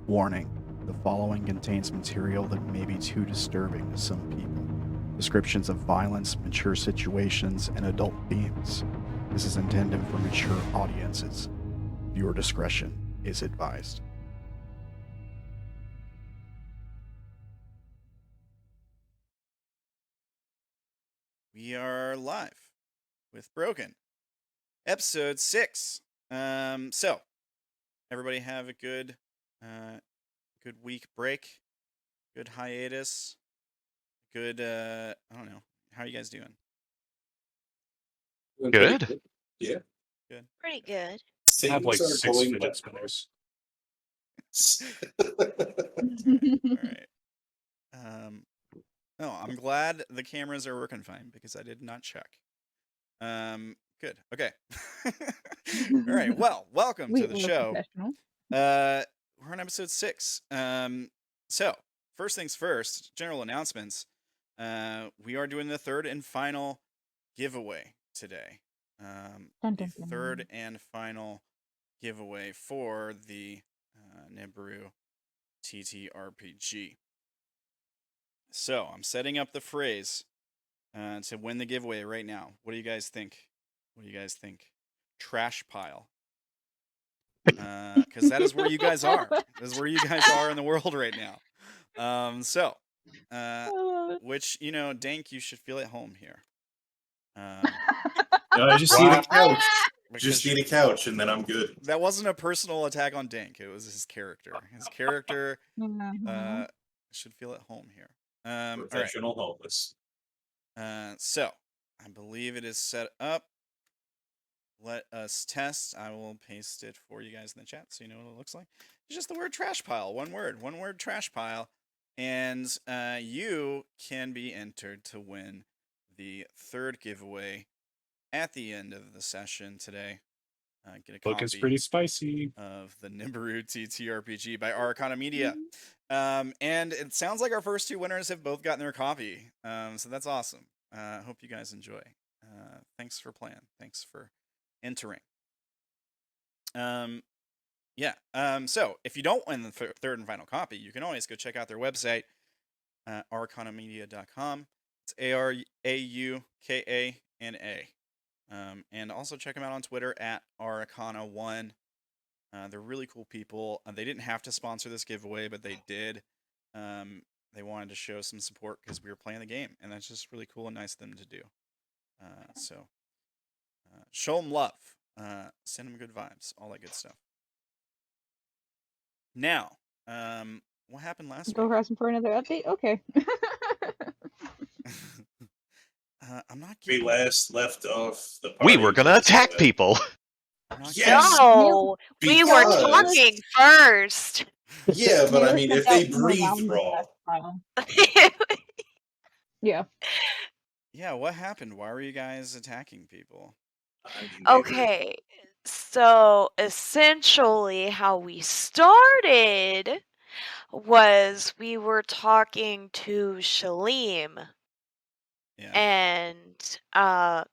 Warning, the following contains material that may be too disturbing to some people. Descriptions of violence, mature situations, and adult themes. This is intended for mature audiences. Viewer discretion is advised. We are live with Broken, episode 6. So everybody have a good week break, good hiatus, good I don't know. How are you guys doing? Good. Yeah. Good. Pretty good. I have like Things are 6 going fidget spinners. All right. No, I'm glad the cameras are working fine because I did not check. Good. Okay. All right. Well, welcome to the show. We're on episode 6. So first things first, general announcements. We are doing the third and final giveaway today. The third and final giveaway for the Nibiru TTRPG. So I'm setting up the phrase to win the giveaway right now. What do you guys think? Trash pile. Because that is where you guys are. That is where you guys are in the world right now. Which, Dank, you should feel at home here. I just need a couch. because Just need a couch, and then I'm good. That wasn't a personal attack on Dank. It was his character. His character should feel at home here. Professional homeless. So, I believe it is set up. Let us test. I will paste it for you guys in the chat so you know what it looks like. It's just the word trash pile. One word trash pile. And you can be entered to win the third giveaway at the end of the session today. Get a Book is copy pretty spicy. of the Nibiru TTRPG by Araukana Media. And it sounds like our first two winners have both gotten their copy. So that's awesome. Hope you guys enjoy. Thanks for playing. Thanks for entering. So if you don't win the third and final copy, you can always go check out their website, araukanamedia.com. It's ARAUKANA. And also check them out on Twitter at Araukana1. They're really cool people. They didn't have to sponsor this giveaway, but they did. They wanted to show some support because we were playing the game, and that's just really cool and nice of them to do. So show them love. Send them good vibes. All that good stuff. Now, what happened last week? Go harass him for another update? Okay. I'm not We getting... last left off the We party were gonna attack people. Yes! No, we were talking first. Yeah, but I mean, if they breathe raw. Yeah. Yeah, what happened? Why were you guys attacking people? Okay, so essentially how we started was we were talking to Shalim. Yeah. And I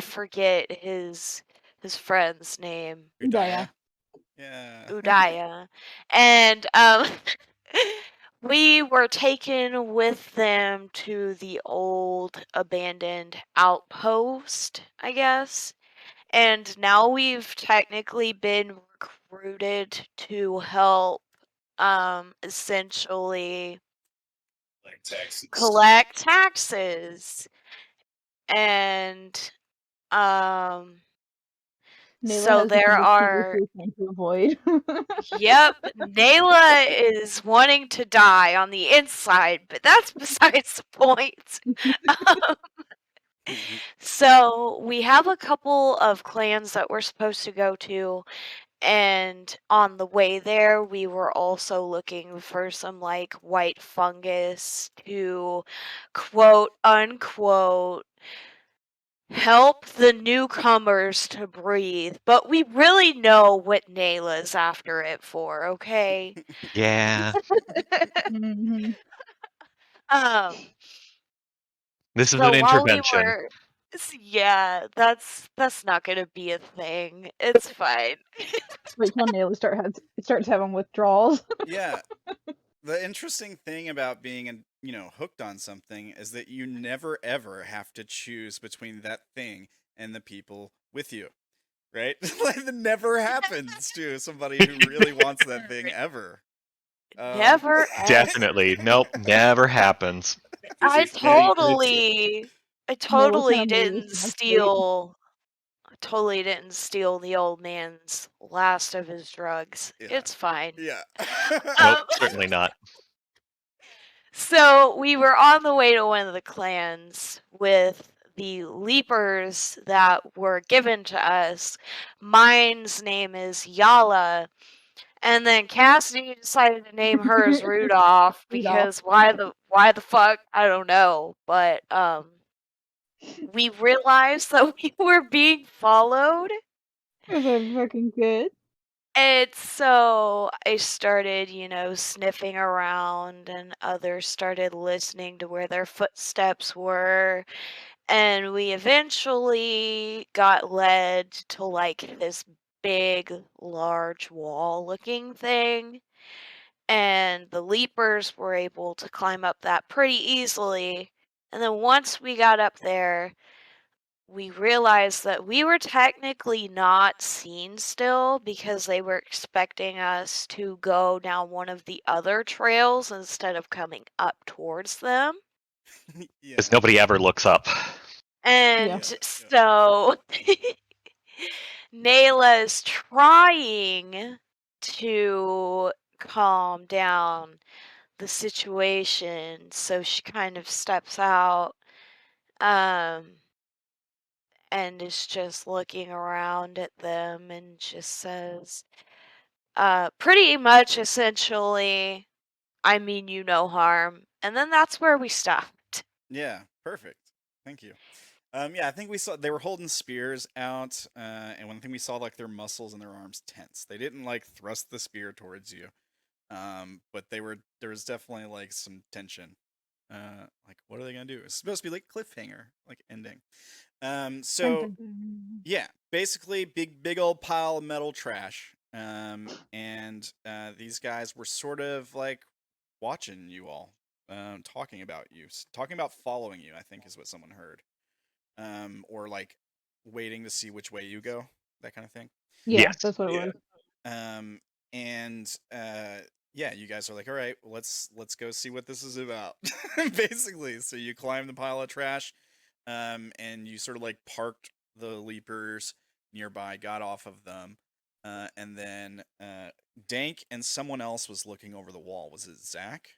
forget his friend's name. Udaya. Yeah. Udaya. And we were taken with them to the old abandoned outpost, I guess. And now we've technically been recruited to help essentially collect taxes. And so there are to avoid. Yep, Naela is wanting to die on the inside, but that's besides the point. So we have a couple of clans that we're supposed to go to, and on the way there we were also looking for some like white fungus to quote unquote help the newcomers to breathe, but we really know what Naela's after it for, okay? Yeah. Mhm. This is So an while we intervention. were, yeah, that's not gonna be a thing. It's fine. Wait till Naela starts having withdrawals. Yeah. The interesting thing about being, hooked on something is that you never ever have to choose between that thing and the people with you, right? Like that never happens to somebody who really wants that thing ever. Never ever. Definitely. Nope. Never happens. This I is very cryptic. Naela's gonna totally move didn't to my state. steal the old man's last of his drugs. Yeah. It's fine. Yeah. Nope. Certainly not. So we were on the way to one of the clans with the leapers that were given to us. Mine's name is Yala. And then Cassidy decided to name hers Rudolph because why the fuck? I don't know. But we realized that we were being followed. Is that fucking good? And so I started, sniffing around, and others started listening to where their footsteps were. And we eventually got led to like this big, large wall looking thing. And the leapers were able to climb up that pretty easily. And then once we got up there, we realized that we were technically not seen still because they were expecting us to go down one of the other trails instead of coming up towards them. Yeah. Because nobody ever looks up. And so Naela is trying to calm down the situation, so she kind of steps out and is just looking around at them and just says, pretty much essentially, I mean you no harm. And then that's where we stopped. Yeah, perfect. Thank you. Yeah, I think we saw they were holding spears out, and one thing we saw like their muscles and their arms tense. They didn't like thrust the spear towards you, but there was definitely like some tension. Like what are they gonna do? It's supposed to be like cliffhanger, like ending. So yeah, basically big old pile of metal trash. And these guys were sort of like watching you all, talking about you, talking about following you. I think is what someone heard. Or like waiting to see which way you go, that kind of thing. Yeah, Yes. that's what it was. And yeah, you guys are like, all right, well, let's go see what this is about, basically. So you climb the pile of trash, and you sort of like parked the leapers nearby, got off of them, and then Dank and someone else was looking over the wall. Was it Zack?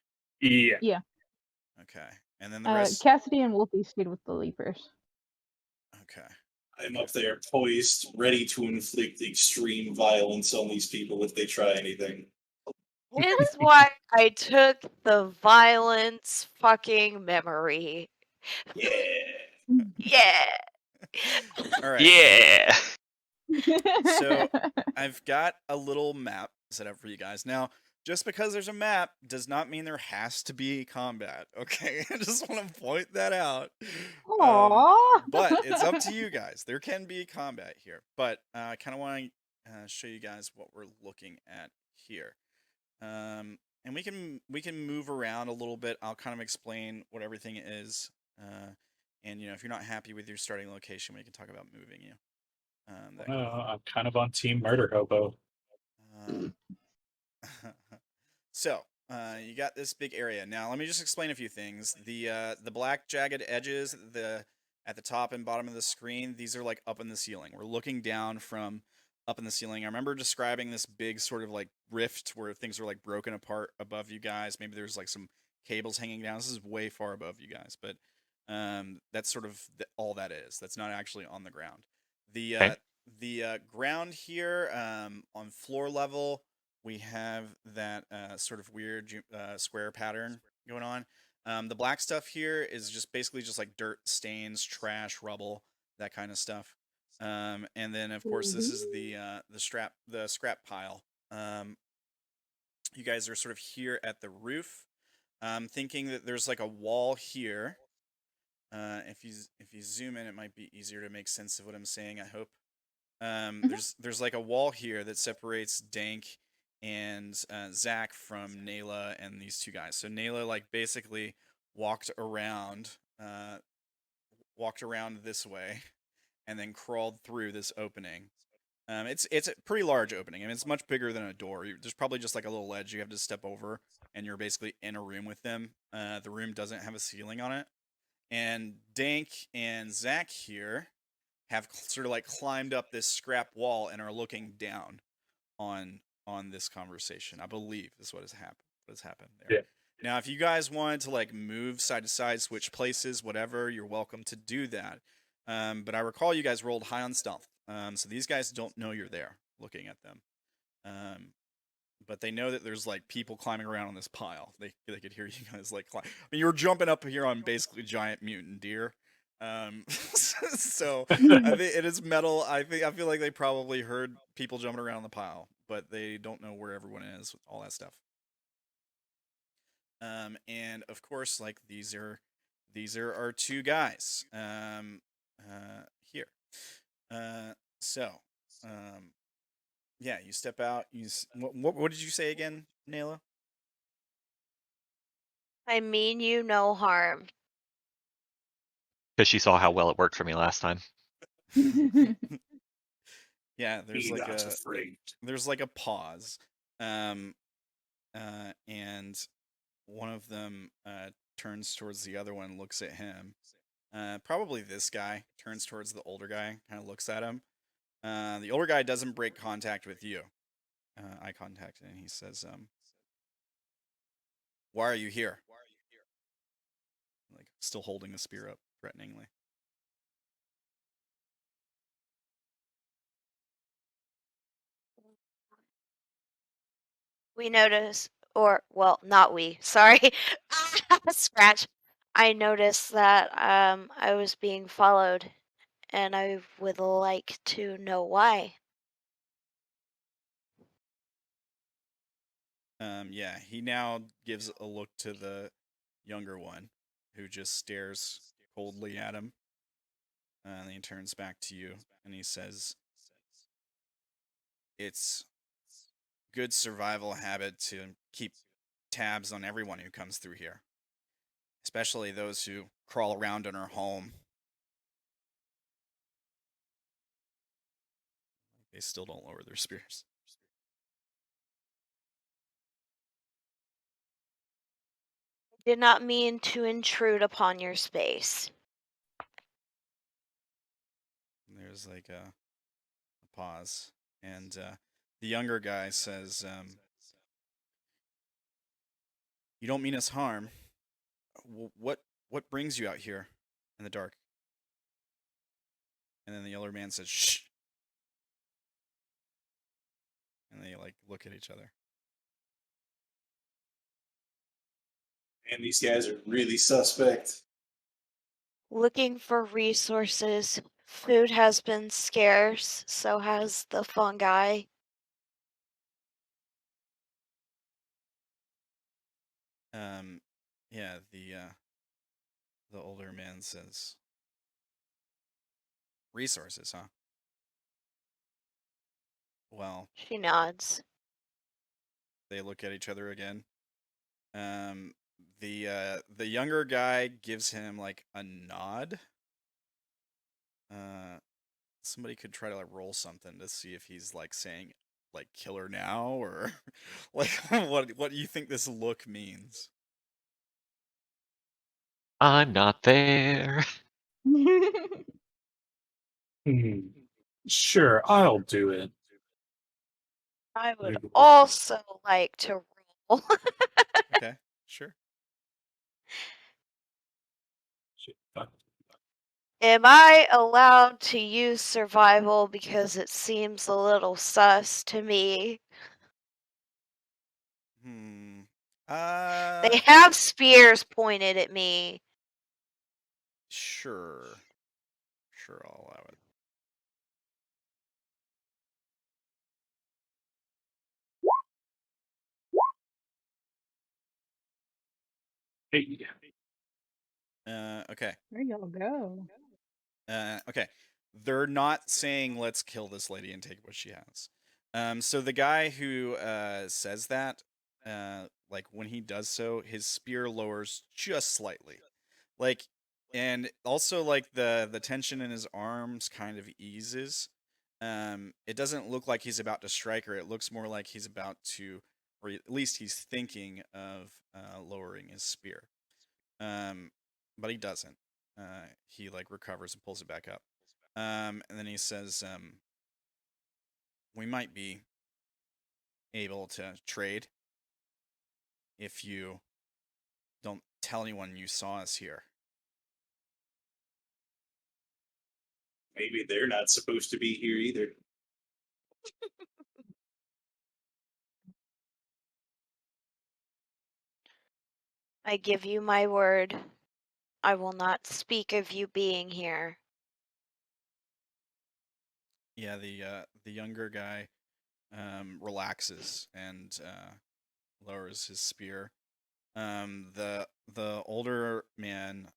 Yeah. Yeah. Okay, and then the rest. Cassidy and Wolfy stayed with the Leapers. Okay. I'm up there poised, ready to inflict extreme violence on these people if they try anything. It's why I took the violence fucking memory. Yeah. Yeah. All right. Yeah. So I've got a little map set up for you guys. Now, just because there's a map does not mean there has to be combat. Okay, I just want to point that out. Aww. But it's up to you guys. There can be combat here, but I kind of want to show you guys what we're looking at here. And we can move around a little bit. I'll kind of explain what everything is. And if you're not happy with your starting location, we can talk about moving you. I'm kind of on team murder hobo. So you got this big area. Now let me just explain a few things. The black jagged edges at the top and bottom of the screen, these are like up in the ceiling. We're looking down from up in the ceiling. I remember describing this big sort of like rift where things are like broken apart above you guys. Maybe there's like some cables hanging down. This is way far above you guys, but that's sort of all that is. That's not actually on the ground. The ground here, on floor level, we have that sort of weird square pattern going on. The black stuff here is just basically just like dirt, stains, trash, rubble. that kind of stuff. And then of course this is the scrap pile. You guys are sort of here at the roof, thinking that there's like a wall here. If you zoom in, it might be easier to make sense of what I'm saying, I hope. There's like a wall here that separates Dank and Zack from Naela and these two guys. So Naela like basically walked around this way and then crawled through this opening. It's a pretty large opening. I mean, it's much bigger than a door. There's probably just like a little ledge you have to step over, and you're basically in a room with them. The room doesn't have a ceiling on it. And Dank and Zack here have sort of like climbed up this scrap wall and are looking down on this conversation. I believe is what has happened there. Yeah. Now, if you guys wanted to like move side to side, switch places, whatever, you're welcome to do that. But I recall you guys rolled high on stealth, so these guys don't know you're there looking at them. But they know that there's like people climbing around on this pile. They could hear you guys like climb. I mean, you're jumping up here on basically giant mutant deer. So I think it is metal. I feel like they probably heard people jumping around the pile, but they don't know where everyone is with all that stuff. And of course, like these are our two guys here. Yeah, you step out. What did you say again, Naela? I mean you no harm. Because she saw how well it worked for me last time. Yeah, there's Be like not a afraid. there's like a pause, and one of them turns towards the other one, looks at him. Probably this guy turns towards the older guy, kind of looks at him. The older guy doesn't break contact with you, eye contact, and he says, "Why are you here?" Like still holding the spear up threateningly. We notice, or well, not we. Sorry, scratch. I noticed that I was being followed, and I would like to know why. Yeah, he now gives a look to the younger one, who just stares coldly at him. And then he turns back to you, and he says, "It's good survival habit to keep tabs on everyone who comes through here, especially those who crawl around in our home." They still don't lower their spears. Did not mean to intrude upon your space. And there's like a pause, and the younger guy says, "You don't mean us harm. What brings you out here in the dark?" And then the older man says, "Shh." And they like look at each other. And these guys are really suspect. Looking for resources. Food has been scarce, so has the fungi. Yeah, the older man says, "Resources, huh? Well," She nods. they look at each other again. The younger guy gives him like a nod. Somebody could try to like roll something to see if he's like saying like "kill her now" or like what do you think this look means? I'm not there. Sure, I'll do it. I would Maybe. also like to roll. Okay, sure. Am I allowed to use survival because it seems a little sus to me? They have spears pointed at me. Sure. Sure, I'll allow it. Hey, Okay. There y'all go. Okay. They're not saying let's kill this lady and take what she has. So the guy who says that, like when he does so, his spear lowers just slightly. Like, and also like the tension in his arms kind of eases. It doesn't look like he's about to strike her. It looks more like he's about to, or at least he's thinking of lowering his spear. But he doesn't. He like recovers and pulls it back up. And then he says, "We might be able to trade if you don't tell anyone you saw us here." Maybe they're not supposed to be here either. I give you my word. I will not speak of you being here. Yeah, the younger guy relaxes and lowers his spear. The older man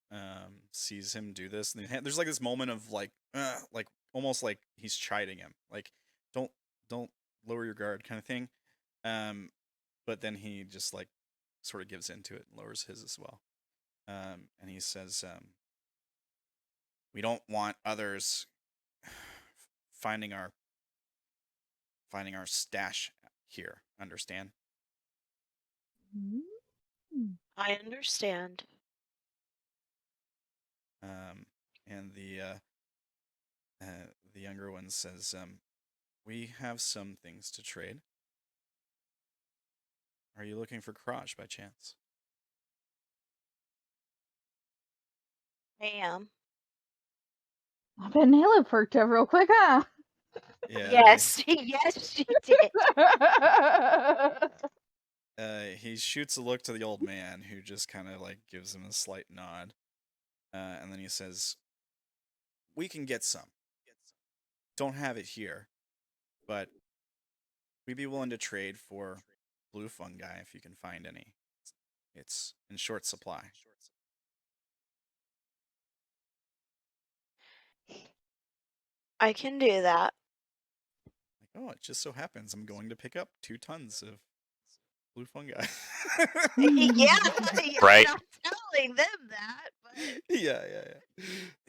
sees him do this, and there's like this moment of like almost like he's chiding him, like don't lower your guard kind of thing. But then he just like sort of gives into it and lowers his as well. And he says, "We don't want others finding our stash here. Understand?" I understand. And the younger one says, "We have some things to trade. Are you looking for Crotch by chance?" I am. I bet Naela perked up real quick, huh? Yeah. Yes, yes, she did. He shoots a look to the old man, who just kind of like gives him a slight nod, and then he says, "We can get some. Don't have it here, but we'd be willing to trade for blue fungi if you can find any. It's in short supply." I can do that. Like, oh, it just so happens I'm going to pick up 2 tons of blue fungi. Yeah, you're Right. not telling them that, but Yeah.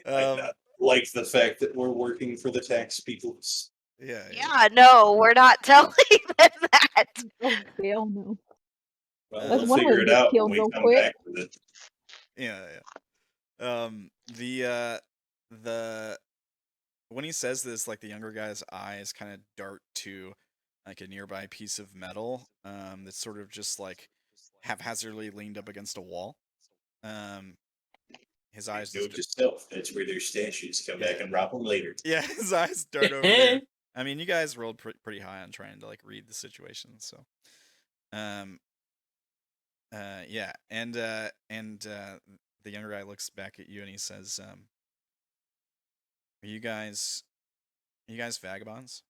Might not like the fact that we're working for the tax peoples. yeah, no, we're not telling them that. Oh, hell no. Well, Let's we'll one of figure us it get out when killed we real come quick. back with it. Yeah. The when he says this, like the younger guy's eyes kind of dart to like a nearby piece of metal that's sort of just like haphazardly leaned up against a wall. His eyes Note just to self, that's where their stashes. Come back and rob them later. yeah, his eyes dart over there. I mean, you guys rolled pretty high on trying to like read the situation, so yeah, and the younger guy looks back at you and he says, are you guys vagabonds?"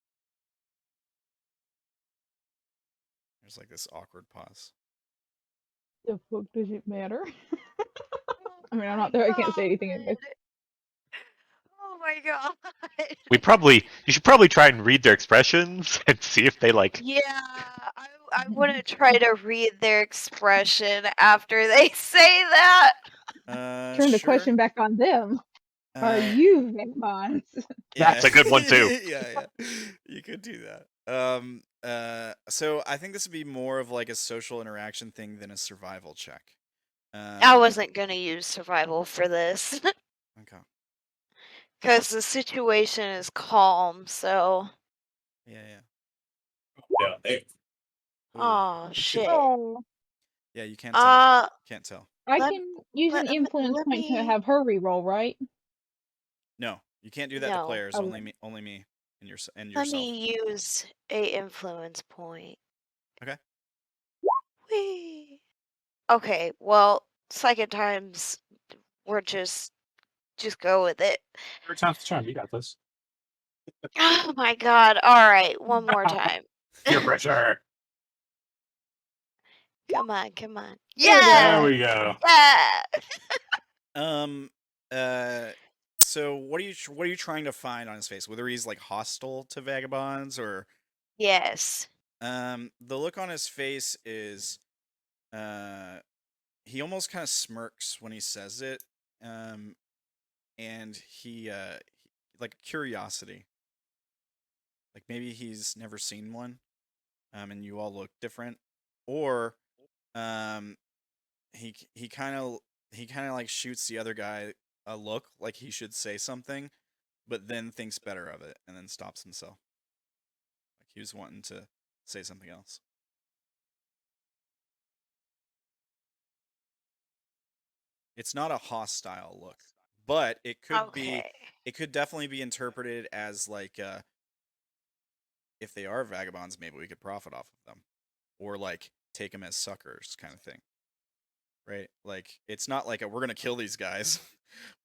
There's like this awkward pause. The fuck does it matter? I mean, I'm my not there. I can't say anything. God. Oh my god. You should probably try and read their expressions and see if they like. Yeah, I want to try to read their expression after they say that. Turn the Sure. question back on them. Are you vagabonds? That's a good one too. Yeah. You could do that. So I think this would be more of like a social interaction thing than a survival check. I wasn't gonna use survival for this. Okay. Because the situation is calm, so. Yeah. Down there. Oh shit. Oh, Yeah, you can't tell. Can't tell. I Let- can use an let influence point to me- have her reroll, right? No, you can't do that to No. players. Okay. Only me and yourself. Let me use a influence point. Okay. Whee. Okay, well, second times we're just just go with it. Third time's the charm. You got this. Oh my god. Alright, one more time. Peer pressure. Come on, come on. There we go. Yeah! There we go. Yeah! So what are you trying to find on his face? Whether he's like hostile to vagabonds or Yes. the look on his face is he almost kind of smirks when he says it. And he like curiosity. Like maybe he's never seen one. And you all look different. Or he kind of like shoots the other guy a look like he should say something, but then thinks better of it and then stops himself. Like he was wanting to say something else. It's not a hostile look, but it could be. It could definitely be interpreted as like, if they are vagabonds, maybe we could profit off of them, or like take them as suckers, kind of thing. Right? Like it's not like we're gonna kill these guys,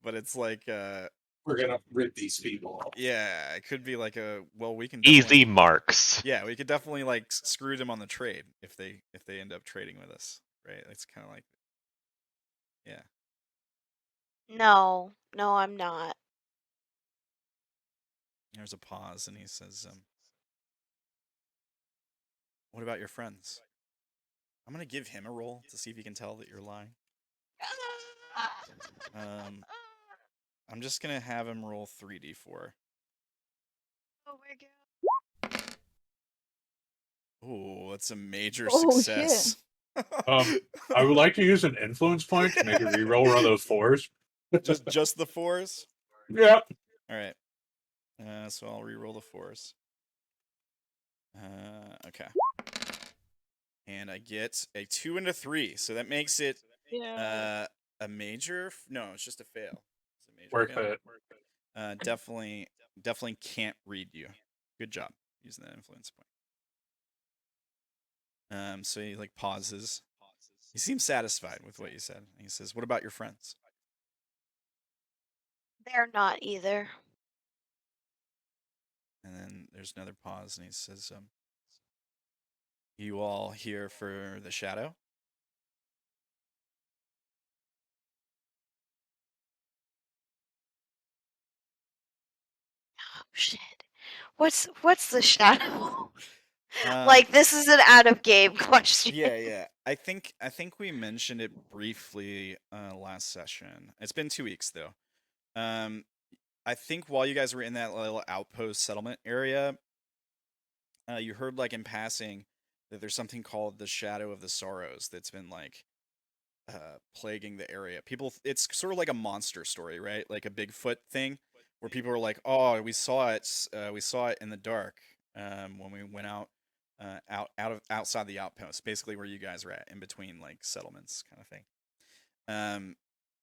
but it's like we're gonna rip these people off. Yeah, it could be like we can easy marks. Yeah, we could definitely like screw them on the trade if they end up trading with us, right? It's kind of like, yeah. No, I'm not. There's a pause, and he says, "What about your friends?" I'm gonna give him a roll to see if he can tell that you're lying. I'm just gonna have him roll 3d4. Oh my god. Oh, that's a major Oh, success. I would like to use an influence point to make a reroll one of those 4s. just the 4s? Yeah. All right. So I'll reroll the 4s. Okay. And I get a 2 and a 3, so that makes it a major. No, it's just a fail. It's a major Worth fail. it. Definitely can't read you. Good job using that influence point. So he like pauses. He seems satisfied with what you said. He says, "What about your friends?" They're not either. And then there's another pause, and he says, "You all here for the shadow?" Oh shit. What's the shadow? Like this is an out of game question. Yeah. I think we mentioned it briefly last session. It's been 2 weeks though. I think while you guys were in that little outpost settlement area, you heard like in passing that there's something called the Shadow of the Sorrows that's been like plaguing the area. People, it's sort of like a monster story, right? Like a Bigfoot thing, where people are like, "Oh, we saw it in the dark when we went outside the outpost, basically where you guys were at, in between like settlements, kind of thing."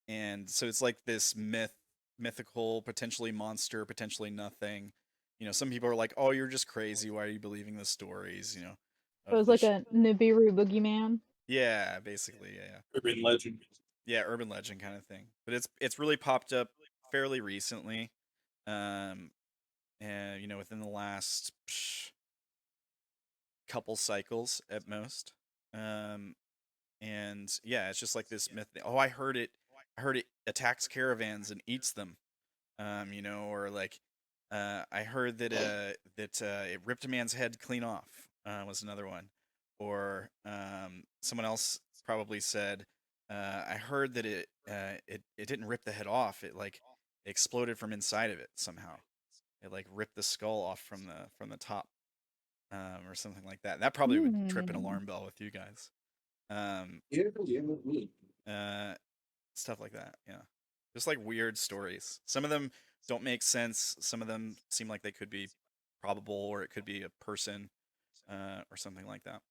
And so it's like this mythical, potentially monster, potentially nothing. You know, some people are like, "Oh, you're just crazy. Why are you believing the stories?" You know. So it's like a Nibiru boogeyman. Yeah, basically, yeah. Urban legend. Yeah, urban legend kind of thing. But it's really popped up fairly recently, and you know, within the last couple cycles at most. And yeah, it's just like this myth. Oh, I heard it attacks caravans and eats them. You know, or like I heard that it ripped a man's head clean off. Was another one. Or someone else probably said, I heard that it didn't rip the head off. It like exploded from inside of it somehow. It like ripped the skull off from the top, or something like that. That probably would trip an alarm bell with you guys. Stuff like that. Yeah, just like weird stories. Some of them don't make sense. Some of them seem like they could be probable, or it could be a person, or something like that.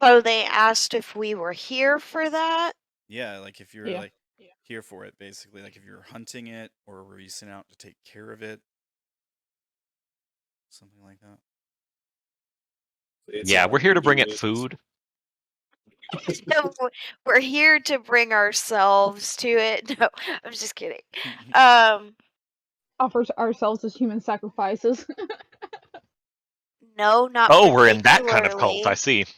So they asked if we were here for that? Yeah, like if you're like here for it, basically. Like if you're hunting it, or were you sent out to take care of it? Something like that. Yeah, we're here to bring it food. No, we're here to bring ourselves to it. No, I'm just kidding. Um, Offers ourselves as human sacrifices. no, not Oh, we're in that kind of cult. I particularly. see.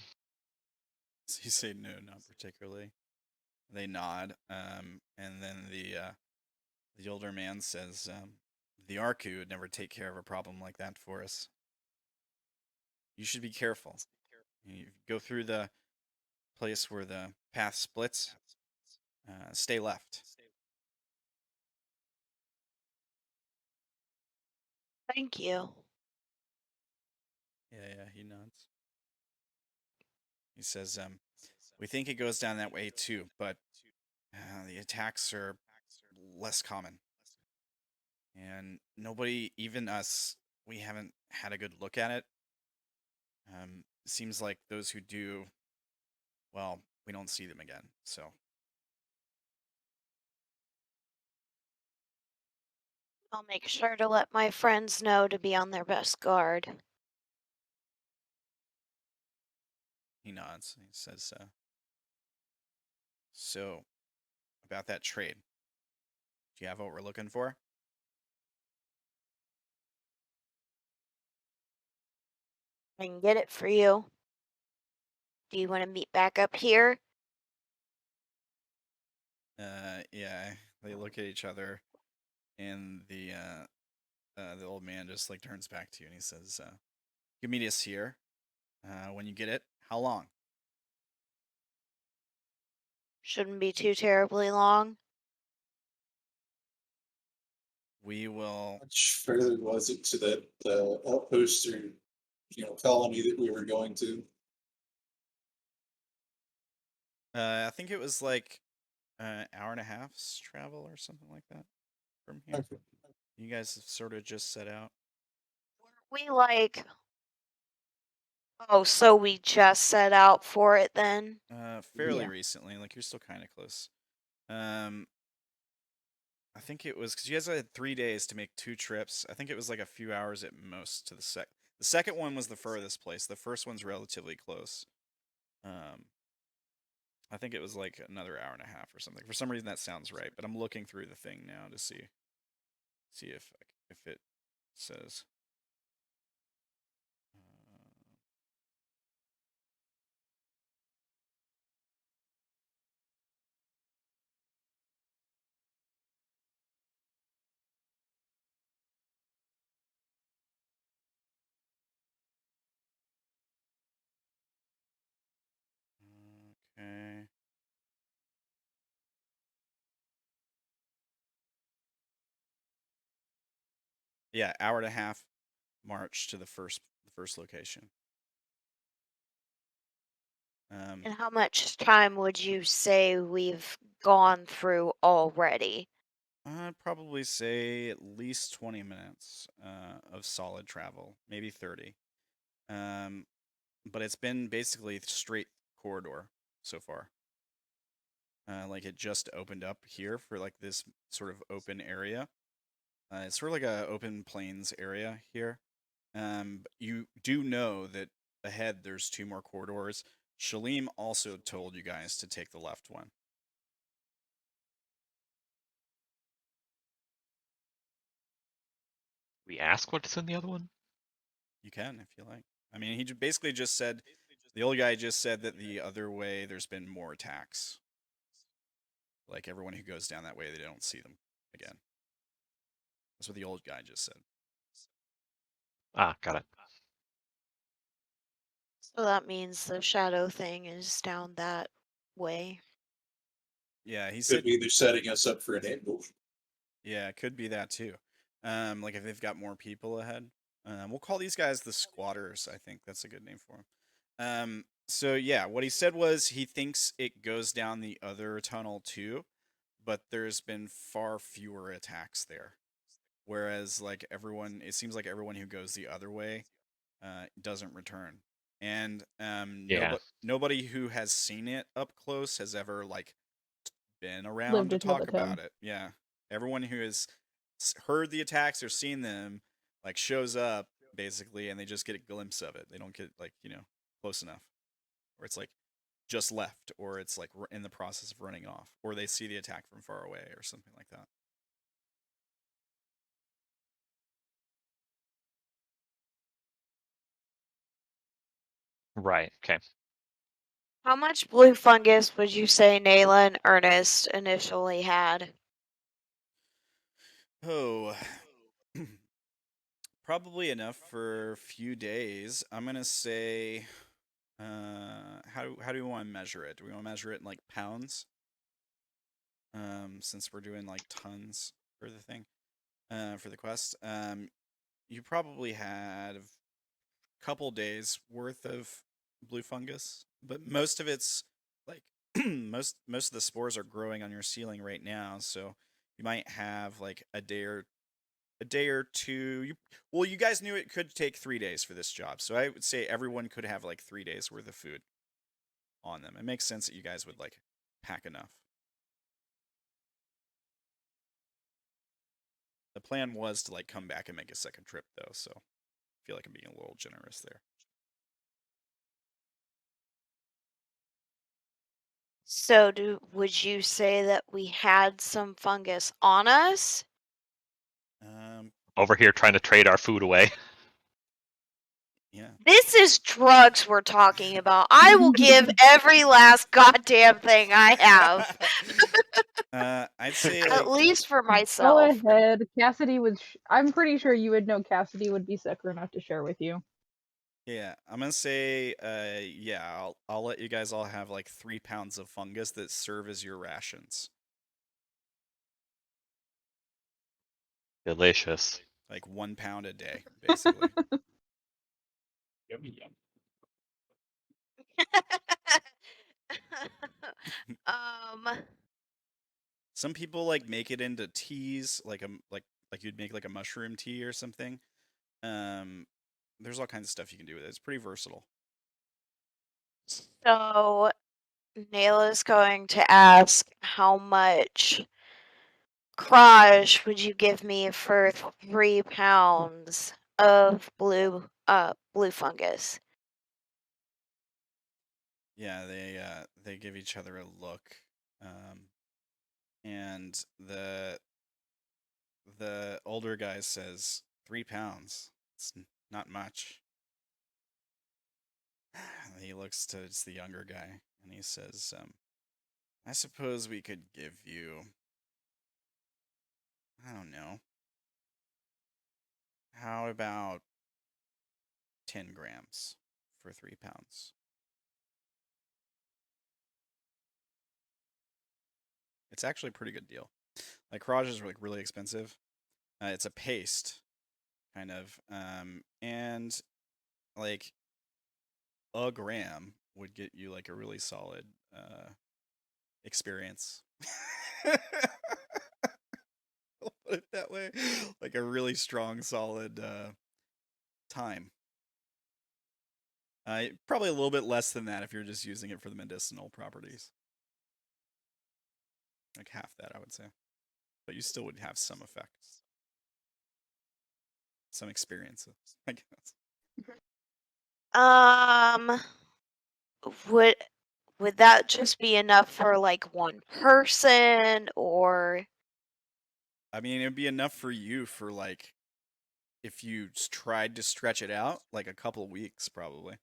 So you say no, not particularly. They nod, and then the older man says, "The Arku would never take care of a problem like that for us. You should be careful. You go through the place where the path splits. Stay left." Thank you. Yeah, he nods. He says, "We think it goes down that way too, but the attacks are less common. And nobody, even us, we haven't had a good look at it. Seems like those who do, well, we don't see them again, so." I'll make sure to let my friends know to be on their best guard. He nods. He says, "So, about that trade, do you have what we're looking for?" I can get it for you. Do you want to meet back up here? Yeah. They look at each other, and the old man just like turns back to you and he says, "You meet us here. When you get it, how long?" Shouldn't be too terribly long. We will. How much further was it to that outpost or colony that we were going to? I think it was like an hour and a half's travel or something like that from here. Okay. You guys have sort of just set out. We like. Oh, so we just set out for it then? Fairly Yeah. recently. Like you're still kind of close. I think it was because you guys had 3 days to make 2 trips. I think it was like a few hours at most to the sec. The second one was the furthest place. The first one's relatively close. I think it was like another hour and a half or something. For some reason that sounds right, but I'm looking through the thing now to see if it says. Okay. Yeah, hour and a half march to the first location. And how much time would you say we've gone through already? I'd probably say at least 20 minutes of solid travel, maybe 30. But it's been basically straight corridor so far. Like it just opened up here for like this sort of open area. It's sort of like a open plains area here. But you do know that ahead there's 2 more corridors. Shalim also told you guys to take the left one. We ask what's in the other one? You can if you like. I mean, he basically just said, the old guy just said that the other way there's been more attacks. Like everyone who goes down that way, they don't see them again. That's what the old guy just said. Ah, got it. So that means the shadow thing is down that way. Yeah, he Could said. be they're setting us up for an ambush. Yeah, it could be that too. Like if they've got more people ahead. We'll call these guys the squatters. I think that's a good name for them. So yeah, what he said was he thinks it goes down the other tunnel too, but there's been far fewer attacks there. Whereas like everyone, it seems like everyone who goes the other way doesn't return. And Yeah. nobody who has seen it up close has ever like been around Lived to to tell talk the tale. about it. Yeah, everyone who has heard the attacks or seen them like shows up basically, and they just get a glimpse of it. They don't get like close enough, where it's like just left, or it's like in the process of running off, or they see the attack from far away, or something like that. Right. Okay. How much blue fungus would you say Naela and Ernest initially had? Oh, probably enough for a few days. I'm gonna say, how do we want to measure it? Do we want to measure it in like pounds? Since we're doing like tons for the thing, for the quest. You probably had a couple days worth of blue fungus, but most of it's like most of the spores are growing on your ceiling right now, so you might have like a day or two. You guys knew it could take 3 days for this job, so I would say everyone could have like 3 days worth of food on them. It makes sense that you guys would like pack enough. The plan was to like come back and make a second trip though, so I feel like I'm being a little generous there. So would you say that we had some fungus on us? Over here trying to trade our food away. Yeah. This is drugs we're talking about. I will give every last goddamn thing I have. I'd say At like least for Go myself. ahead. Cassidy would. I'm pretty sure you would know Cassidy would be sick enough to share with you. yeah, I'm gonna say yeah, I'll let you guys all have like 3 pounds of fungus that serve as your rations. Delicious. Like 1 pound a day, basically. Yummy, yum. Some people like make it into teas, like you'd make like a mushroom tea or something. There's all kinds of stuff you can do with it. It's pretty versatile. So Naela's going to ask how much Kraj would you give me for 3 pounds of blue fungus? Yeah, they give each other a look, and the older guy says 3 pounds. It's not much. He looks to the younger guy and he says, I suppose we could give you, I don't know, how about 10 grams for 3 pounds? It's actually a pretty good deal. Like, Raj is like really expensive. It's a paste, kind of, and like a gram would get you like a really solid experience. I'll put it that way. Like a really strong, solid time. Probably a little bit less than that if you're just using it for the medicinal properties. Like half that, I would say. But you still would have some effects. Some experiences, I guess. Would that just be enough for like one person, or? I mean, it'd be enough for you for like, if you tried to stretch it out, like a couple weeks probably.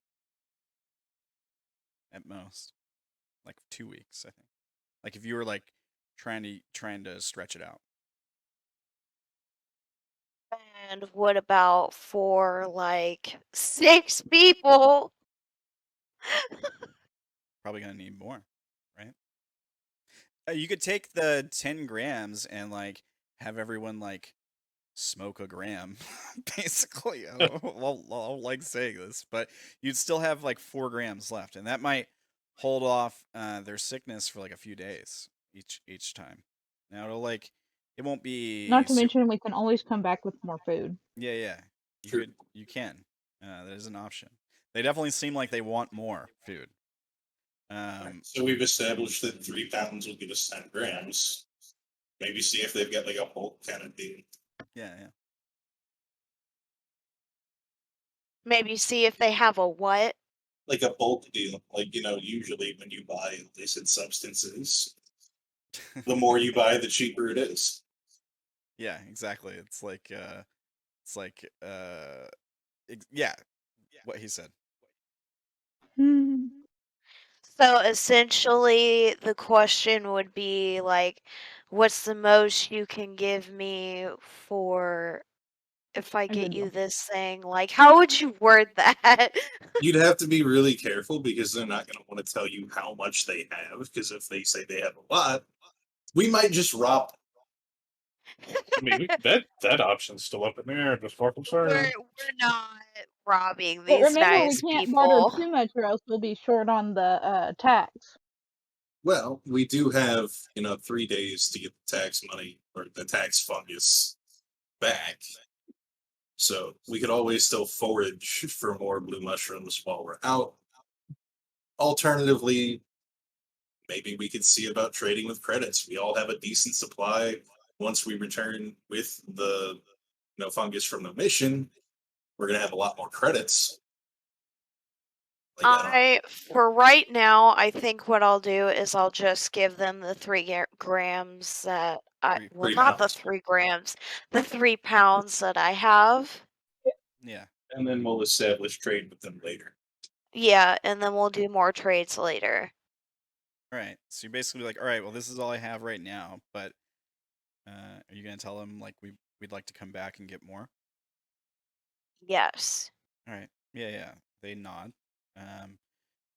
At most. Like 2 weeks, I think. Like if you were like trying to stretch it out. And what about for like 6 people? Probably gonna need more, right? You could take the 10 grams and like have everyone like smoke a gram, basically. I don't like saying this, but you'd still have like 4 grams left, and that might hold off their sickness for like a few days each time. Now it won't be Not to mention, we can always come back with more food. Yeah. True. You can. That is an option. They definitely seem like they want more food. So we've established that 3 pounds will give us 10 grams. Maybe see if they've got like a bulk kind of thing. Yeah. Maybe see if they have a what? like a bulk deal. Like, usually when you buy illicit substances, the more you buy, the cheaper it is. Yeah, exactly. Yeah, what he said. So essentially, the question would be like, what's the most you can give me for if I get you this thing? Like, how would you word that? You'd have to be really careful because they're not going to want to tell you how much they have. Because if they say they have a lot, we might just rob them. I mean, that option's still up in the air, as far as I'm concerned. We're not robbing But these remember, we nice can't people. barter too much, or else we'll be short on the tax. Well, we do have 3 days to get the tax money or the tax fungus back. So we could always still forage for more blue mushrooms while we're out. Alternatively, maybe we could see about trading with credits. We all have a decent supply. Once we return with the fungus from the mission, we're gonna have a lot more credits. For right now, I think what I'll do is I'll just give them the 3 grams that not the 3 grams, the 3 pounds that I have. Yeah. And then we'll establish trade with them later. Yeah, and then we'll do more trades later. All right. So you're basically like, all right, well, this is all I have right now, but are you gonna tell them like we'd like to come back and get more? Yes. All right. Yeah. They nod.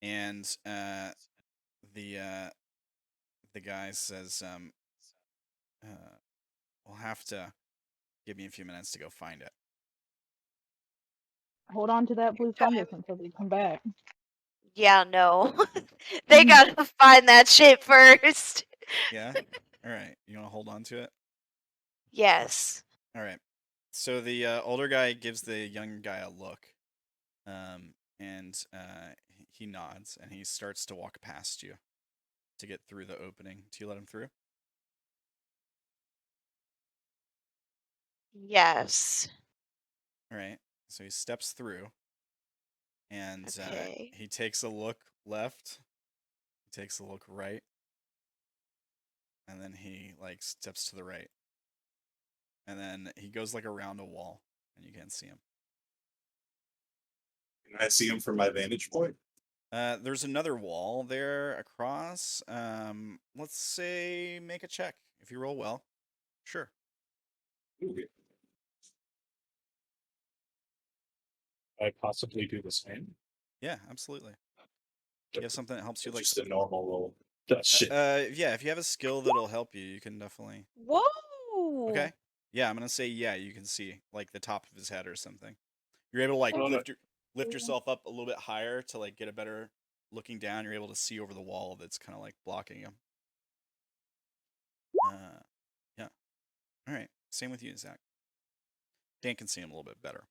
And the guy says, we'll have to give me a few minutes to go find it. Hold on to that blue fungus until they come back. Yeah, no. They gotta find that shit first. Yeah? All right. You want to hold on to it? Yes. All right. So the older guy gives the young guy a look. And he nods and he starts to walk past you to get through the opening. Do you let him through? Yes. All right. So he steps through and Okay. he takes a look left. He takes a look right. And then he like steps to the right. And then he goes like around a wall and you can't see him. Can I see him from my vantage point? There's another wall there across. Let's say make a check. If you roll well, sure. Okay. I possibly do the same. Yeah, absolutely. You have something that helps you like just a normal roll. Yeah, if you have a skill that'll help you, you can definitely. Whoa. Okay. Yeah, I'm gonna say yeah. You can see like the top of his head or something. You're able to like lift yourself up a little bit higher to like get a better looking down. You're able to see over the wall that's kind of like blocking him. Yeah. All right. Same with you, Zack. Dan can see him a little bit better.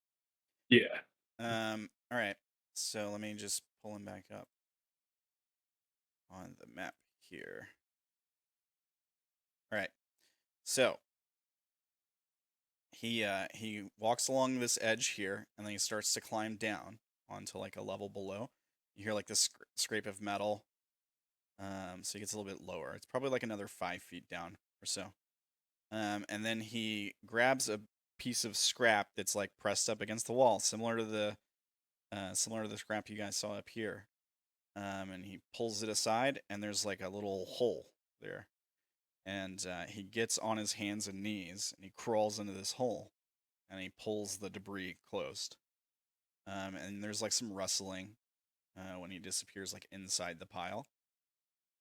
Yeah. All right. So let me just pull him back up on the map here. All right. So he walks along this edge here, and then he starts to climb down onto like a level below. You hear like this scrape of metal. So he gets a little bit lower. It's probably like another 5 feet down or so. And then he grabs a piece of scrap that's like pressed up against the wall, similar to the scrap you guys saw up here. And he pulls it aside, and there's like a little hole there. And he gets on his hands and knees, and he crawls into this hole, and he pulls the debris closed. And there's like some rustling when he disappears like inside the pile.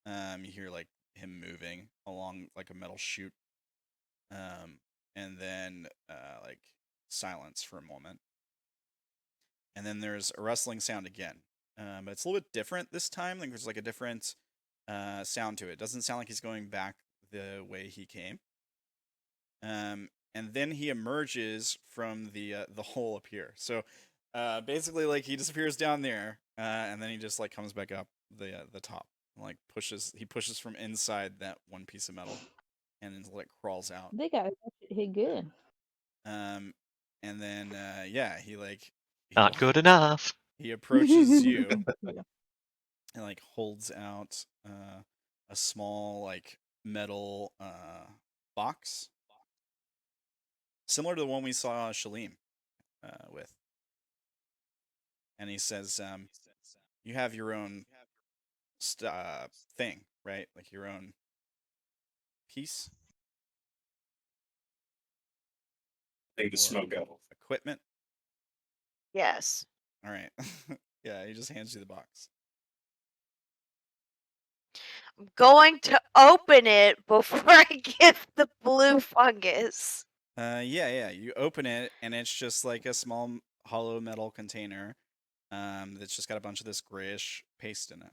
You hear like him moving along like a metal chute. And then like silence for a moment. And then there's a rustling sound again. But it's a little bit different this time. Like there's like a different sound to it. It doesn't sound like he's going back the way he came. And then he emerges from the hole up here. So basically, like he disappears down there, and then he just like comes back up the top, and, like he pushes from inside that one piece of metal, and then like crawls out. They got hit good. And then yeah, he Not good enough. He approaches you Yeah. and like holds out a small like metal box, similar to the one we saw Shalim with. And he says, "You have your own thing, right? Like your own piece, Take the or smoke out. equipment." Yes. All right. Yeah, he just hands you the box. I'm going to open it before I give the blue fungus. Yeah. You open it, and it's just like a small hollow metal container that's just got a bunch of this grayish paste in it.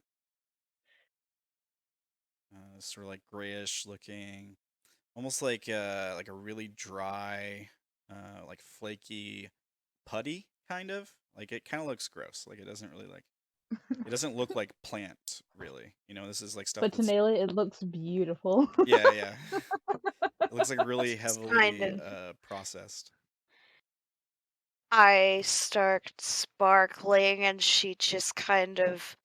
Sort of like grayish looking, almost like a really dry, like flaky putty kind of. Like it kind of looks gross. Like it doesn't really like. It doesn't look like plant really. You know, this is like stuff But to that's. Naela, it looks beautiful. Yeah. It looks like really It's heavily processed. I start sparkling, and she just kind of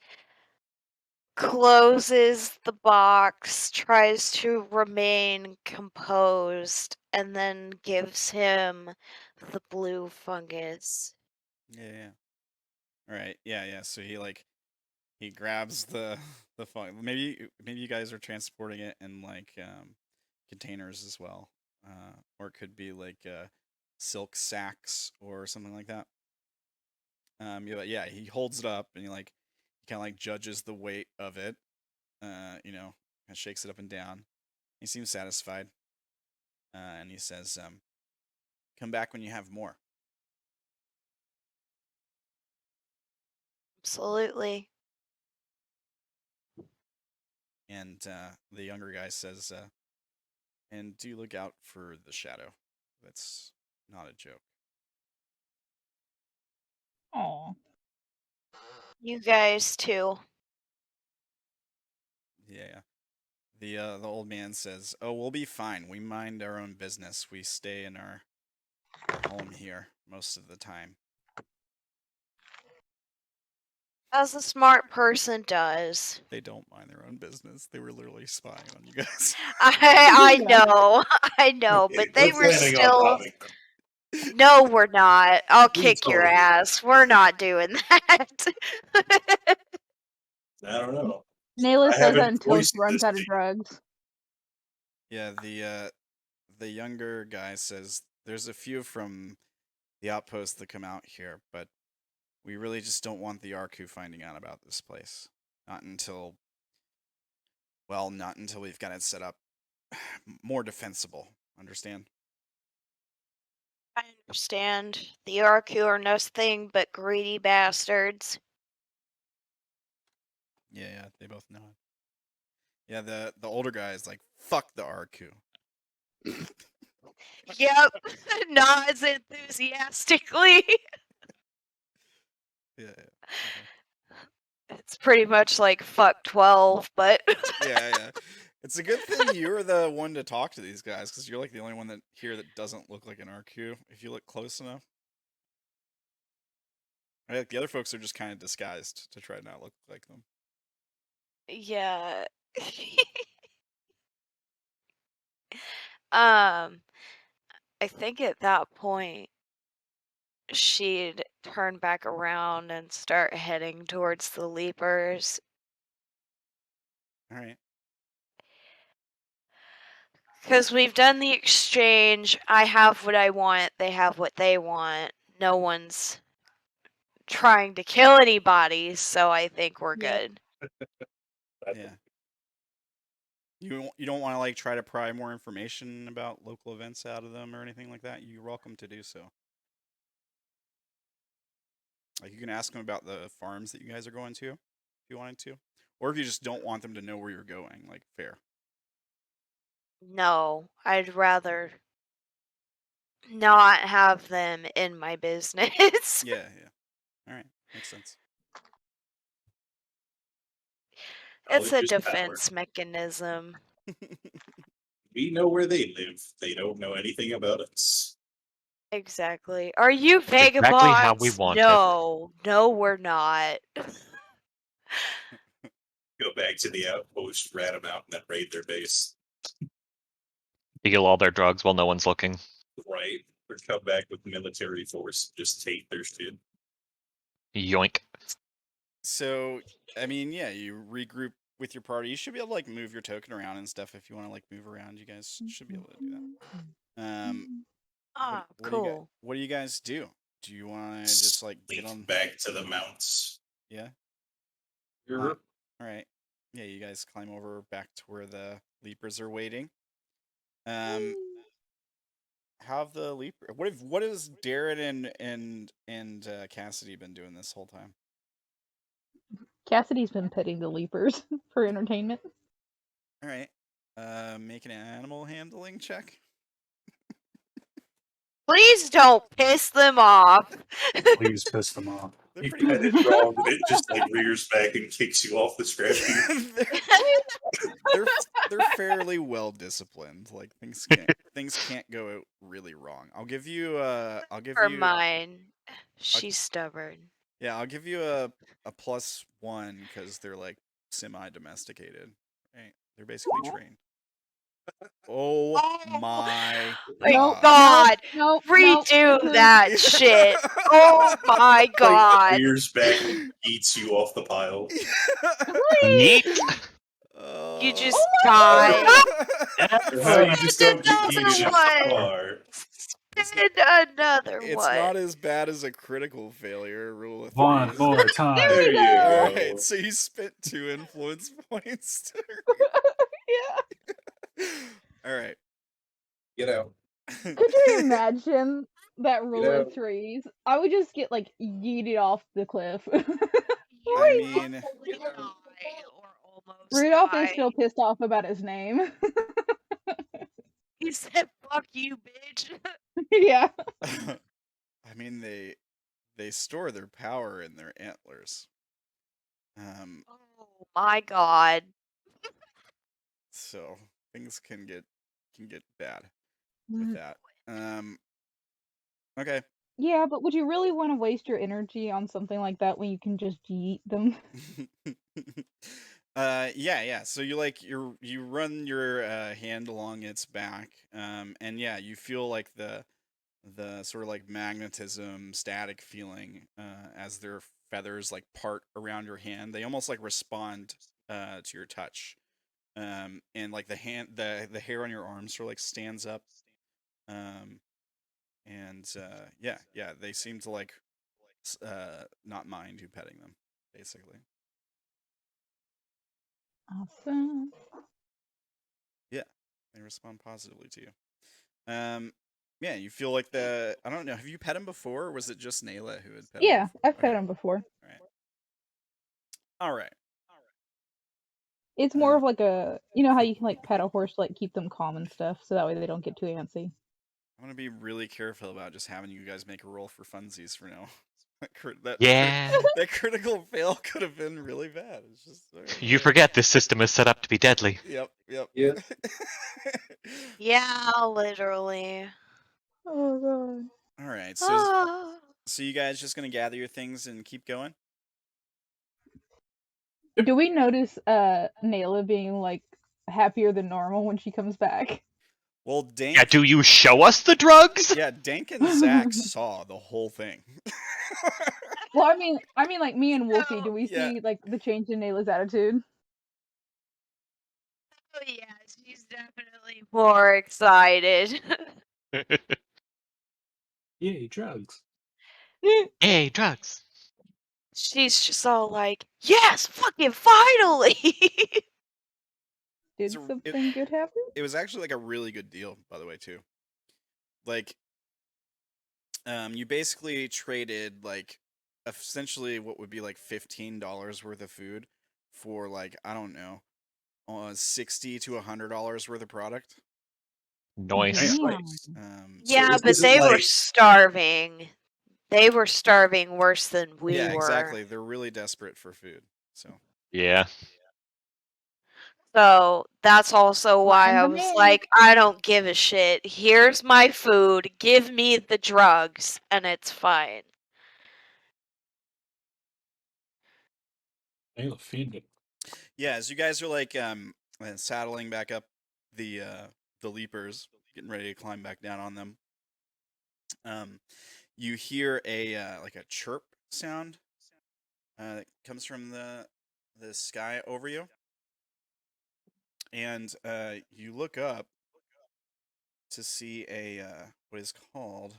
closes the box, tries to remain composed, and then gives him the blue fungus. Yeah. All right. Yeah. So he grabs the fun. Maybe you guys are transporting it in like containers as well, or it could be like silk sacks or something like that. Yeah, he holds it up and he kind of like judges the weight of it. And shakes it up and down. He seems satisfied, and he says, "Come back when you have more." Absolutely. And the younger guy says, "And do look out for the shadow. That's not a joke." Aw. You guys too. Yeah. The old man says, "Oh, we'll be fine. We mind our own business. We stay in our home here most of the time." As a smart person does. They don't mind their own business. They were literally spying on you guys. I Yeah. know, I know, but they We're were planning on still. robbing them. No, we're not. I'll We kick your totally ass. We're not doing that. I don't know. Naela I says that haven't until she voiced runs this out of thing. drugs. Yeah, the younger guy says there's a few from the outpost that come out here, but we really just don't want the Arku finding out about this place. Not until we've got it set up more defensible. Understand? I understand. The Arku are nothing but greedy bastards. Yeah, they both know it. Yeah, the older guy is like, "Fuck the Arku." Yep. Nods enthusiastically. Yeah. It's pretty much like fuck 12, but Yeah. It's a good thing you're the one to talk to these guys, because you're like the only one that here that doesn't look like an RQ if you look close enough. Right? Like the other folks are just kind of disguised to try to not look like them. yeah. I think at that point she'd turn back around and start heading towards the Leapers. All right. Because we've done the exchange. I have what I want. They have what they want. No one's trying to kill anybody, so I think we're good. Yeah. You don't want to like try to pry more information about local events out of them or anything like that? You're welcome to do so. Like you can ask them about the farms that you guys are going to, if you wanted to, or if you just don't want them to know where you're going. Like fair. No, I'd rather not have them in my business. Yeah. All right, makes sense. It's a Knowledge is power. defense mechanism. We know where they live. They don't know anything about us. Exactly. Are you vagabonds? Exactly how we want it. No, we're not. Go back to the outpost, rat them out, and then raid their base. Steal all their drugs while no one's looking. Right. Or come back with military force, just take their shit. Yoink. So, I mean, yeah, you regroup with your party. You should be able to like move your token around and stuff if you want to like move around. You guys should be able to do that. Cool. What do you guys do? Do you want to just like get on back to the mounts? Yeah. All right. Yeah, you guys climb over back to where the leapers are waiting. How have the leaper? What has Derrin and Cassidy been doing this whole time? Cassidy's been petting the leapers for entertainment. All right. Make an animal handling check. Please don't piss them off. Please piss them off. You pet it wrong, and it just like rears back and kicks you off the scratch heap. they're fairly well disciplined. Like things can't go really wrong. I'll give you mine. She's stubborn. Yeah, I'll give you a +1 because they're like semi-domesticated. Right? They're basically trained. Oh my God! Nope, Redo that shit! Oh my God! Like, rears back and eats you off the pile. Yeet. You just die. No, you just don't get eaten far. Spin another one. It's not as bad as a critical failure. Rule of 3. One more time. There you go. All right, so you spent 2 influence points. Yeah. All right. Get out. Could you imagine that rule of 3s? I would just get like yeeted off the cliff. I mean, Rudolph is still pissed off about his name. He said, "Fuck you, bitch." Yeah. I mean, they store their power in their antlers. Oh my God. So things can get bad with that. Okay. Yeah, but would you really want to waste your energy on something like that when you can just yeet them? Yeah. So you run your hand along its back, and yeah, you feel like the sort of like magnetism, static feeling as their feathers like part around your hand. They almost like respond to your touch, and like the hair on your arms sort of like stands up, and yeah, they seem to like not mind you petting them, basically. Awesome. Yeah, they respond positively to you. Yeah, you feel like I don't know, have you pet him before, or was it just Naela who had pet him? Yeah, I've pet him before. All right. It's more of like a, you know how you can like pet a horse to like keep them calm and stuff, so that way they don't get too antsy. I'm gonna be really careful about just having you guys make a roll for funsies for now. That critical fail could have been really bad. It's just You forget this system is set up to be deadly. Yep. Yeah. Yeah, literally. Oh God. All right, so you guys just gonna gather your things and keep going? Do we notice Naela being like happier than normal when she comes back? Well, Dank. Yeah, do you show us the drugs? Yeah, Dank and Zack saw the whole thing. Well, I mean, like me and Wolfy, do we see like the change in Naela's attitude? Oh yeah, she's definitely more excited. Yay, drugs. Yay, drugs. She's just all like, yes, fucking finally. Did something good happen? It was actually like a really good deal, by the way, too. Like, you basically traded like essentially what would be like $15 worth of food for like, I don't know, $60 to $100 worth of product. Nice. Yeah, but they were starving. They were starving worse than we were. Yeah, exactly. They're really desperate for food. So yeah. So that's also why Lines I of was men. like, I don't give a shit. Here's my food. Give me the drugs, and it's fine. Naela, feed it. Yeah, as you guys are like saddling back up the leapers, getting ready to climb back down on them, you hear a like a chirp sound that comes from the sky over you, and you look up to see a what is called, I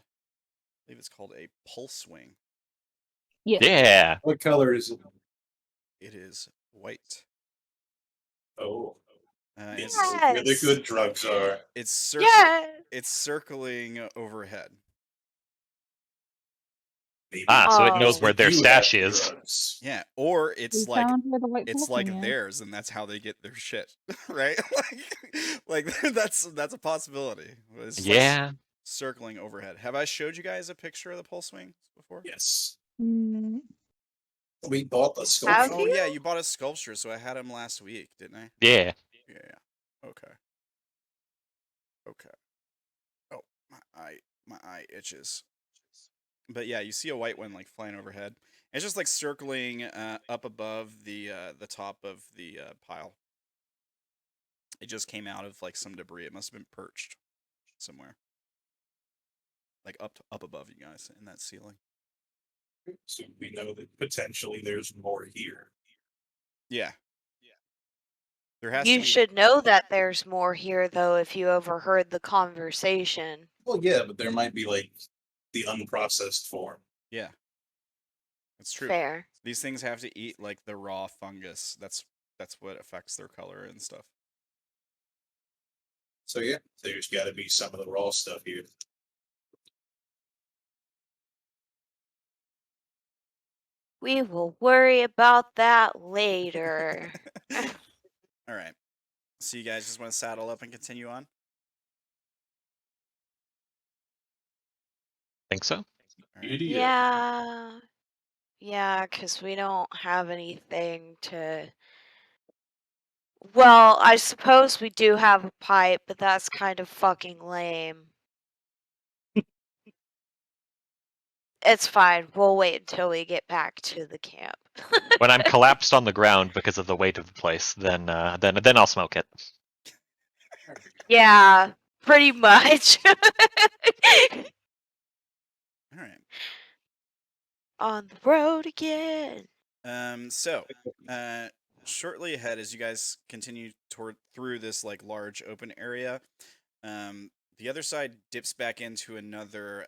believe it's called a pulse wing. Yes. Yeah. What color is it? It is white. Oh, It's where the Yes. good drugs are. it's Yeah. it's circling overhead. Maybe So it knows Oh. where their you stash have the is. drugs. Yeah, or We it's like found where the white it's pulse like wing is. theirs, and that's how they get their shit, right? like that's a possibility. It's just, like, Yeah. circling overhead. Have I showed you guys a picture of the pulse wing before? Yes. Mm, We bought the Have sculpture. Oh you? yeah, you bought a sculpture, so I had him last week, didn't I? Yeah. Yeah. Okay. Okay. Oh, my eye itches. But yeah, you see a white one like flying overhead. It's just like circling up above the top of the pile. It just came out of like some debris. It must have been perched somewhere, like up above you guys in that ceiling. So we know that potentially there's more here. Yeah. There has You to be. should know that there's more here, though, if you overheard the conversation. Well, yeah, but there might be like the unprocessed form. Yeah. That's true. Fair. These things have to eat like the raw fungus. That's what affects their color and stuff. So yeah, there's got to be some of the raw stuff here. We will worry about that later. All right. So you guys just want to saddle up and continue on? Think so? All right. Idiot. Yeah. Yeah, because we don't have anything to... Well, I suppose we do have a pipe, but that's kind of fucking lame. It's fine. We'll wait until we get back to the camp. When I'm collapsed on the ground because of the weight of the place, then I'll smoke it. Yeah, pretty much. All right. On the road again. So, shortly ahead, as you guys continue through this like large open area, the other side dips back into another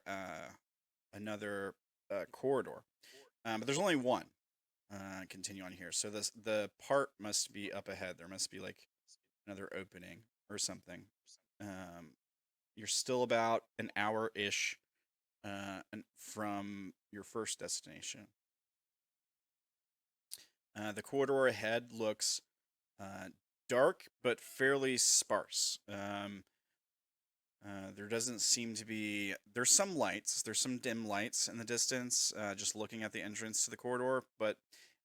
corridor, but there's only one. Continue on here. So the part must be up ahead. There must be like another opening or something. You're still about an hour-ish from your first destination. The corridor ahead looks dark but fairly sparse. There doesn't seem to be. There's some lights. There's some dim lights in the distance. Just looking at the entrance to the corridor, but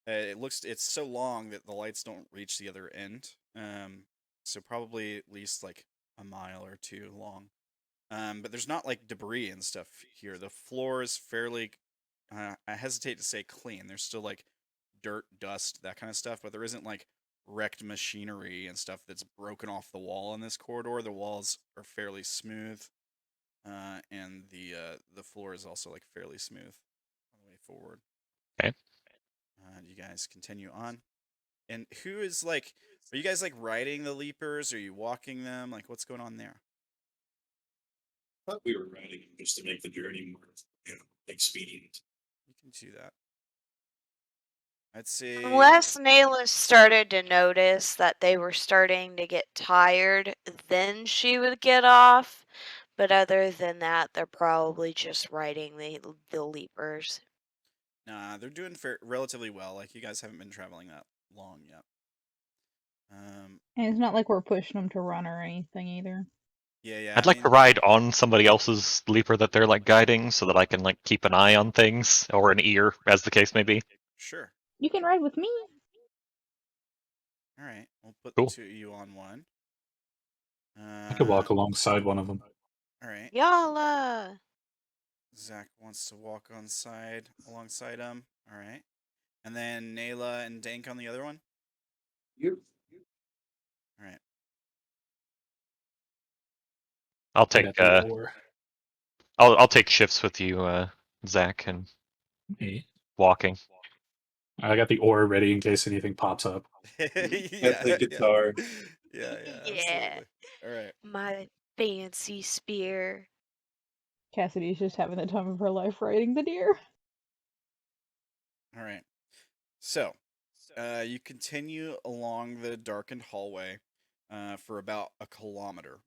it's so long that the lights don't reach the other end. So probably at least like a mile or two long. But there's not like debris and stuff here. The floor is fairly. I hesitate to say clean. There's still like dirt, dust, that kind of stuff, but there isn't like wrecked machinery and stuff that's broken off the wall in this corridor. The walls are fairly smooth, and the floor is also like fairly smooth all the way forward. Okay. You guys continue on, and who is like? Are you guys like riding the leapers? Are you walking them? Like, what's going on there? I thought we were riding them just to make the journey more, expedient. You can do that. I'd say Unless Naela started to notice that they were starting to get tired, then she would get off. But other than that, they're probably just riding the leapers. nah, they're doing relatively well. Like you guys haven't been traveling that long yet. And it's not like we're pushing them to run or anything either. Yeah. I'd like to ride on somebody else's leaper that they're like guiding, so that I can like keep an eye on things or an ear, as the case may be. Sure. You can ride with me. All right, we'll put Cool. the two of you on one. I could walk alongside one of them. All right. Yalla. Zack wants to walk alongside him. All right. And then Naela and Dank on the other one. Yep. All right. I'll I take got the oar. I'll take shifts with you, Zack, and Me. walking. I got the oar ready in case anything pops up. Yeah, the guitar. Yeah, Yeah. absolutely. All right. My fancy spear. Cassidy's just having the time of her life riding the deer. All right. So, you continue along the darkened hallway for about a kilometer.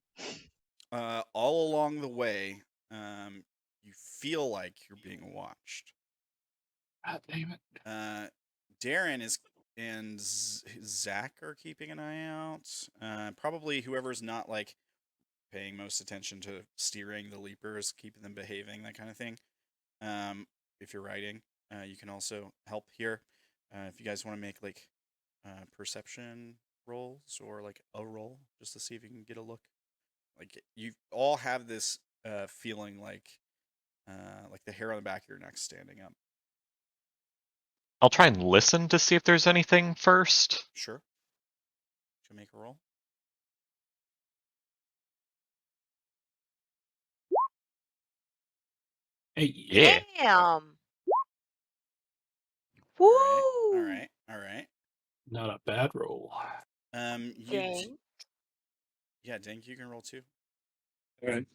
All along the way, you feel like you're being watched. God damn it. Derrin and Zack are keeping an eye out. Probably whoever's not like paying most attention to steering the leapers, keeping them behaving, that kind of thing. If you're writing, you can also help here. If you guys want to make like perception rolls or like a roll, just to see if you can get a look. Like you all have this feeling like the hair on the back of your neck standing up. I'll try and listen to see if there's anything first. Sure. Should I make a roll? Hey, Yeah. Damn. Woo. All right. not a bad roll. Dang. Yeah, Dank, you can roll too. All right.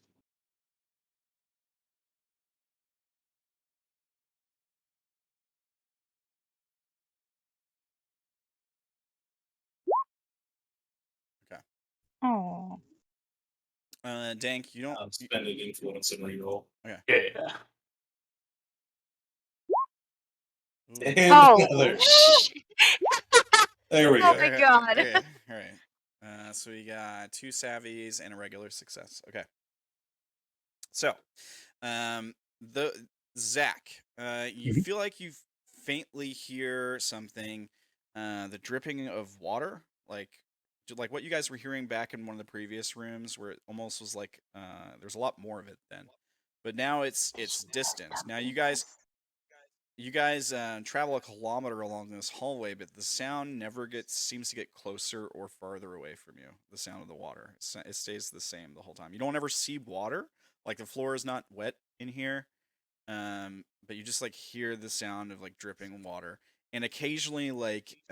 Okay. Oh. Dank, you don't. I'm spending influence and reroll. Okay. Yeah. Ooh. And Oh. another. There we Oh go. my god. Okay. All right. So we got 2 savvies and a regular success. Okay. So, the Zack, you Mhm. feel like you faintly hear something, the dripping of water, like what you guys were hearing back in one of the previous rooms, where it almost was like there's a lot more of it then, but now it's distant. Now you guys travel a kilometer along this hallway, but the sound never seems to get closer or farther away from you. The sound of the water, it stays the same the whole time. You don't ever see water, like the floor is not wet in here, but you just like hear the sound of like dripping water, and occasionally like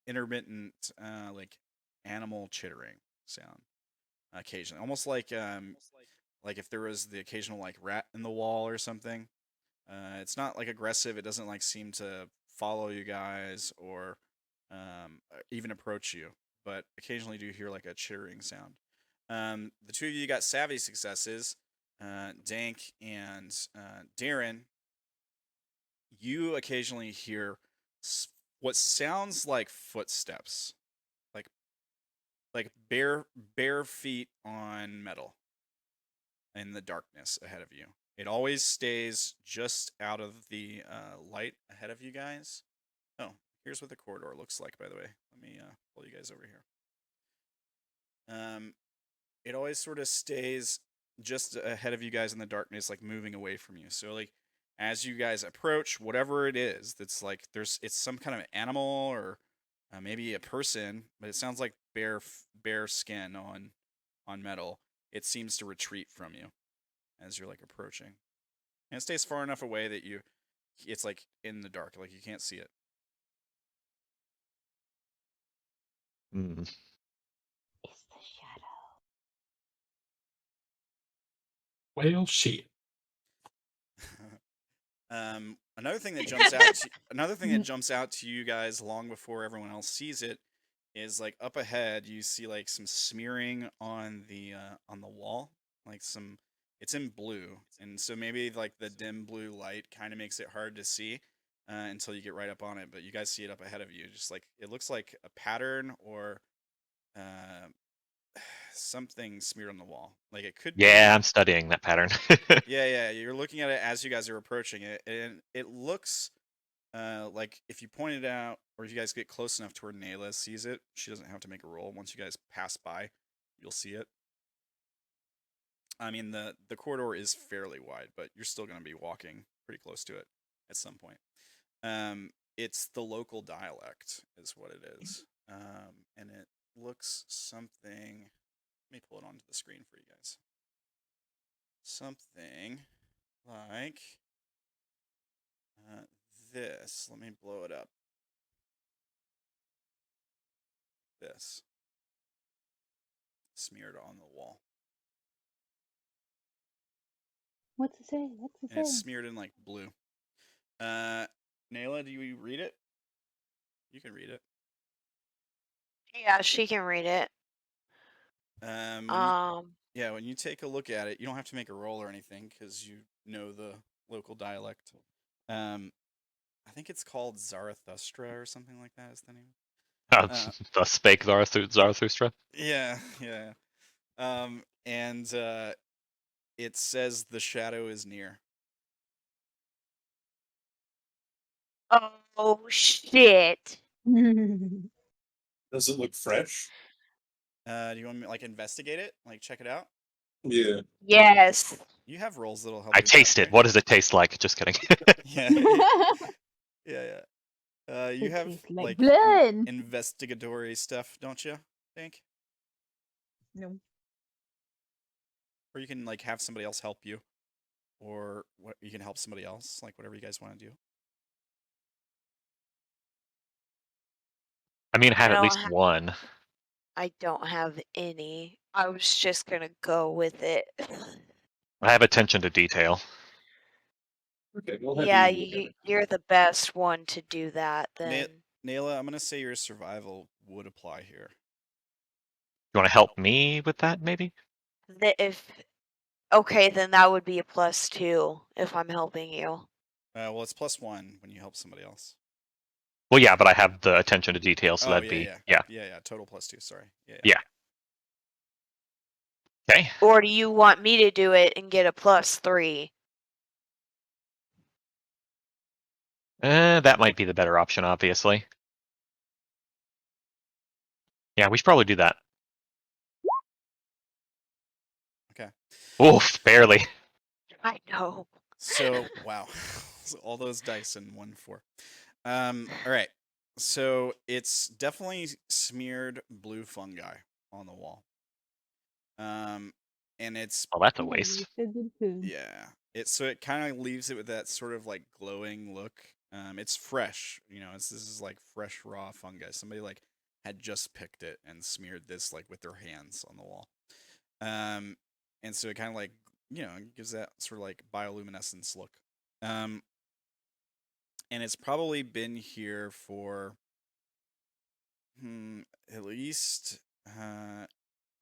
intermittent like animal chittering sound. Occasionally, almost like if there was the occasional like rat in the wall or something. It's not like aggressive. It doesn't like seem to follow you guys or even approach you, but occasionally do hear like a chittering sound. The two of you got savvy successes, Dank and Derrin. You occasionally hear what sounds like footsteps, like bare feet on metal in the darkness ahead of you. It always stays just out of the light ahead of you guys. Oh, here's what the corridor looks like, by the way. Let me pull you guys over here. It always sort of stays just ahead of you guys in the darkness, like moving away from you. So like as you guys approach, whatever it is, that's like it's some kind of animal or maybe a person, but it sounds like bare skin on metal. It seems to retreat from you as you're like approaching, and it stays far enough away that it's like in the dark, like you can't see it. Mm. It's the shadow. Well, shit. Another thing that jumps out to you guys long before everyone else sees it is like up ahead you see like some smearing on the wall, like some, it's in blue, and so maybe like the dim blue light kind of makes it hard to see until you get right up on it, but you guys see it up ahead of you, just like it looks like a pattern or uh, something smeared on the wall, like it could Yeah, be. I'm studying that pattern. Yeah, you're looking at it as you guys are approaching it, and it looks like if you point it out, or if you guys get close enough to where Naela sees it, she doesn't have to make a roll. Once you guys pass by, you'll see it. I mean, the corridor is fairly wide, but you're still going to be walking pretty close to it at some point. It's the local dialect is what it is. And it looks something... Let me pull it onto the screen for you guys. Something like this. Let me blow it up. This. Smeared on the wall. What's it say? What's it And it's say? smeared in like blue. Naela, do you read it? You can read it. Yeah, she can read it. When you take a look at it, you don't have to make a roll or anything because you know the local dialect. I think it's called Zarathustra or something like that is the name. Thus spake Zarathustra. Yeah. And it says the shadow is near. Oh shit. Does it look fresh? Do you want me to like investigate it? Like check it out? Yeah. Yes. You have rolls that'll help I you with taste that, it. right? What does it taste like? Just kidding. Yeah. You It have tastes like like blood. investigatory stuff, don't you? Dank? No. Or you can like have somebody else help you, or what you can help somebody else, like whatever you guys want to do. I mean, I have at least one. I don't have any. I was just gonna go with it. I have attention to detail. Okay, we'll have Yeah, you you're the best one to do that then. Naela, I'm gonna say your survival would apply here. You want to help me with that, maybe? Okay, then that would be a +2 if I'm helping you. Well, it's +1 when you help somebody else. Well, yeah, but I have the attention to detail, so that'd yeah. be Yeah. Total +2. Sorry. Yeah. Okay. Or do you want me to do it and get a +3? That might be the better option, obviously. Yeah, we should probably do that. Okay. Oof, barely. I know. So wow, so all those dice in 1-4. All right. So it's definitely smeared blue fungi on the wall. And it's Oh, that's a waste. yeah. It kind of leaves it with that sort of like glowing look. It's fresh, this is like fresh raw fungi. Somebody like had just picked it and smeared this like with their hands on the wall. And so it kind of like, gives that sort of like bioluminescence look. And it's probably been here for at least I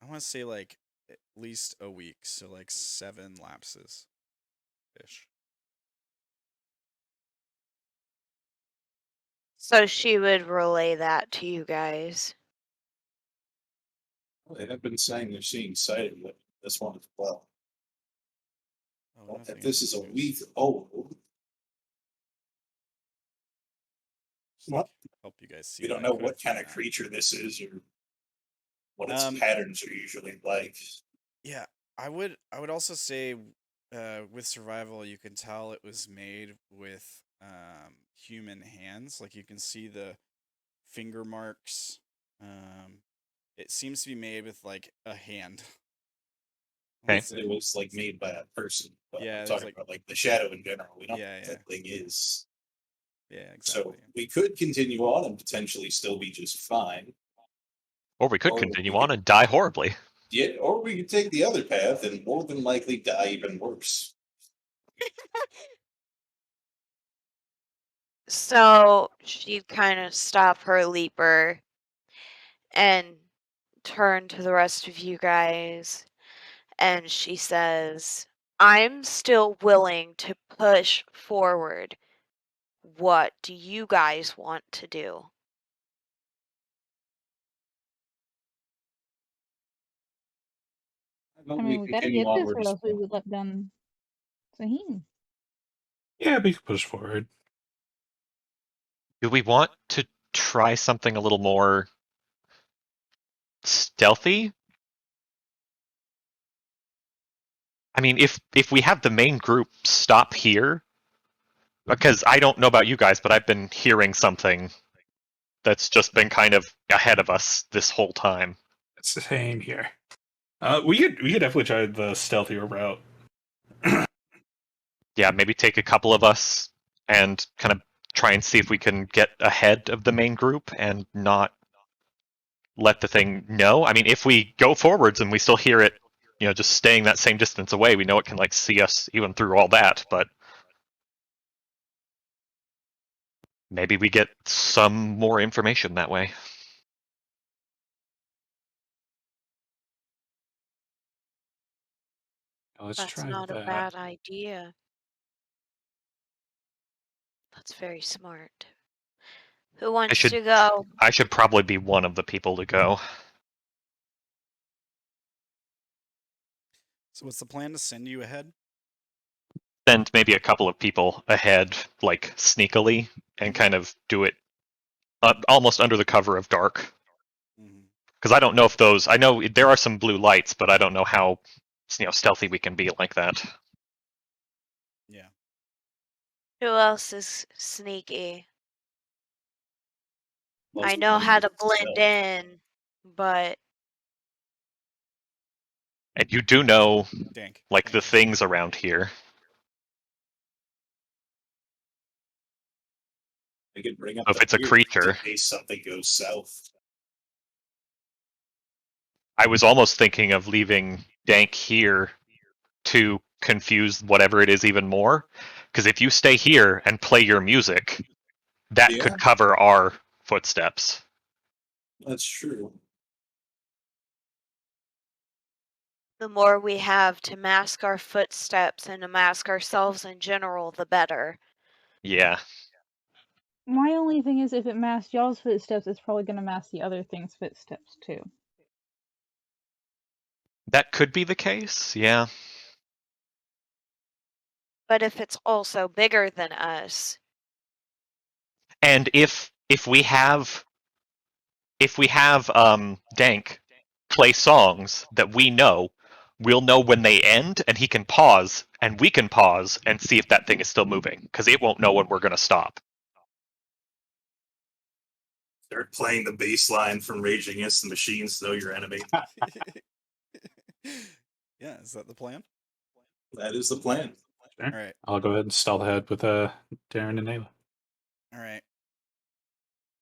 want to say like at least a week, so like 7 lapses ish. So she would relay that to you guys. Well, they have been saying they're seeing sighting with this one as well. Oh, If this is a week old, well, help you guys see. We don't know what kind of creature this is or what its patterns are usually like. Yeah, I would also say with survival, you can tell it was made with human hands. Like you can see the finger marks. It seems to be made with like a hand. Okay. It was like made by a person. But Yeah, I'm talking about like the shadow in general. We don't know what that thing is. Yeah, exactly. So we could continue on and potentially still be just fine. Or we could continue on and die horribly. Yeah, or we could take the other path and more than likely die even worse. So she'd kind of stop her leaper and turn to the rest of you guys, and she says, I'm still willing to push forward. What do you guys want to do? I mean, we gotta get this, or else we would let down Sahin. Yeah, we can push forward. Do we want to try something a little more stealthy? I mean, if we have the main group stop here, because I don't know about you guys, but I've been hearing something that's just been kind of ahead of us this whole time. It's the same here. We could definitely try the stealthier route. Yeah, maybe take a couple of us and kind of try and see if we can get ahead of the main group and not let the thing know. I mean, if we go forwards and we still hear it, just staying that same distance away, we know it can like see us even through all that, but maybe we get some more information that way. Let's That's try not that. a bad idea. That's very smart. Who wants to go? I should probably be one of the people to go. So what's the plan, to send you ahead? Send maybe a couple of people ahead, like sneakily, and kind of do it almost under the cover of dark. Because I don't know if those. I know there are some blue lights, but I don't know how stealthy we can be like that. Yeah. Who else is sneaky? Most I know of how them to blend stealth. in, but And you do know, Dank. like, the things around here. They could bring up If the it's a beard creature. in case something goes south. I was almost thinking of leaving Dank here to confuse whatever it is even more. Because if you stay here and play your music, that Yeah. could cover our footsteps. That's true. the more we have to mask our footsteps and to mask ourselves in general, the better. Yeah. My only thing is, if it masks y'all's footsteps, it's probably going to mask the other thing's footsteps too. That could be the case, yeah. But if it's also bigger than us, And if we have Dank play songs that we know, we'll know when they end, and he can pause, and we can pause and see if that thing is still moving, because it won't know when we're going to stop. They're playing the bass line from Rage Against the Machines, Know Your Enemy. Yeah, is that the plan? That is the plan. Sure. All right. I'll go ahead and stealth ahead with Darrin and Naela. All right.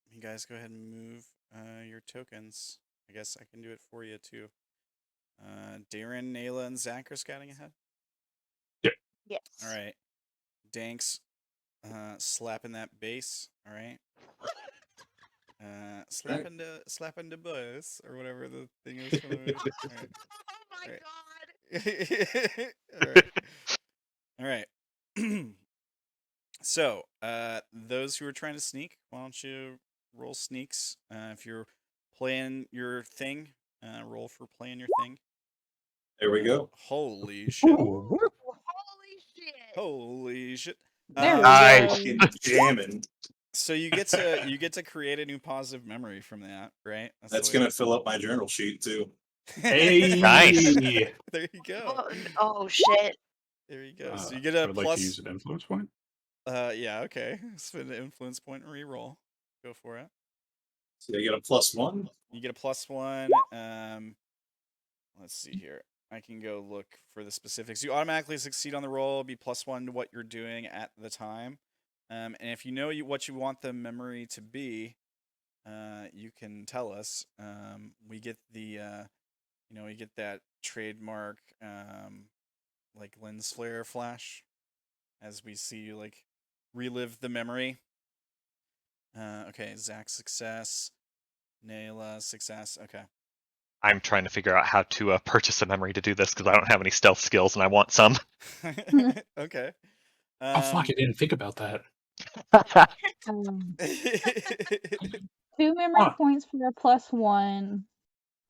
You guys go ahead and move your tokens. I guess I can do it for you too. Derrin, Naela, and Zack are scouting ahead. Yep. yes. All right. Dank's slapping that bass. All right. Slapping the bus, or whatever the thing is from the movie. All right. Oh my god. All right. So, those who are trying to sneak, why don't you roll sneaks? If you're playing your thing, roll for playing your thing. There we go. Holy shit. Holy shit. Holy shit. There we Nice. go. Fucking jamming. So you get to create a new positive memory from that, right? That's going to fill up my journal sheet too. Hey! Nice. There you go. Oh shit. There you go. So you get I a would plus. like to use an influence point. Yeah, okay. Spend an influence point and re-roll. Go for it. So you get a +1. You get a +1. Let's see here. I can go look for the specifics. You automatically succeed on the roll, be +1 to what you're doing at the time. And if you know what you want the memory to be, you can tell us. We get the, we get that trademark, like lens flare flash, as we see you like relive the memory. Okay, Zack success, Naela success. Okay. I'm trying to figure out how to purchase a memory to do this, because I don't have any stealth skills, and I want some. Okay. Oh, fuck, I didn't think about that. 2 memory points for a +1,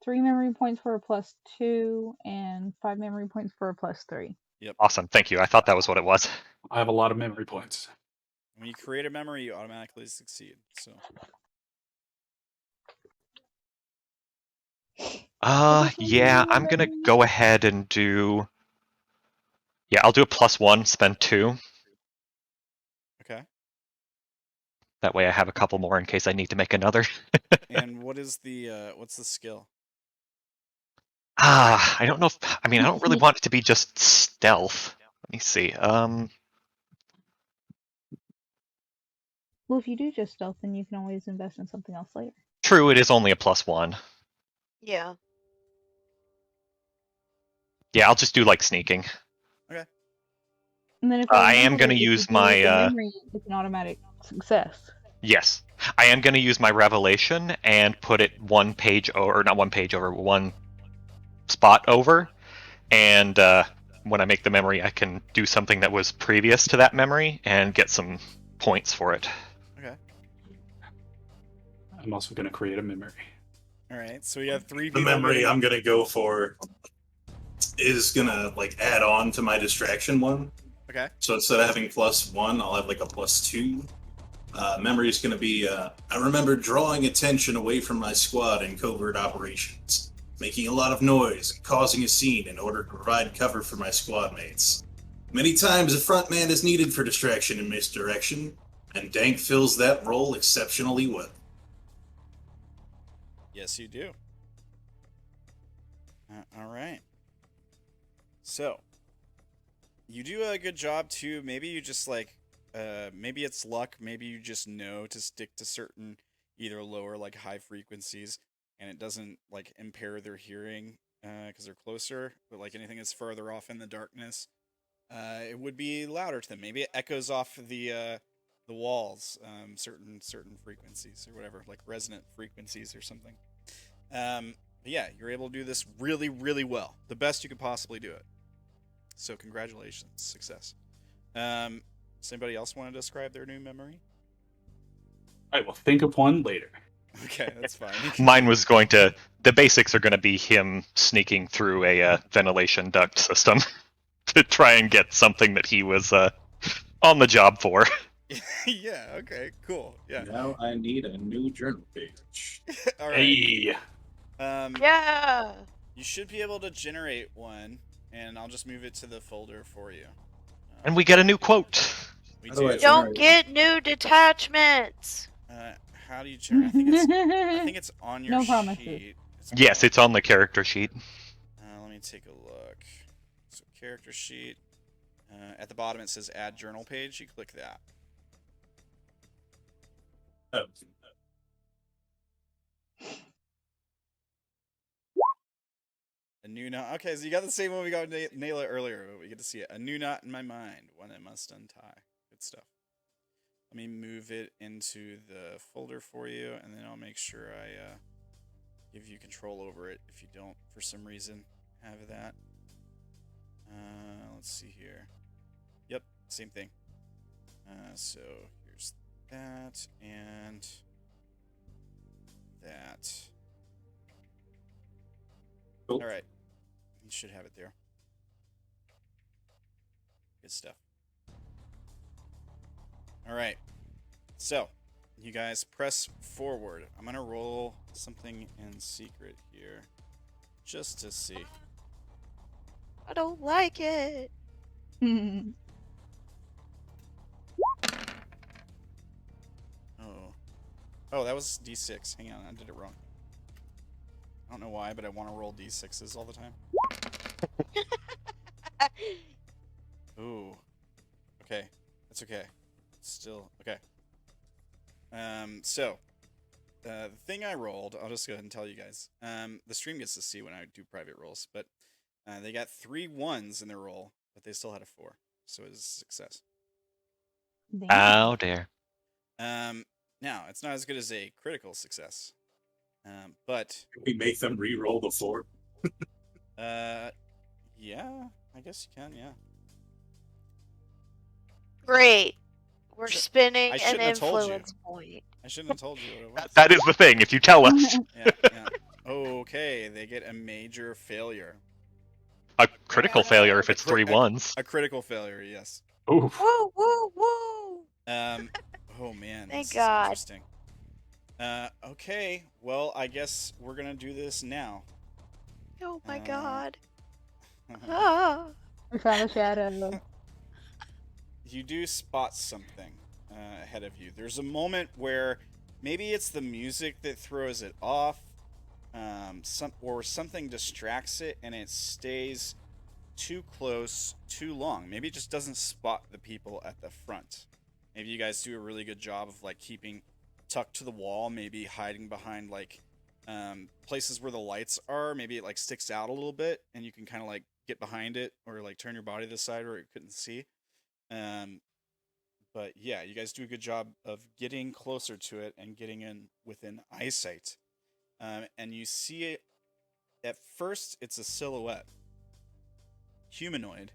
3 memory points for a +2, and 5 memory points for a +3. Yep. Awesome, thank you. I thought that was what it was. I have a lot of memory points. When you create a memory, you automatically succeed. So. Yeah, I'm gonna go ahead and do. Yeah, I'll do a +1, spend 2. Okay. That way I have a couple more in case I need to make another. And what is the what's the skill? I don't know if I don't really want it to be just stealth. Let me see. Well, if you do just stealth, then you can always invest in something else later. True, it is only a +1. Yeah. Yeah, I'll just do like sneaking. Okay. And then if I am going to use my memory, it's an automatic success. Yes, I am going to use my revelation and put it one spot over, and when I make the memory, I can do something that was previous to that memory and get some points for it. Okay. I'm also going to create a memory. All right. So we have 3 The people. memory I'm going to go for is going to like add on to my distraction one. Okay. So instead of having +1, I'll have like a +2. Memory is going to be, I remember drawing attention away from my squad in covert operations, making a lot of noise and causing a scene in order to provide cover for my squad mates. Many times a front man is needed for distraction and misdirection, and Dank fills that role exceptionally well. Yes, you do. All right. So, you do a good job too. Maybe you just like, maybe it's luck. Maybe you just know to stick to certain either low or like high frequencies, and it doesn't like impair their hearing because they're closer. But like anything that's further off in the darkness, it would be louder to them. Maybe it echoes off the walls, certain frequencies or whatever, like resonant frequencies or something. But yeah, you're able to do this really, really well. The best you could possibly do it. So congratulations, success. Does anybody else want to describe their new memory? I will think of one later. Okay, that's fine. Mine was going to. The basics are going to be him sneaking through a ventilation duct system to try and get something that he was on the job for. Yeah, okay, cool. Yeah. Now I need a new journal page. All right. Hey. Yeah. You should be able to generate one, and I'll just move it to the folder for you. And we get a new quote. We How do I do. Don't get new detachments. How do you generate? I think it's on your No promises. sheet. Yes, it's on the character sheet. Let me take a look. So character sheet. At the bottom it says add journal page. You click that. Oh. A new knot. Okay, so you got the same one we got with Naela earlier, but we get to see it. A new knot in my mind, one I must untie. Good stuff. Let me move it into the folder for you, and then I'll make sure I give you control over it if you don't, for some reason, have that. Let's see here. Yep, same thing. So here's that and that. Cool. All right, you should have it there. Good stuff. All right, so you guys press forward. I'm gonna roll something in secret here, just to see. I don't like it. Oh, that was D6. Hang on, I did it wrong. I don't know why, but I want to roll D6s all the time. Ooh. Okay. That's okay. Still, okay. So, the thing I rolled, I'll just go ahead and tell you guys. The stream gets to see when I do private rolls, but they got 3 1s in their roll, but they still had a 4. So it was a success. Oh, dear. Now, it's not as good as a critical success. But Can we make them re-roll the 4? yeah, I guess you can, yeah. Great. We're spinning I an shouldn't have told you. influence point. I shouldn't have told you what it was. That is the thing. If you tell us, Yeah. Okay, they get a major failure. a critical failure if it's A crit- 3 1s. A critical failure, yes. Oof. Woo, woo, woo. Oh man, Thank this God. is interesting. Okay, well, I guess we're gonna do this now. Oh my God. Ah. We found the shadow. You do spot something ahead of you. There's a moment where maybe it's the music that throws it off, or something distracts it and it stays too close too long. Maybe it just doesn't spot the people at the front. Maybe you guys do a really good job of like keeping tucked to the wall, maybe hiding behind like places where the lights are. Maybe it like sticks out a little bit and you can kind of like get behind it or like turn your body to the side where it couldn't see. But yeah, you guys do a good job of getting closer to it and getting in within eyesight. And you see it, at first it's a silhouette. Humanoid.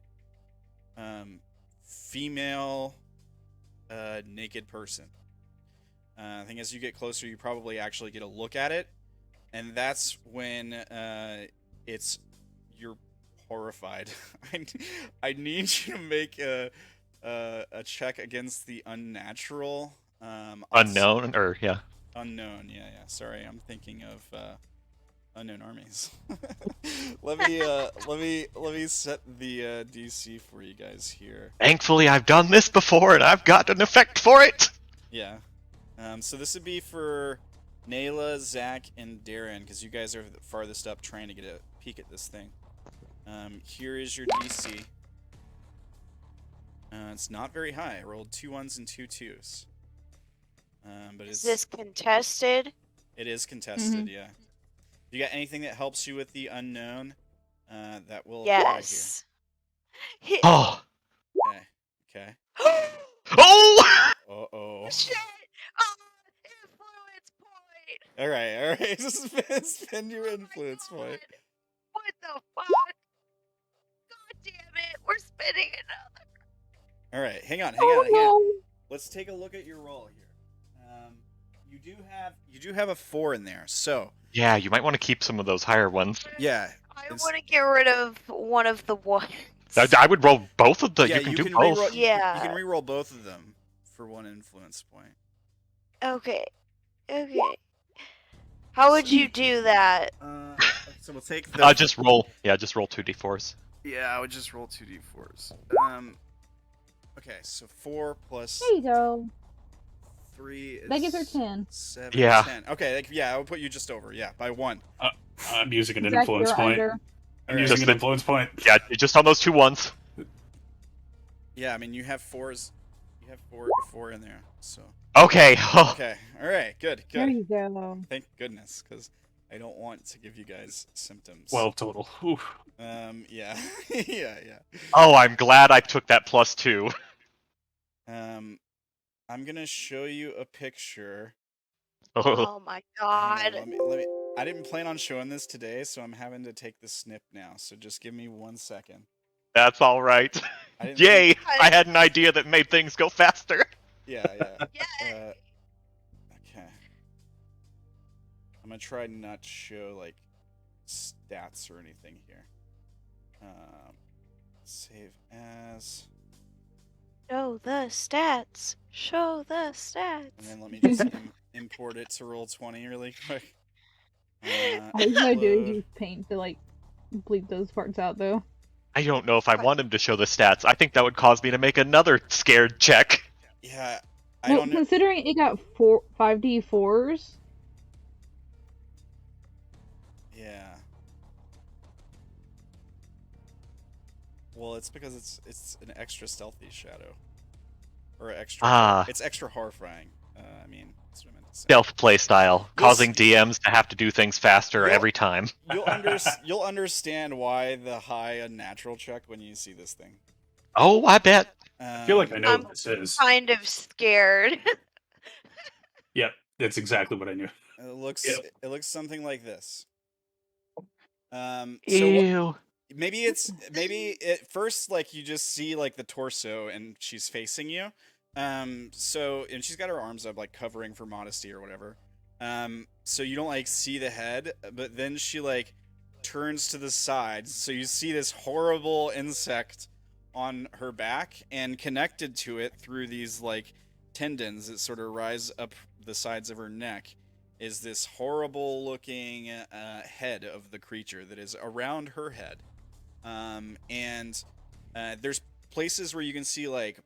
Female, naked person. I think as you get closer, you probably actually get a look at it. And that's when you're horrified. I need you to make a check against the unnatural. Unknown, or yeah. Unknown, yeah. Sorry, I'm thinking of unknown armies. let me set the DC for you guys here. Thankfully, I've done this before, and I've got an effect for it. Yeah. So this would be for Naela, Zack, and Derrin, because you guys are the farthest up trying to get a peek at this thing. Here is your DC. It's not very high. I rolled 2 1s and 2 2s. But Is this contested? It is contested, yeah. You got anything that helps you with the unknown? That will Yes. apply Oh. here. Okay. Oh! Uh-oh. Shit! Influence point! Alright. Spend your influence point. What the fuck? God damn it! We're spinning another. Alright, hang on. No. Let's take a look at your roll here. You do have a 4 in there, so Yeah, you might want to keep some of those higher ones. yeah. I want to get rid of one of the ones. I would roll both of the. Yeah, you can do both. Yeah. You can re-roll both of them for 1 influence point. Okay. How would you do that? So we'll take the Just roll. Yeah, just roll 2d4s. Yeah, I would just roll 2d4s. Okay, so 4 plus There you go. 3 is That gives her 10. 7, Yeah. 10. Okay, yeah, I would put you just over. Yeah, by 1. I'm using an Zack, influence you're point. under. I'm using an influence point. Yeah, just on those 2 1s. Yeah, I mean you have 4s. You have 4 in there. So Okay. okay, all right, good. There you go. Thank goodness, because I don't want to give you guys symptoms. 12 total. Oof. Yeah, yeah. Oh, I'm glad I took that +2. I'm gonna show you a picture. Oh my God. Let me. I didn't plan on showing this today, so I'm having to take the snip now. So just give me 1 second. That's all right. Yay! I had an idea that made things go faster. Yeah. Yay. Okay. I'm gonna try not to show like stats or anything here. Save as. Show the stats. Show the stats. And then let me just import it to Roll20 really quick. All he's gonna do is use paint to like bleep those parts out though. I don't know if I want him to show the stats. I think that would cause me to make another scared check. Yeah, I Well, don't know. considering it got 5d4s. Yeah. Well, it's because it's an extra stealthy shadow, or extra. It's extra horrifying. I mean, that's what I meant to say. Stealth play style, causing DMs to have to do things faster every time. You'll understand why the high unnatural check when you see this thing. Oh, I bet. I feel like I know what this is. Kind of scared. Yep, that's exactly what I knew. It looks something like this. Ew. Maybe at first like you just see like the torso and she's facing you. And she's got her arms up like covering for modesty or whatever. So you don't like see the head, but then she like turns to the side, so you see this horrible insect on her back, and connected to it through these like tendons that sort of rise up the sides of her neck is this horrible looking head of the creature that is around her head. And there's places where you can see like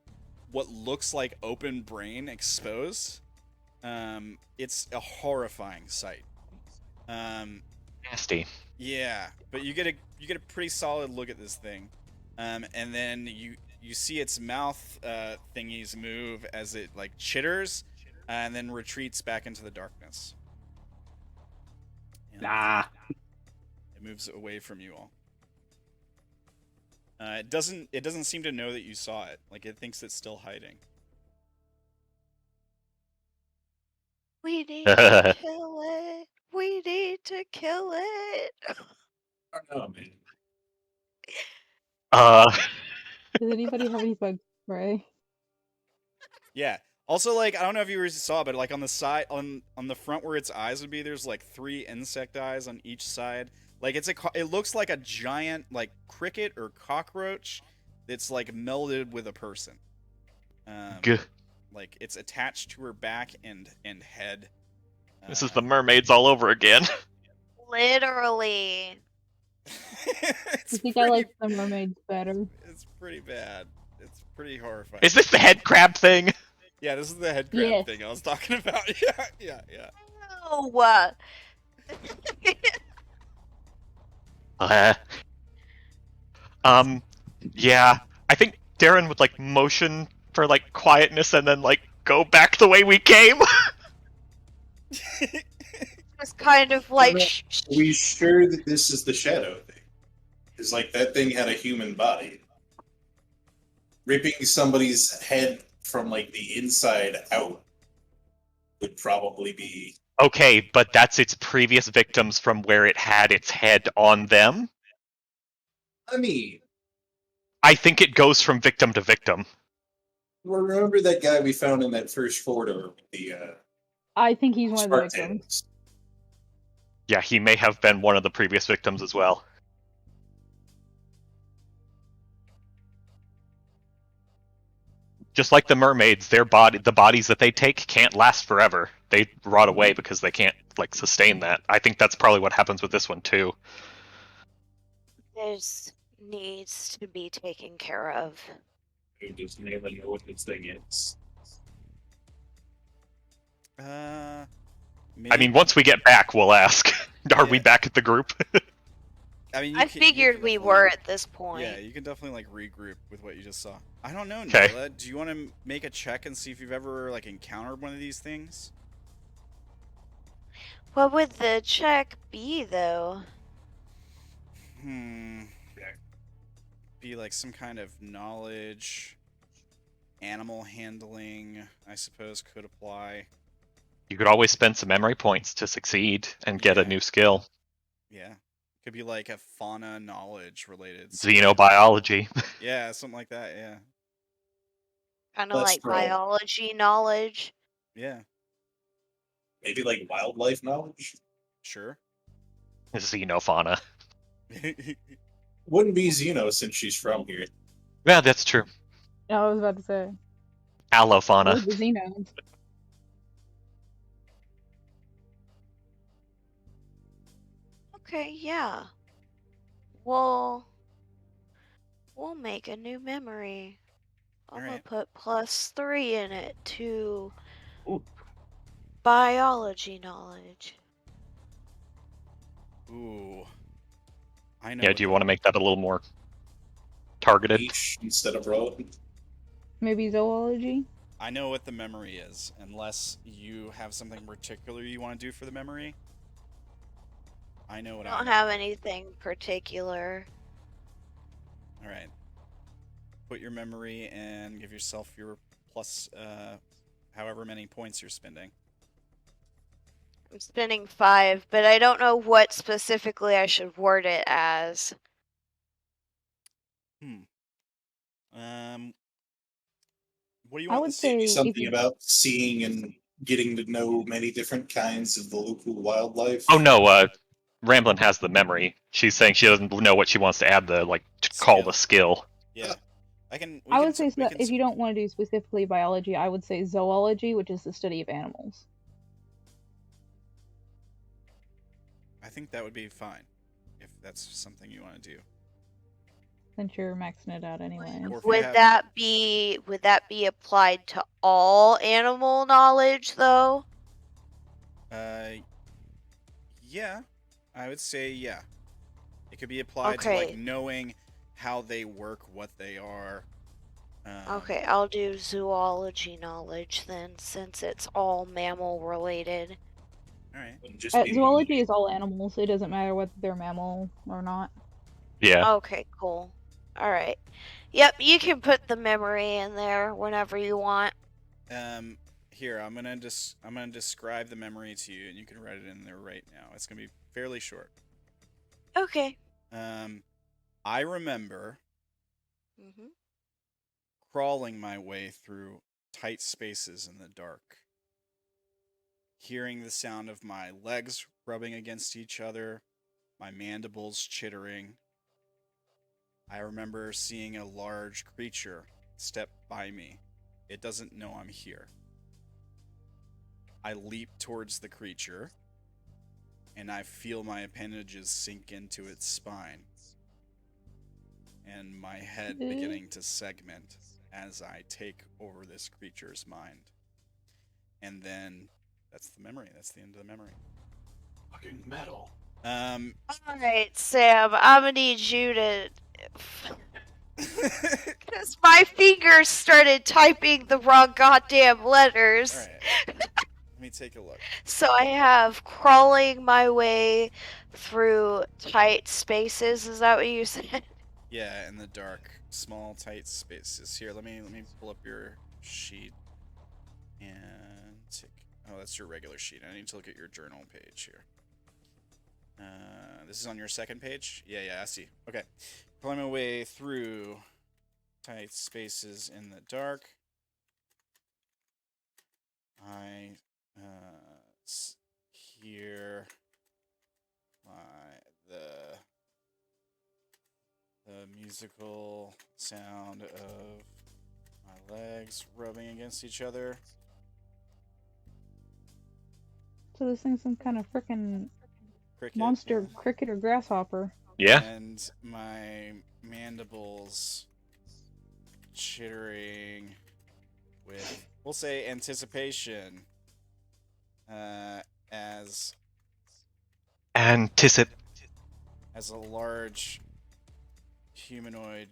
what looks like open brain exposed. It's a horrifying sight. Nasty. Yeah, but you get a pretty solid look at this thing, and then you see its mouth thingies move as it like chitters, and then retreats back into the darkness. And it moves away from you all. It doesn't seem to know that you saw it. Like it thinks it's still hiding. We need to kill it. We need to kill it. I don't know, man. Does anybody have any bug spray? Yeah. Also, like, I don't know if you saw, but like on the side, on the front where its eyes would be, there's like 3 insect eyes on each side. Like it looks like a giant like cricket or cockroach that's like melded with a person. Like it's attached to her back and head. This is the mermaids all over again. Literally. I think I like the mermaids better. It's pretty bad. It's pretty horrifying. Is this the head crab thing? Yeah, this is the head crab thing I was talking about. Yeah. No. Yeah. I think Derrin would like motion for like quietness and then like go back the way we came. It's kind of like. Are we sure that this is the shadow thing? Because like that thing had a human body. Ripping somebody's head from like the inside out would probably be Okay, but that's its previous victims from where it had its head on them. I mean, I think it goes from victim to victim. well, remember that guy we found in that first corridor with the I think he's one of the victims. Spartans? Yeah, he may have been one of the previous victims as well. Just like the mermaids, the bodies that they take can't last forever. They rot away because they can't like sustain that. I think that's probably what happens with this one too. This needs to be taken care of. Who does Naela know what this thing is? I mean, once we get back, we'll ask. Are we back at the group? I mean, I figured we were at this point. Yeah, you can definitely like regroup with what you just saw. I don't know, Okay. Naela. Do you want to make a check and see if you've ever like encountered one of these things? What would the check be, though? Be like some kind of knowledge, animal handling, I suppose, could apply. You could always spend some memory points to succeed and get a new skill. Yeah. Could be like a fauna knowledge related. Xenobiology. Yeah, something like that, yeah. Kind of like biology knowledge. Yeah. Maybe like wildlife knowledge? Sure. Xenofauna. Wouldn't be Xeno since she's from here. Yeah, that's true. I was about to say. Allofauna. Or the Xenos. Okay, yeah. We'll make a new memory. I'm gonna put +3 in it to biology knowledge. Ooh. I know. Yeah, do you want to make that a little more targeted? H instead of road. Maybe zoology? I know what the memory is, unless you have something particular you want to do for the memory. I know what I don't have anything particular. Alright. Put your memory and give yourself your plus however many points you're spending. I'm spending 5, but I don't know what specifically I should word it as. What do you I want would to say Something about seeing and getting to know many different kinds of the local wildlife. Oh no, Ramblin has the memory. She's saying she doesn't know what she wants to add the call the skill. Yeah. I would say if you don't want to do specifically biology, I would say zoology, which is the study of animals. I think that would be fine if that's something you want to do. Since you're maxing it out anyway. Would that be applied to all animal knowledge though? Yeah, I would say yeah. It could be applied to like knowing how they work, what they are. Okay, I'll do zoology knowledge then, since it's all mammal related. All right. Zoology is all animals. It doesn't matter whether they're mammal or not. Yeah. Okay, cool. All right. Yep, you can put the memory in there whenever you want. Here I'm gonna describe the memory to you, and you can write it in there right now. It's gonna be fairly short. Okay. I remember crawling my way through tight spaces in the dark, hearing the sound of my legs rubbing against each other, my mandibles chittering. I remember seeing a large creature step by me. It doesn't know I'm here. I leap towards the creature, and I feel my appendages sink into its spine, and my head beginning to segment as I take over this creature's mind. And then that's the memory. That's the end of the memory. Fucking metal. Alright, Sam, I'm gonna need you to... Because my fingers started typing the wrong goddamn letters. Alright. Let me take a look. So I have crawling my way through tight spaces. Is that what you said? Yeah, in the dark, small, tight spaces. Here, let me pull up your sheet and oh, that's your regular sheet. I need to look at your journal page here. This is on your second page? Yeah, I see. Okay. Pulling my way through tight spaces in the dark. I hear the musical sound of my legs rubbing against each other. So this thing's some kind of frickin' monster cricket or grasshopper. Yeah. And my mandibles chittering with, we'll say, anticipation. As a large humanoid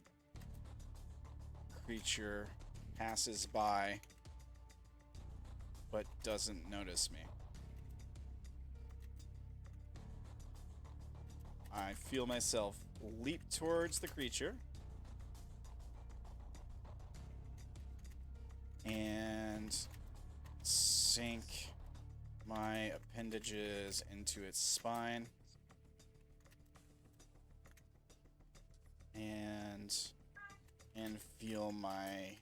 creature passes by but doesn't notice me. I feel myself leap towards the creature and sink my appendages into its spine and feel my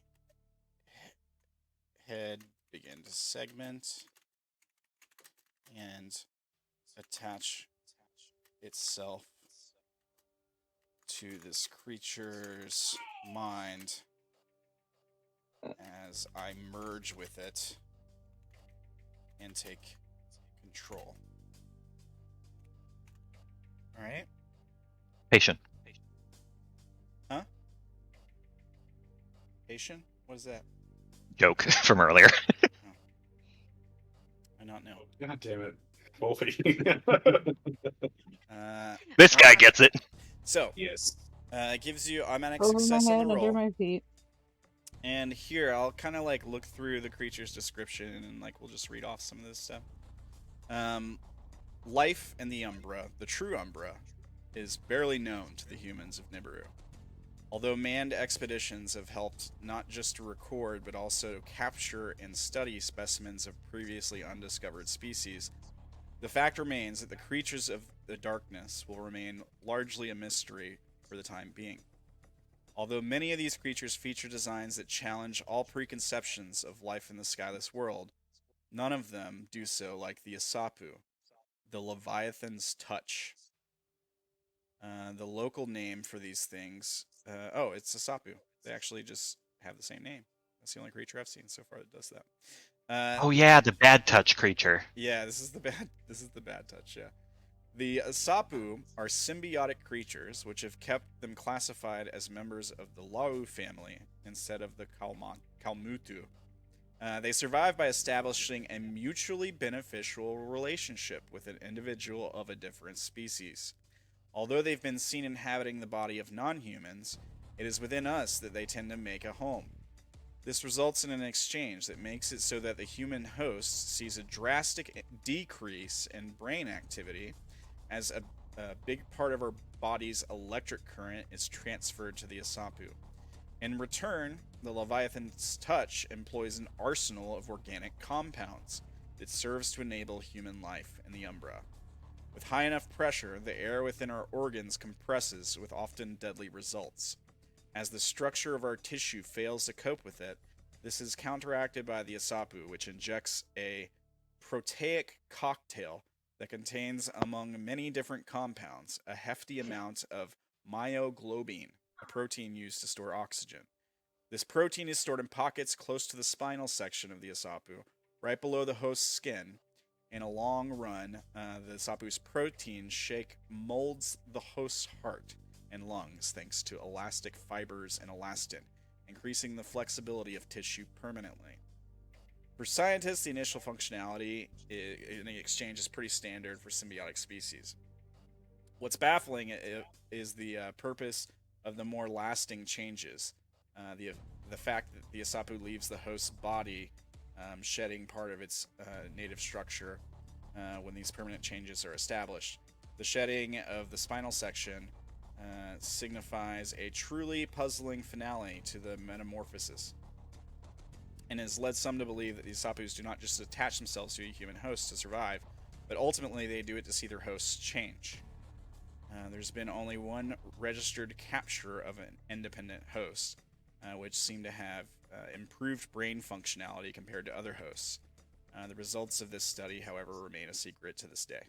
head begin to segment and attach itself to this creature's mind as I merge with it and take control. All right. Patient. Huh? Patient? What is that? Joke from earlier. Oh. I not know. God damn it, Wolfy. This guy gets it. So yes, it gives you automatic Over success my on head, the under roll. my feet. And here, I'll kind of like look through the creature's description and like we'll just read off some of this stuff. Life in the Umbra, the true Umbra, is barely known to the humans of Nibiru. Although manned expeditions have helped not just to record but also to capture and study specimens of previously undiscovered species, the fact remains that the creatures of the darkness will remain largely a mystery for the time being. Although many of these creatures feature designs that challenge all preconceptions of life in the skyless world, none of them do so like the Asapu, the Leviathan's touch. The local name for these things, it's Asapu. They actually just have the same name. That's the only creature I've seen so far that does that. Oh yeah, the bad touch creature. Yeah, this is the bad touch. Yeah. The Asapu are symbiotic creatures, which have kept them classified as members of the Lau family instead of the Kalmutu. They survive by establishing a mutually beneficial relationship with an individual of a different species. Although they've been seen inhabiting the body of non-humans, it is within us that they tend to make a home. This results in an exchange that makes it so that the human host sees a drastic decrease in brain activity as a big part of our body's electric current is transferred to the Asapu. In return, the Leviathan's touch employs an arsenal of organic compounds that serves to enable human life in the Umbra. With high enough pressure, the air within our organs compresses with often deadly results. As the structure of our tissue fails to cope with it, this is counteracted by the Asapu, which injects a proteic cocktail that contains, among many different compounds, a hefty amount of myoglobin, a protein used to store oxygen. This protein is stored in pockets close to the spinal section of the Asapu, right below the host's skin. In a long run, the Asapu's protein shake molds the host's heart and lungs thanks to elastic fibers and elastin, increasing the flexibility of tissue permanently. For scientists, the initial functionality in the exchange is pretty standard for symbiotic species. What's baffling is the purpose of the more lasting changes. The fact that the Asapu leaves the host's body, shedding part of its native structure when these permanent changes are established. The shedding of the spinal section signifies a truly puzzling finale to the metamorphosis, and has led some to believe that the Asapus do not just attach themselves to a human host to survive, but ultimately they do it to see their hosts change. There's been only one registered capture of an independent host, which seemed to have improved brain functionality compared to other hosts. The results of this study, however, remain a secret to this day.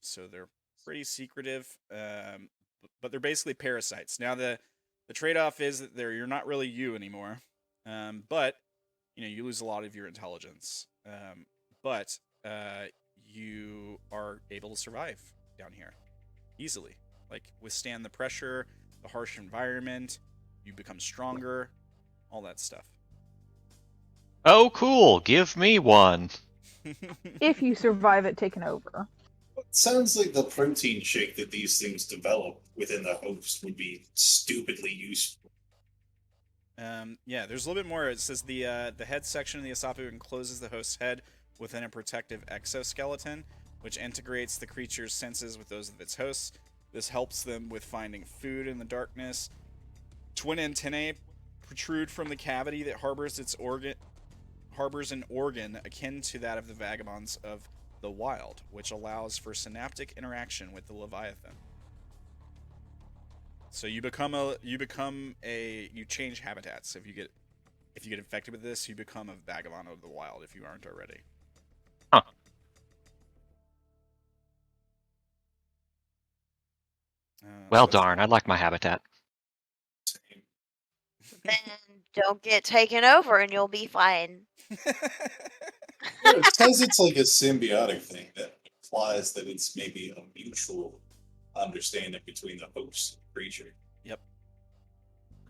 So they're pretty secretive, but they're basically parasites. Now the trade-off is that you're not really you anymore, but you lose a lot of your intelligence. But you are able to survive down here easily, like withstand the pressure, the harsh environment. You become stronger, all that stuff. Oh, cool! Give me one. If you survive it taking over. It sounds like the protein shake that these things develop within the host would be stupidly useful. Yeah, there's a little bit more. It says the head section of the Asapu encloses the host's head within a protective exoskeleton, which integrates the creature's senses with those of its hosts. This helps them with finding food in the darkness. Twin antennae protrude from the cavity that harbors an organ akin to that of the Vagabonds of the wild, which allows for synaptic interaction with the Leviathan. So you change habitats. If you get infected with this, you become a Vagabond of the wild if you aren't already. Huh. Well, darn, I like my habitat. Then don't get taken over and you'll be fine. It says it's like a symbiotic thing that implies that it's maybe a mutual understanding between the host and creature. Yep.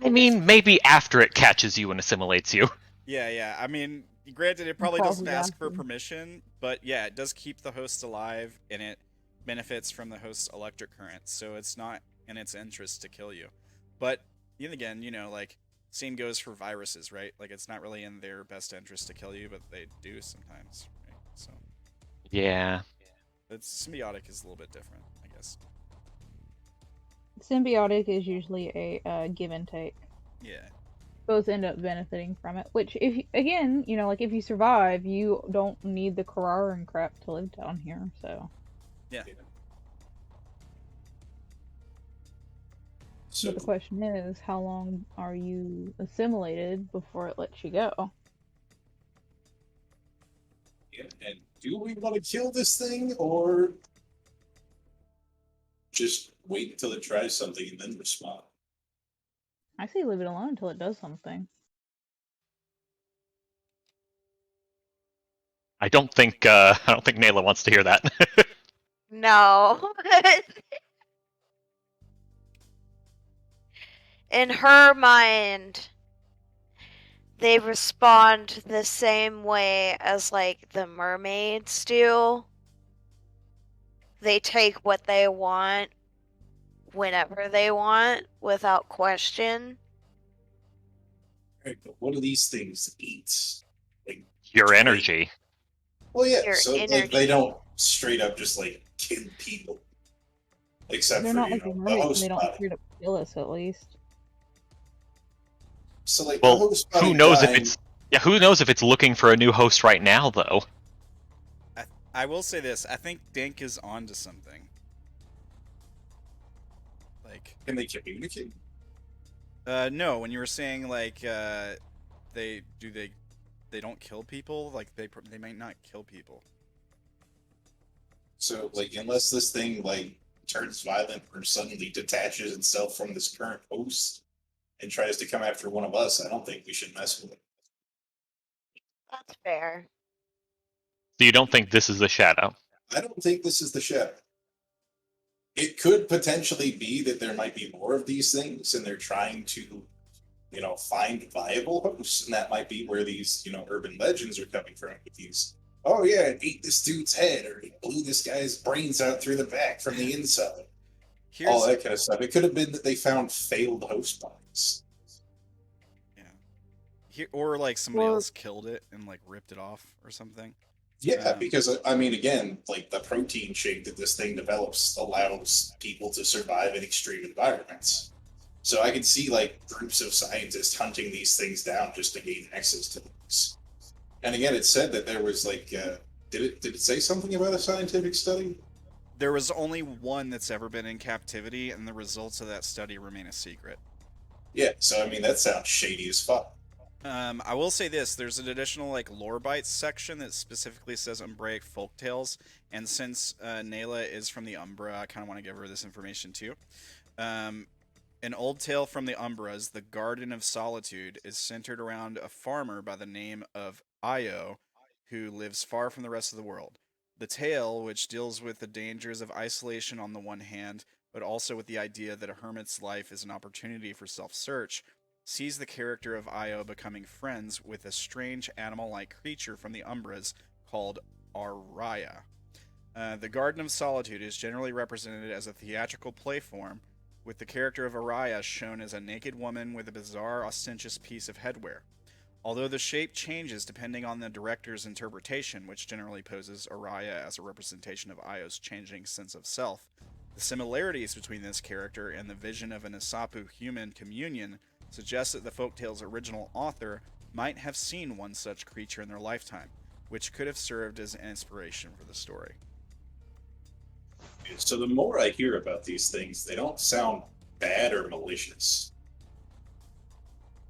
I mean, maybe after it catches you and assimilates you. Yeah. I mean, granted, it probably doesn't ask for permission, but yeah, it does keep the host alive, and it benefits from the host's electric current, so it's not in its interest to kill you. But then again, like, same goes for viruses, right? Like, it's not really in their best interest to kill you, but they do sometimes, right? So yeah. But symbiotic is a little bit different, I guess. Symbiotic is usually a give and take. Yeah. Both end up benefiting from it. Which, if if you survive, you don't need the Carrara and crap to live down here. So. Yeah. So the question is, how long are you assimilated before it lets you go? Yeah, and do we want to kill this thing, or just wait until it tries something and then respond? I say leave it alone until it does something. I don't think Naela wants to hear that. No. In her mind, they respond the same way as like the mermaids do. They take what they want whenever they want without question. Right, but what do these things eat? Like Your do they- energy. Well, yeah. Your So like energy. they don't straight up just like kill people, except They're for not you like know the the mermaids, and host they don't body. straight up kill us at least. So like the Well, host body. who knows if dying- it's who knows if it's looking for a new host right now though? I will say this. I think Dank is onto something. Like, Can they communicate? no, when you were saying like they don't kill people, like they might not kill people. So like unless this thing like turns violent or suddenly detaches itself from this current host and tries to come after one of us, I don't think we should mess with it. That's fair. So you don't think this is the shadow? I don't think this is the shadow. It could potentially be that there might be more of these things and they're trying to, you know, find viable hosts, and that might be where these, you know, urban legends are coming from with these. Oh yeah, it ate this dude's head, or it blew this guy's brains out through the back from the inside. All that kind of stuff. It could have been that they found failed host bodies. Yeah. Or like somebody else killed it and like ripped it off or something. Yeah, because I mean, again, like the protein shake that this thing develops allows people to survive in extreme environments. So I could see like groups of scientists hunting these things down just to gain access to things. And again, it said that there was like, did it say something about a scientific study? There was only one that's ever been in captivity, and the results of that study remain a secret. Yeah, so I mean that sounds shady as fuck. I will say this: there's an additional like lore bites section that specifically says Umbraic folktales, and since Naela is from the Umbra, I kind of want to give her this information too. An old tale from the Umbras, the Garden of Solitude, is centered around a farmer by the name of Io, who lives far from the rest of the world. The tale, which deals with the dangers of isolation on the one hand, but also with the idea that a hermit's life is an opportunity for self-search, sees the character of Io becoming friends with a strange animal-like creature from the Umbras called Araya. The Garden of Solitude is generally represented as a theatrical play form, with the character of Araya shown as a naked woman with a bizarre, ostentatious piece of headwear. Although the shape changes depending on the director's interpretation, which generally poses Araya as a representation of Io's changing sense of self, the similarities between this character and the vision of an Asapu human communion suggests that the folktale's original author might have seen one such creature in their lifetime, which could have served as an inspiration for the story. So the more I hear about these things, they don't sound bad or malicious.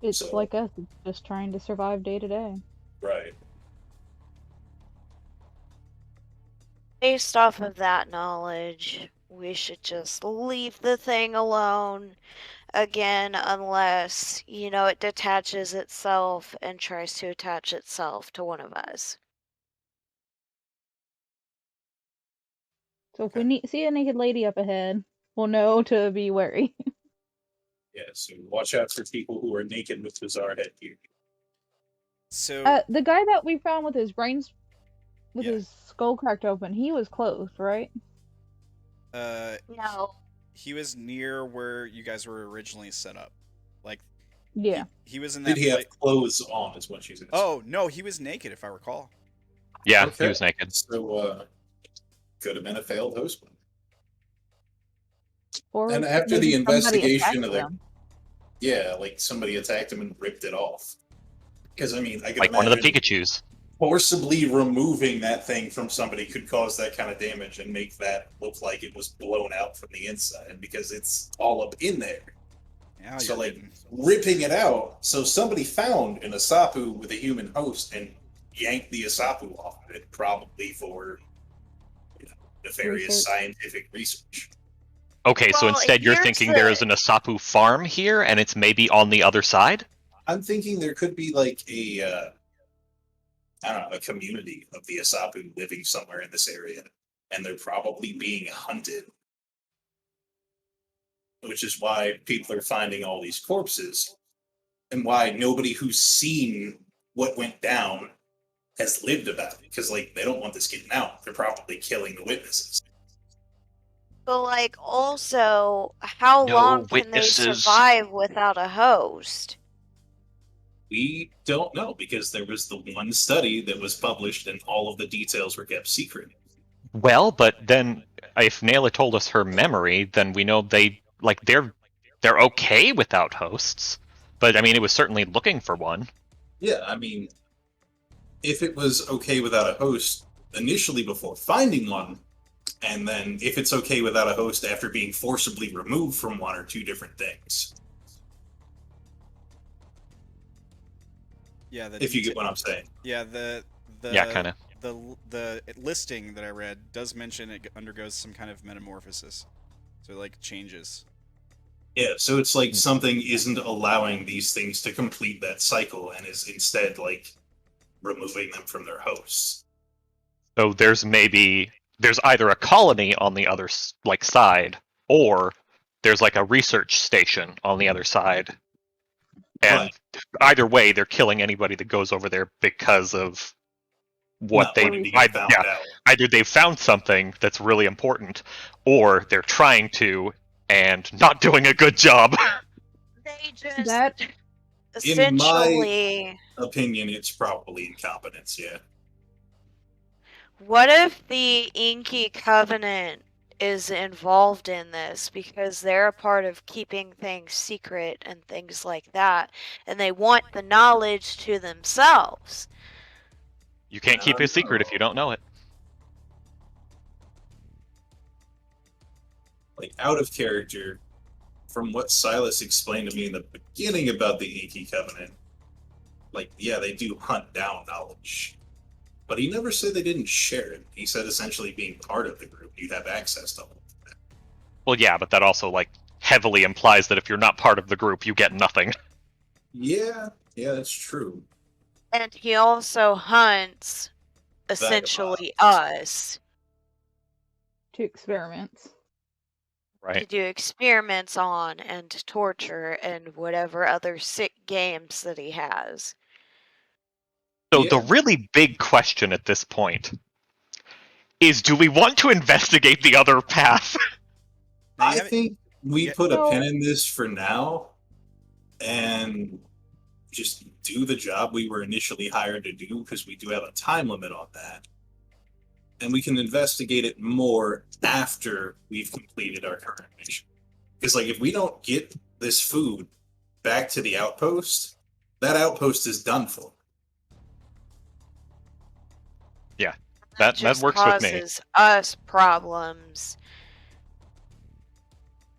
It's So- like us, it's just trying to survive day to day. Right. Based off of that knowledge, we should just leave the thing alone again, unless, you know, it detaches itself and tries to attach itself to one of us. So if we see a naked lady up ahead, we'll know to be wary. Yeah, so watch out for people who are naked with bizarre headgear. So The guy that we found with his brains, with Yeah. his skull cracked open, he was clothed, right? No. he was near where you guys were originally set up. Like, Yeah. he was in that Did he have pla- clothes on? Is what she's asking. Oh, no, he was naked, if I recall. Yeah, Okay. he was naked. So could have been a failed host body. Or And after maybe the somebody investigation attacked of the them. yeah, like somebody attacked him and ripped it off. Because I mean, I can Like one of the imagine Pikachus. forcibly removing that thing from somebody could cause that kind of damage and make that look like it was blown out from the inside because it's all up in there. Now So you're like getting- ripping it out. So somebody found an Asapu with a human host and yanked the Asapu off of it, probably for nefarious Research. scientific research. Okay, so Well, instead you're here's thinking the- there is an Asapu farm here, and it's maybe on the other side? I'm thinking there could be like a, I don't know, a community of the Asapu living somewhere in this area, and they're probably being hunted. Which is why people are finding all these corpses, and why nobody who's seen what went down has lived about it. Because, like, they don't want this getting out. They're probably killing the witnesses. But, like, also, how No long can they witnesses. survive without a host? We don't know, because there was the one study that was published and all of the details were kept secret. Well, but then if Naela told us her memory, then we know they're okay without hosts. But I mean, it was certainly looking for one. Yeah, I mean, if it was okay without a host initially before finding one, and then if it's okay without a host after being forcibly removed from one, are two different things. Yeah, If you get what I'm saying. Yeah, Yeah, kind of. The listing that I read does mention it undergoes some kind of metamorphosis, so it, like, changes. Yeah, so it's like something isn't allowing these things to complete that cycle and is instead like removing them from their hosts. So there's either a colony on the other side, or there's like a research station on the other side. And either way, they're killing anybody that goes over there because of what either they've found something that's really important, or they're trying to and not doing a good job. They just That essentially. In my opinion, it's probably incompetence. Yeah. What if the Inky Covenant is involved in this because they're a part of keeping things secret and things like that, and they want the knowledge to themselves? You can't keep a secret if you don't know it. Like, out of character, from what Silas explained to me in the beginning about the Inky Covenant, like, yeah, they do hunt down knowledge. But he never said they didn't share it. He said essentially being part of the group, you'd have access to all of that. Well, yeah, but that also, like, heavily implies that if you're not part of the group, you get nothing. Yeah, that's true. And he also hunts, essentially, us. to experiments. To Right. do experiments on and torture and whatever other sick games that he has. So the really big question at this point is, do we want to investigate the other path? I think we put a pin in this for now and just do the job we were initially hired to do, because we do have a time limit on that. And we can investigate it more after we've completed our current mission. Because, like, if we don't get this food back to the outpost, that outpost is done for. Yeah, that works with me. Causes us problems.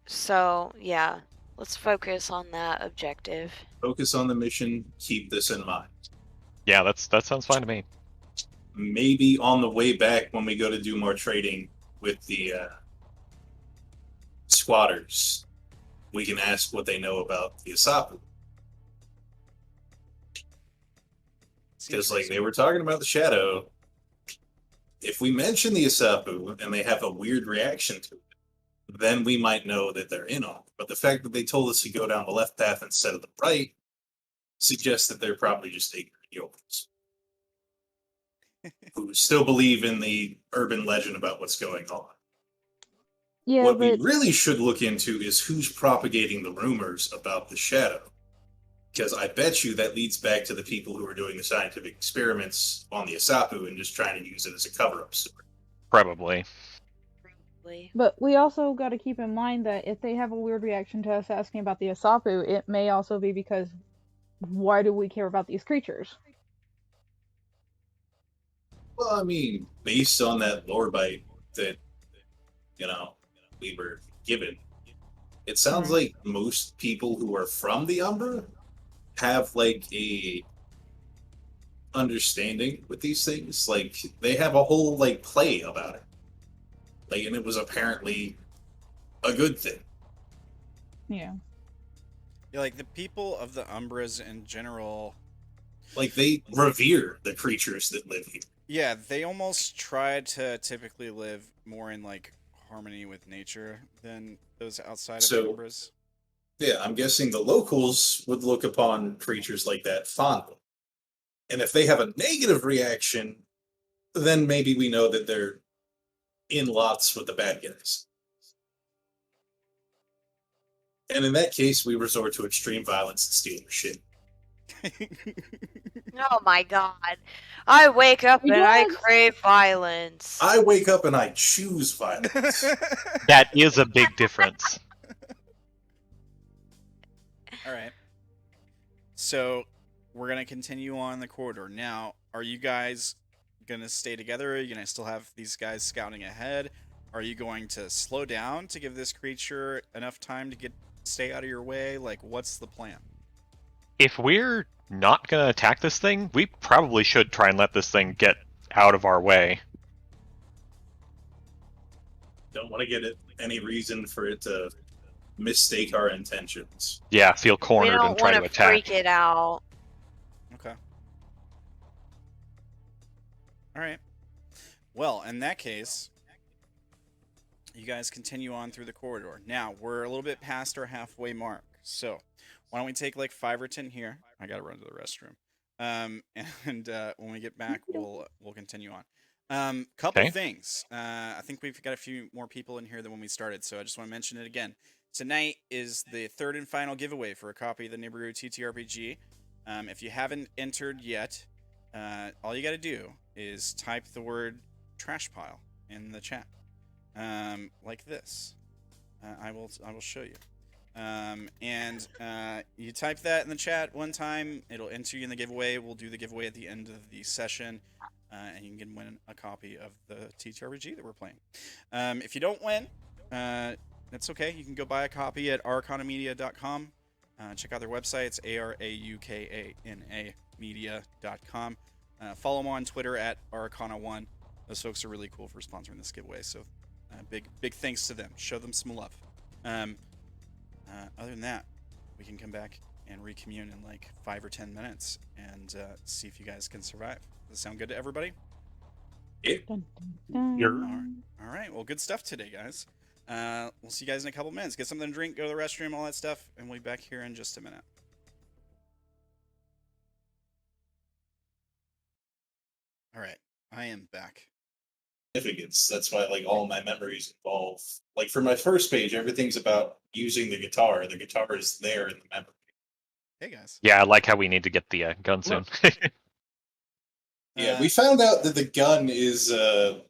So, yeah, let's focus on that objective. Focus on the mission, keep this in mind. Yeah, that sounds fine to me. Maybe on the way back when we go to do more trading with the squatters, we can ask what they know about the Asapu. Because, like, they were talking about the shadow. If we mention the Asapu and they have a weird reaction to it, then we might know that they're in on it. But the fact that they told us to go down the left path instead of the right suggests that they're probably just ignorant yokels who still believe in the urban legend about what's going on. Yeah, what we really should look into is who's propagating the rumors about the shadow. Because I bet you that leads back to the people who are doing the scientific experiments on the Asapu and just trying to use it as a cover-up story. Probably. But we also got to keep in mind that if they have a weird reaction to us asking about the Asapu, it may also be because why do we care about these creatures? Well, I mean, based on that lore bite that, we were given, it sounds like most people who are from the Umbra have, like, a understanding with these things. Like, they have a whole, like, play about it. Like, and it was apparently a good thing. Yeah. Yeah, like the people of the Umbras in general, like they revere the creatures that live here. Yeah, they almost try to typically live more in like harmony with nature than those outside of the Umbras. Yeah, I'm guessing the locals would look upon creatures like that fondly. And if they have a negative reaction, then maybe we know that they're in lots with the bad guys. And in that case, we resort to extreme violence and steal their shit. Oh my god. I wake up and I crave violence. I wake up and I choose violence. That is a big difference. Alright. So, we're going to continue on the corridor. Now, are you guys going to stay together? Are you going to still have these guys scouting ahead? Are you going to slow down to give this creature enough time to stay out of your way? Like, what's the plan? If we're not going to attack this thing, we probably should try and let this thing get out of our way. Don't want to get any reason for it to mistake our intentions. Yeah, feel cornered and try to attack. Freak it out. Okay. Alright. Well, in that case, you guys continue on through the corridor. Now, we're a little bit past our halfway mark, so why don't we take like 5 or 10 here? I gotta run to the restroom. And when we get back, we'll continue on. Couple things. I think we've got a few more people in here than when we started, so I just want to mention it again. Tonight is the third and final giveaway for a copy of the Nibiru TTRPG. If you haven't entered yet, all you got to do is type the word trash pile in the chat, like this. I will show you. You type that in the chat one time, it'll enter you in the giveaway. We'll do the giveaway at the end of the session, and you can win a copy of the TTRPG that we're playing. If you don't win, that's okay. You can go buy a copy at araukanamedia.com. Check out their website. It's ARAUKANA media.com. Follow them on Twitter at Araukana1. Those folks are really cool for sponsoring this giveaway, so big thanks to them. Show them some love. Other than that, we can come back and recommune in like 5 or 10 minutes and see if you guys can survive. Does that sound good to everybody? Yeah. All right. Well, good stuff today, guys. We'll see you guys in a couple minutes. Get something to drink, go to the restroom, all that stuff, and we'll be back here in just a minute. All right. I am back. Significance. That's why like all my memories involve, like for my first page, everything's about using the guitar. The guitar is there in the memory. Hey guys. Yeah, I like how we need to get the gun soon. Yeah, we found out that the gun is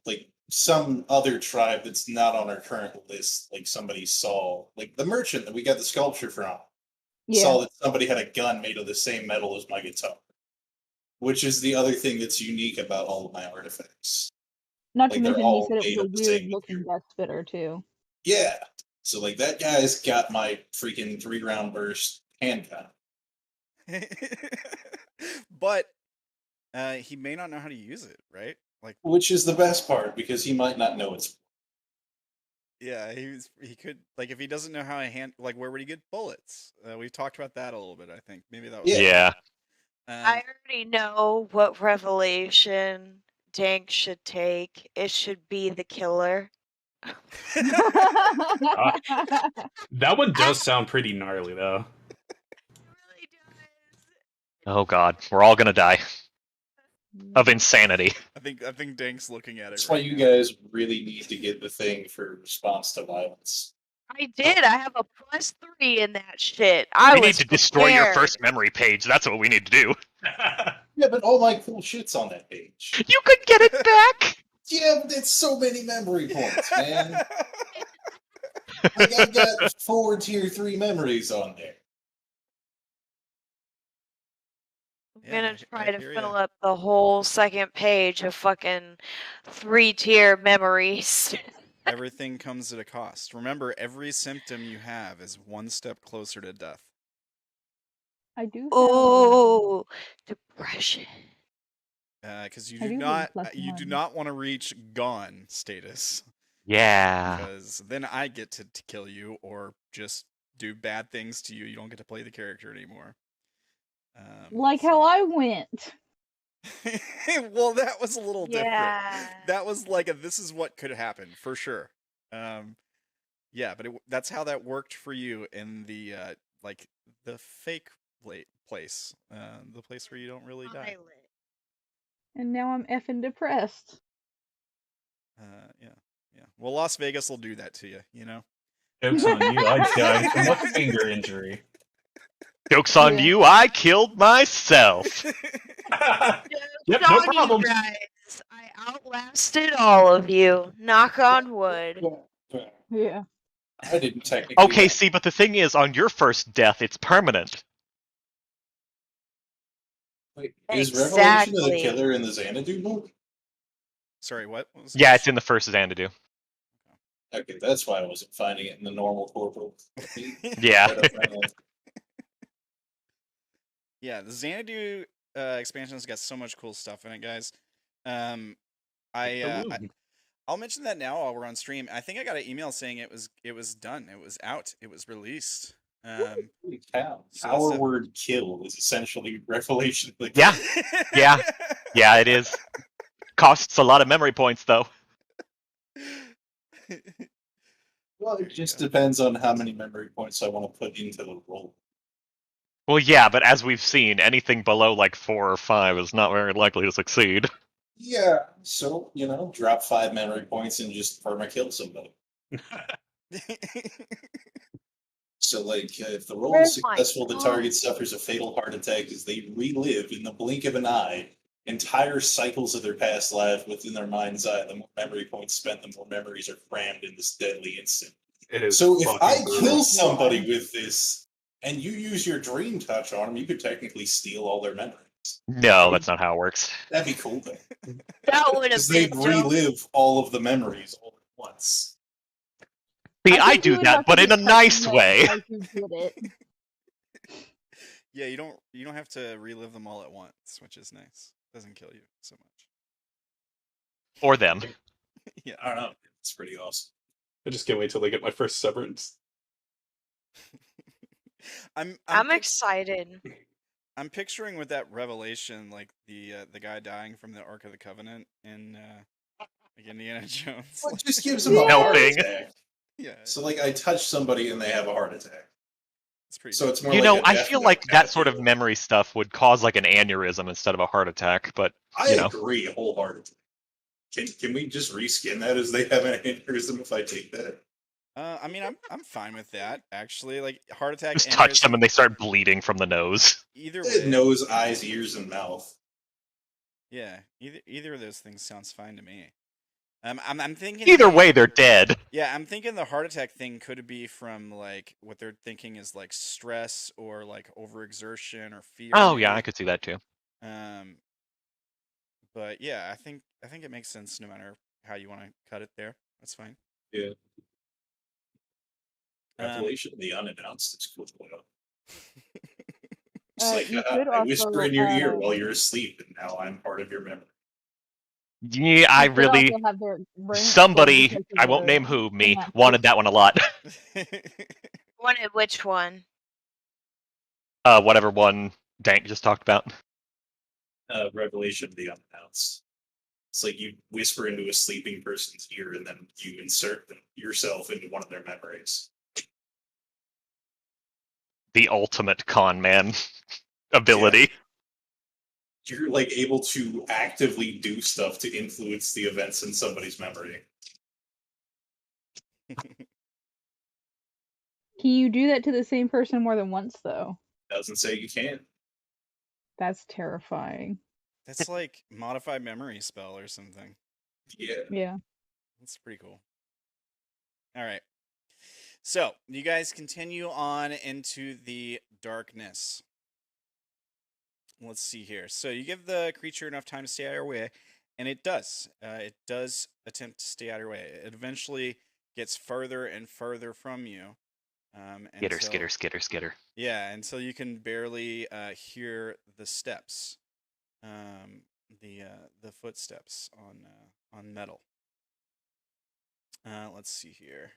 like some other tribe that's not on our current list. Like somebody saw, like the merchant that we got the sculpture from, saw that somebody had a gun made of the same metal as my guitar, which is the other thing that's unique about all of my artifacts. Not to mention, he said it was a weird-looking death spitter, too. Yeah. So, like, that guy's got my freaking 3-round burst handgun. But he may not know how to use it, right? Like, which is the best part, because he might not know it's... Yeah, he could, like, if he doesn't know how to like, where would he get bullets? We've talked about that a little bit, I think. Maybe that was... Yeah. I already know what revelation Dank should take. It should be the killer. That one does sound pretty gnarly, though. It really does. Oh god, we're all gonna die of insanity. I think Dank's looking at it. That's why you guys really need to get the thing for response to violence. I did. I have a +3 in that shit. We need to destroy your first memory page. That's what we need to do. Yeah, but all my cool shit's on that page. You could get it back! Yeah, but it's so many memory points, man. Like, I've got 4 tier 3 memories on there. I'm gonna try to fill up the whole second page of fucking 3-tier memories. Everything comes at a cost. Remember, every symptom you have is one step closer to death. I do. Oh, depression. Because you do not want to reach gone status. Yeah. Because then I get to kill you or just do bad things to you. You don't get to play the character anymore. Like how I went. Well, that was a little different. Yeah. That was like this is what could happen for sure. Yeah, but that's how that worked for you in the like the fake place, the place where you don't really die. And now I'm effing depressed. Yeah. Well, Las Vegas will do that to you, you know. Joke's on you. I died from a finger injury. Joke's on you. I killed myself. Yep, no problem. Guys, I outlasted all of you. Knock on wood. Yeah. I didn't technically. Okay, see, but the thing is, on your first death, it's permanent. Wait, is Revelation of the Killer in the Xanadu book? Sorry, what? Yeah, it's in the first Xanadu. Okay, that's why I wasn't finding it in the normal corporal. Yeah. Yeah, the Xanadu expansion's got so much cool stuff in it, guys. I'll mention that now while we're on stream. I think I got an email saying it was done. It was out. It was released. Holy cow. Our word kill is essentially Revelation of the Killer. Yeah, it is. Costs a lot of memory points, though. Well, it just depends on how many memory points I want to put into the roll. Well, yeah, but as we've seen, anything below like 4 or 5 is not very likely to succeed. Yeah, so, drop 5 memory points and just perma-kill somebody. So, if the roll is successful, the target suffers a fatal heart attack as they relive, in the blink of an eye, entire cycles of their past life within their mind's eye. The more memory points spent, the more memories are crammed in this deadly instant. So if I kill somebody with this, and you use your dream touch on them, you could technically steal all their memories. No, that's not how it works. That'd be cool, though. That would have been they'd relive all of the memories all at once. See, I do that, but in a nice way. Yeah, you don't have to relive them all at once, which is nice. Doesn't kill you so much. Or them. Yeah, I don't know. It's pretty awesome. I just can't wait till I get my first severance. I'm excited. I'm picturing with that revelation, like the guy dying from the Ark of the Covenant in like Indiana Jones. Well, it just gives them a heart attack. Yeah. So I touch somebody and they have a heart attack. It's pretty. So it's more. I feel like that sort of memory stuff would cause like an aneurysm instead of a heart attack. But I agree wholeheartedly. Can we just reskin that as they have an aneurysm if I take that? I mean, I'm fine with that, actually. Like, heart attack... Just touch them and they start bleeding from the nose. Either way... Nose, eyes, ears, and mouth. Yeah, either of those things sounds fine to me. I'm thinking... Either way, they're dead. Yeah, I'm thinking the heart attack thing could be from, like, what they're thinking is, like, stress or, like, overexertion or fear. Oh, yeah, I could see that, too. But, yeah, I think it makes sense no matter how you want to cut it there. That's fine. Yeah. Revelation of the unannounced is cool. It's I whisper in your ear while you're asleep, and now I'm part of your memory. Yeah, I really... Somebody, I won't name who, me, wanted that one a lot. Wanted which one? Whatever one Dank just talked about. Revelation of the unannounced. It's like you whisper into a sleeping person's ear, and then you insert yourself into one of their memories. The ultimate con man ability. Yeah. You're able to actively do stuff to influence the events in somebody's memory. Can you do that to the same person more than once, though? Doesn't say you can't. That's terrifying. That's like modified memory spell or something. Yeah. That's pretty cool. All right. So, you guys continue on into the darkness. Let's see here. So, you give the creature enough time to stay out of your way, and it does. It does attempt to stay out of your way. It eventually gets further and further from you. Skitter. Yeah, until you can barely hear the steps, the footsteps on metal. Let's see here.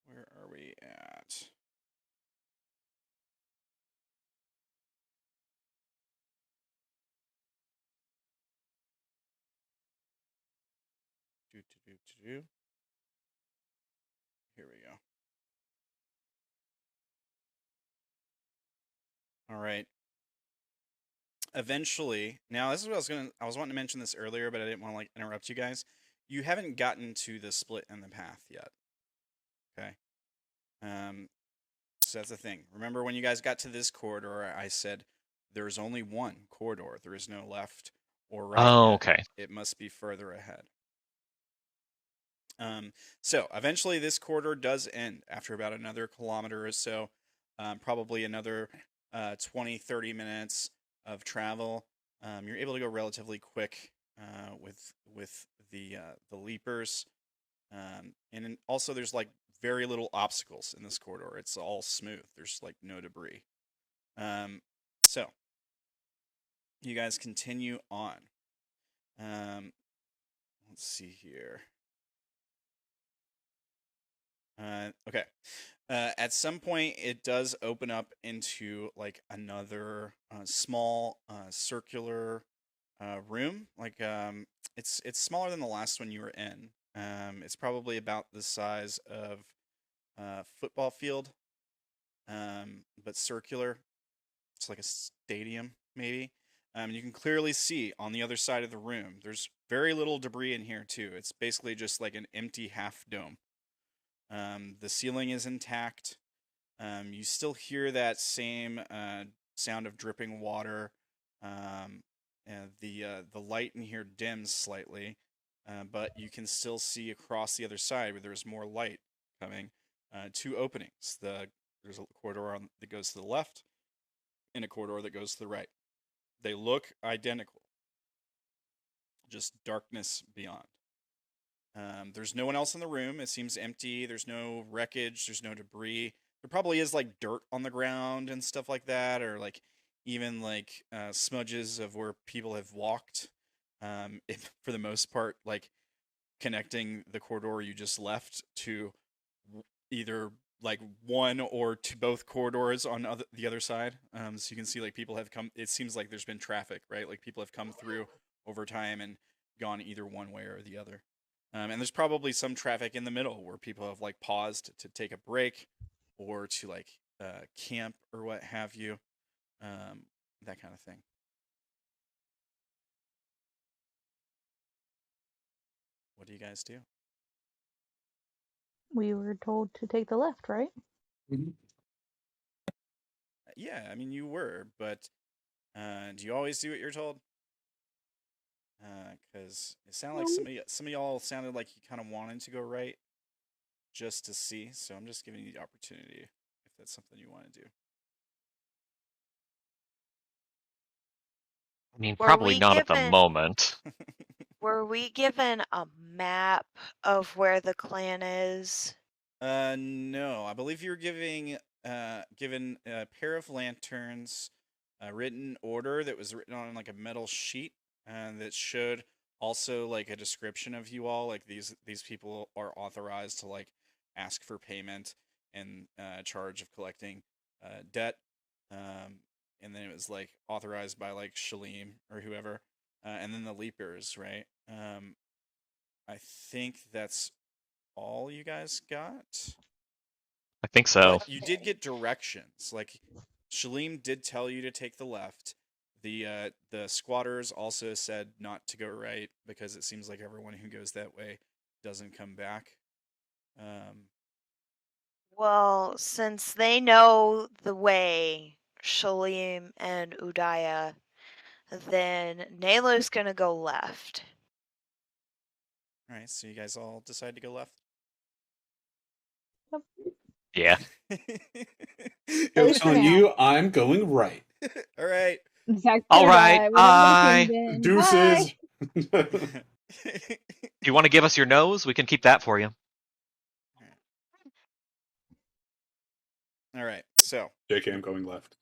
Where are we at? Here we go. All right. Eventually, now this is what I was wanting to mention this earlier, but I didn't want to like interrupt you guys. You haven't gotten to the split in the path yet. Okay. So that's the thing. Remember when you guys got to this corridor, I said there's only one corridor. There is no left or right. Oh, yet. okay. It must be further ahead. So eventually this corridor does end after about another kilometer or so, probably another 20-30 minutes of travel. You're able to go relatively quick with the leapers, and also there's like very little obstacles in this corridor. It's all smooth. There's like no debris. So you guys continue on. Let's see here. Okay. At some point, it does open up into like another small circular room. Like it's smaller than the last one you were in. It's probably about the size of a football field, but circular. It's like a stadium, maybe. You can clearly see on the other side of the room. There's very little debris in here too. It's basically just like an empty half dome. The ceiling is intact. You still hear that same sound of dripping water. And the light in here dims slightly, but you can still see across the other side where there's more light coming. Two openings. There's a corridor that goes to the left, and a corridor that goes to the right. They look identical, just darkness beyond. There's no one else in the room. It seems empty. There's no wreckage. There's no debris. There probably is like dirt on the ground and stuff like that, or like even like smudges of where people have walked. If, for the most part, like connecting the corridor you just left to either like one or to both corridors on the other side. So you can see like people have come. It seems like there's been traffic, right? Like people have come through over time and gone either one way or the other. And there's probably some traffic in the middle where people have like paused to take a break or to like camp or what have you, that kind of thing. What do you guys do? We were told to take the left, right? Mm-hmm. Yeah, I mean you were, but do you always do what you're told? Because it sounded like some of y'all sounded like you kind of wanted to go right, just to see. So I'm just giving you the opportunity if that's something you want to do. I mean, probably not at the moment. Were we given a map of where the clan is? No. I believe you were given a pair of lanterns, a written order that was written on like a metal sheet, and that showed also like a description of you all. Like these people are authorized to like ask for payment and charge of collecting debt. And then it was like authorized by like Shalim or whoever, and then the Leapers, right? I think that's all you guys got. I think so. But you did get directions. Like Shalim did tell you to take the left. The squatters also said not to go right because it seems like everyone who goes that way doesn't come back. Well, since they know the way, Shalim and Udaya, then Naela's gonna go left. All right, so you guys all decide to go left? Yeah. Joke's on you, I'm going right. All right. Zack, all right. Bye. Deuces. Do you want to give us your nose? We can keep that for you. All right. So JK, I'm going left.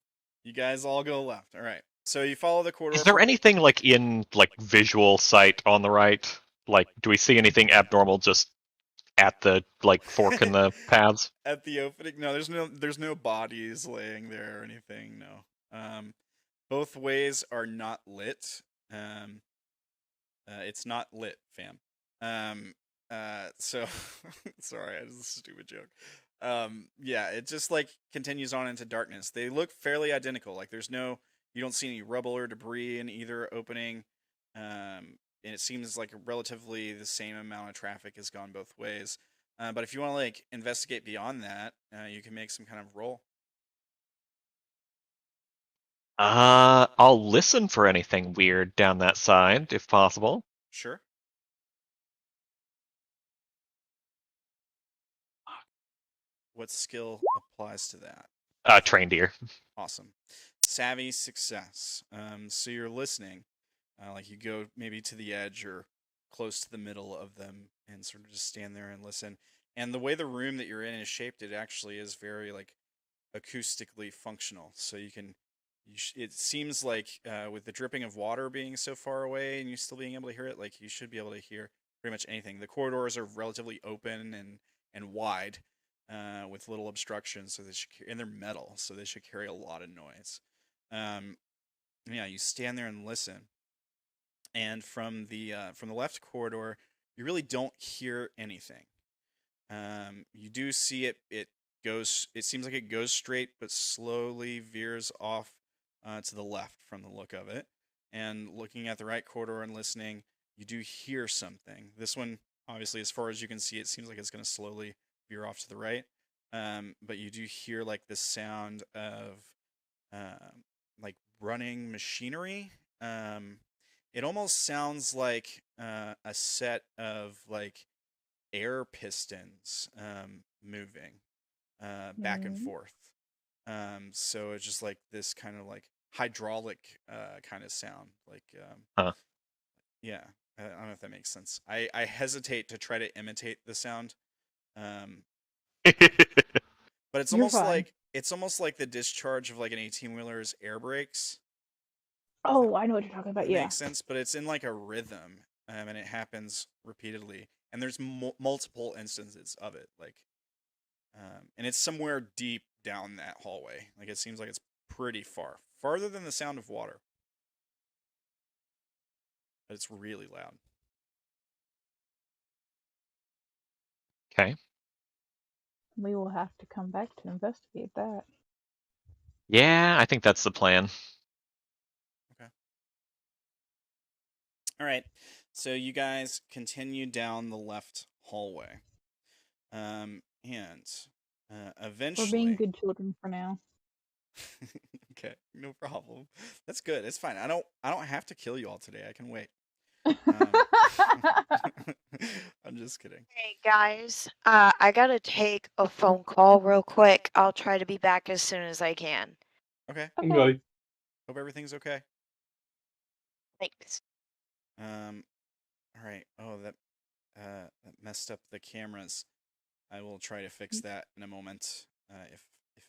You guys all go left. All right. So you follow the corridor. Is there anything like in like visual sight on the right? Like, do we see anything abnormal just at the fork in the paths? At the opening, no. There's no bodies laying there or anything. No. Both ways are not lit. It's not lit, fam. So sorry, it's a stupid joke. Yeah, it just like continues on into darkness. They look fairly identical. Like you don't see any rubble or debris in either opening. And it seems like relatively the same amount of traffic has gone both ways. But if you want to like investigate beyond that, you can make some kind of roll. I'll listen for anything weird down that side, if possible. Sure. What skill applies to that? Trained ear. Awesome. Savvy success. So you're listening, like you go maybe to the edge or close to the middle of them and sort of just stand there and listen. And the way the room that you're in is shaped, it actually is very like acoustically functional. So it seems like with the dripping of water being so far away and you still being able to hear it, like you should be able to hear pretty much anything. The corridors are relatively open and wide. With little obstruction, so and they're metal, so they should carry a lot of noise. Yeah, you stand there and listen, and from the left corridor, you really don't hear anything. You do see it. It seems like it goes straight, but slowly veers off to the left from the look of it. And looking at the right corridor and listening, you do hear something. This one, obviously, as far as you can see, it seems like it's going to slowly veer off to the right. But you do hear like the sound of like running machinery. It almost sounds like a set of like air pistons moving back and forth. So it's just like this kind of like hydraulic kind of sound. Like yeah, I don't know if that makes sense. I hesitate to try to imitate the sound. But it's almost like the discharge of like an 18-wheeler's air brakes. Oh, I know what you're talking about. Yeah, makes sense, but it's in like a rhythm, and it happens repeatedly, and there's multiple instances of it, like, and it's somewhere deep down that hallway. Like it seems like it's pretty farther than the sound of water, but it's really loud. Okay. We will have to come back to investigate that. Yeah, I think that's the plan. Okay. All right. So you guys continue down the left hallway. And eventually... We're being good children for now. Okay, no problem. That's good. It's fine. I don't have to kill you all today. I can wait. I'm just kidding. Hey guys, I gotta take a phone call real quick. I'll try to be back as soon as I can. Okay. Okay. Hope everything's okay. Thanks. All right. Oh, that messed up the cameras. I will try to fix that in a moment, if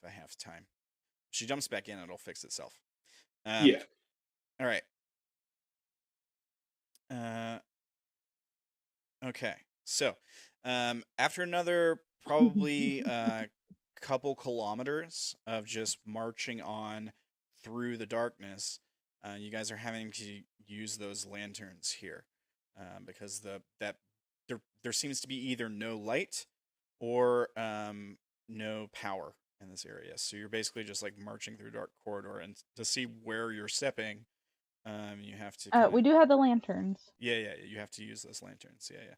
I have time. If she jumps back in, it'll fix itself. Yeah. All right. Okay. So, after another probably couple kilometers of just marching on through the darkness, you guys are having to use those lanterns here, because there seems to be either no light or no power in this area. So you're basically just like marching through a dark corridor, and to see where you're stepping, you have to. We do have the lanterns. Yeah. You have to use those lanterns. Yeah.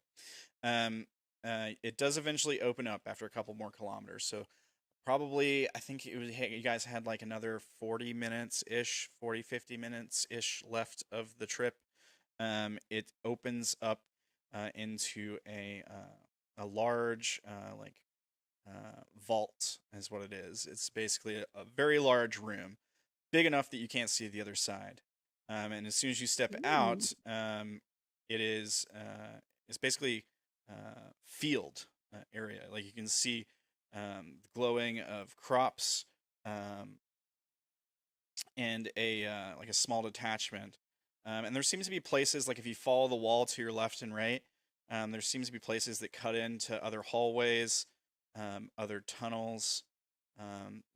It does eventually open up after a couple more kilometers. So probably, I think you guys had like another 40 minutes-ish, 40, 50 minutes-ish left of the trip. It opens up into a large vault is what it is. It's basically a very large room, big enough that you can't see the other side. And as soon as you step out, it's basically field area. Like you can see glowing of crops, and a like a small detachment. And there seems to be places like if you follow the wall to your left and right, There seems to be places that cut into other hallways, other tunnels,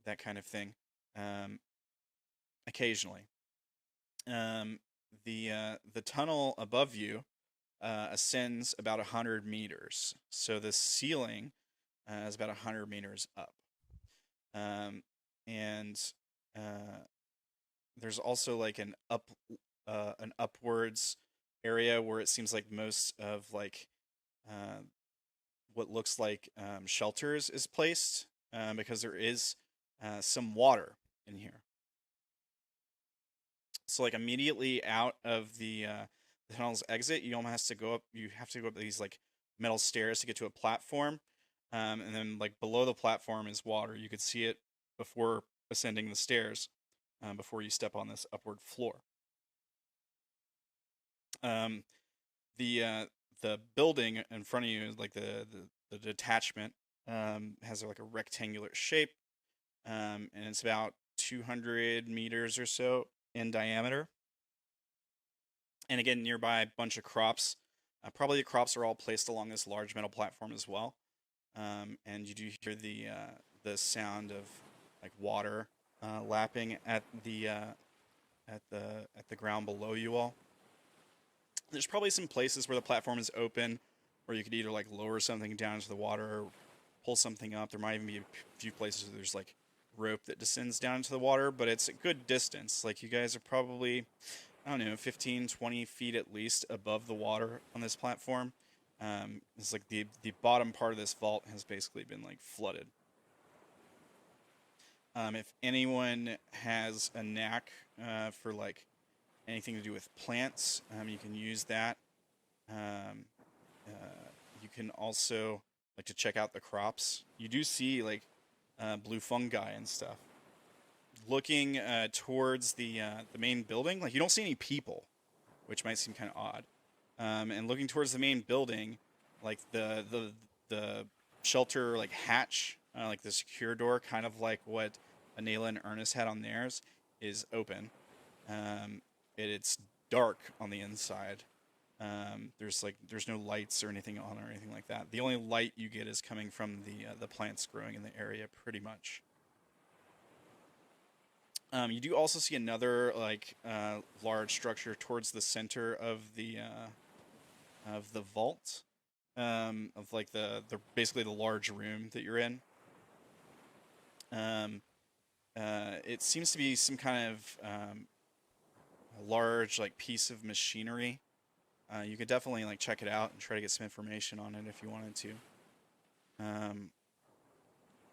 that kind of thing. Occasionally, the tunnel above you ascends about 100 meters. So the ceiling is about 100 meters up, and there's also like an upwards area where it seems like most of like what looks like shelters is placed, because there is some water in here. So like immediately out of the tunnel's exit, you almost have to go up. You have to go up these like metal stairs to get to a platform, and then like below the platform is water. You could see it before ascending the stairs, before you step on this upward floor. The building in front of you, like the detachment, has like a rectangular shape, and it's about 200 meters or so in diameter. And again, nearby a bunch of crops. Probably the crops are all placed along this large metal platform as well. And you do hear the sound of like water lapping at the ground below you all. There's probably some places where the platform is open, where you could either like lower something down into the water or pull something up. There might even be a few places where there's like rope that descends down into the water, but it's a good distance. Like you guys are probably, I don't know, 15, 20 feet at least above the water on this platform. It's like the bottom part of this vault has basically been like flooded. If anyone has a knack for like anything to do with plants, you can use that. You can also like to check out the crops. You do see like blue fungi and stuff. Looking towards the main building, like you don't see any people, which might seem kind of odd. And looking towards the main building, like the shelter like hatch, like the secure door, kind of like what Naela and Ernest had on theirs, is open. It's dark on the inside. There's no lights or anything on or anything like that. The only light you get is coming from the plants growing in the area, pretty much. You do also see another like large structure towards the center of the vault, of like the basically the large room that you're in. It seems to be some kind of a large like piece of machinery. You could definitely like check it out and try to get some information on it if you wanted to.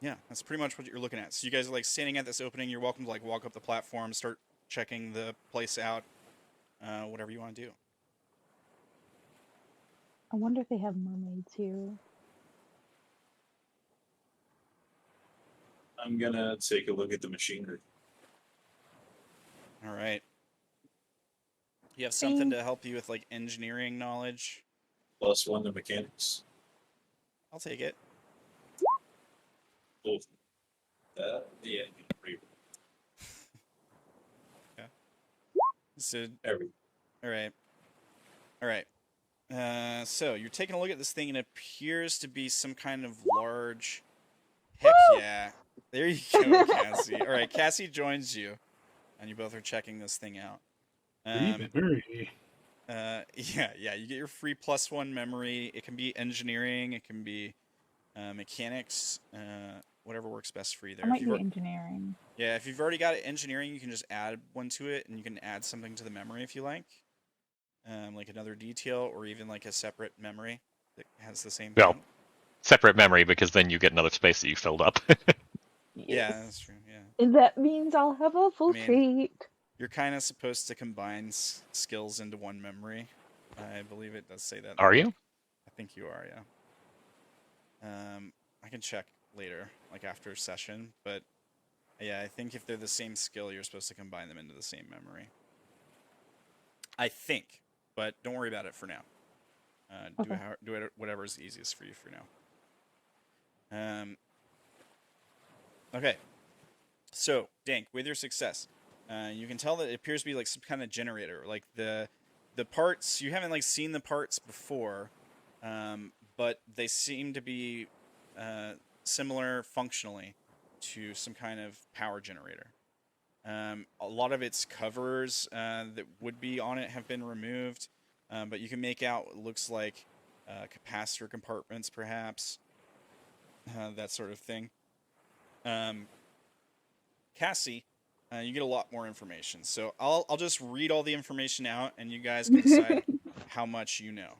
Yeah, that's pretty much what you're looking at. So you guys are like standing at this opening. You're welcome to like walk up the platform, start checking the place out, whatever you want to do. I wonder if they have mermaids here. I'm gonna take a look at the machinery. All right. You have something to help you with like engineering knowledge? +1 to mechanics. I'll take it. Cool. Yeah. Yeah. So Everything. All right. So you're taking a look at this thing, and it appears to be some kind of large. Heck yeah! There you go, Cassie. All right, Cassie joins you, and you both are checking this thing out. Yeah. You get your free +1 memory. It can be engineering. It can be mechanics. Whatever works best for you there. I might do engineering. Yeah, if you've already got engineering, you can just add one to it, and you can add something to the memory if you like. Like another detail, or even like a separate memory that has the same thing. Separate memory, because then you get another space that you filled up. Yes. Yeah, that's true. Yeah. And that means I'll have a full sheet. You're kind of supposed to combine skills into one memory. I believe it does say that. Are you? I think you are, yeah. I can check later, like after session, but yeah, I think if they're the same skill, you're supposed to combine them into the same memory. I think, but don't worry about it for now. Okay. Do it whatever is easiest for you for now. Okay. So, Dank, with your success, you can tell that it appears to be like some kind of generator. Like the parts, you haven't like seen the parts before, but they seem to be similar functionally to some kind of power generator. A lot of its covers that would be on it have been removed, but you can make out what looks like capacitor compartments, perhaps, that sort of thing. Cassie, you get a lot more information, so I'll just read all the information out, and you guys can decide how much you know.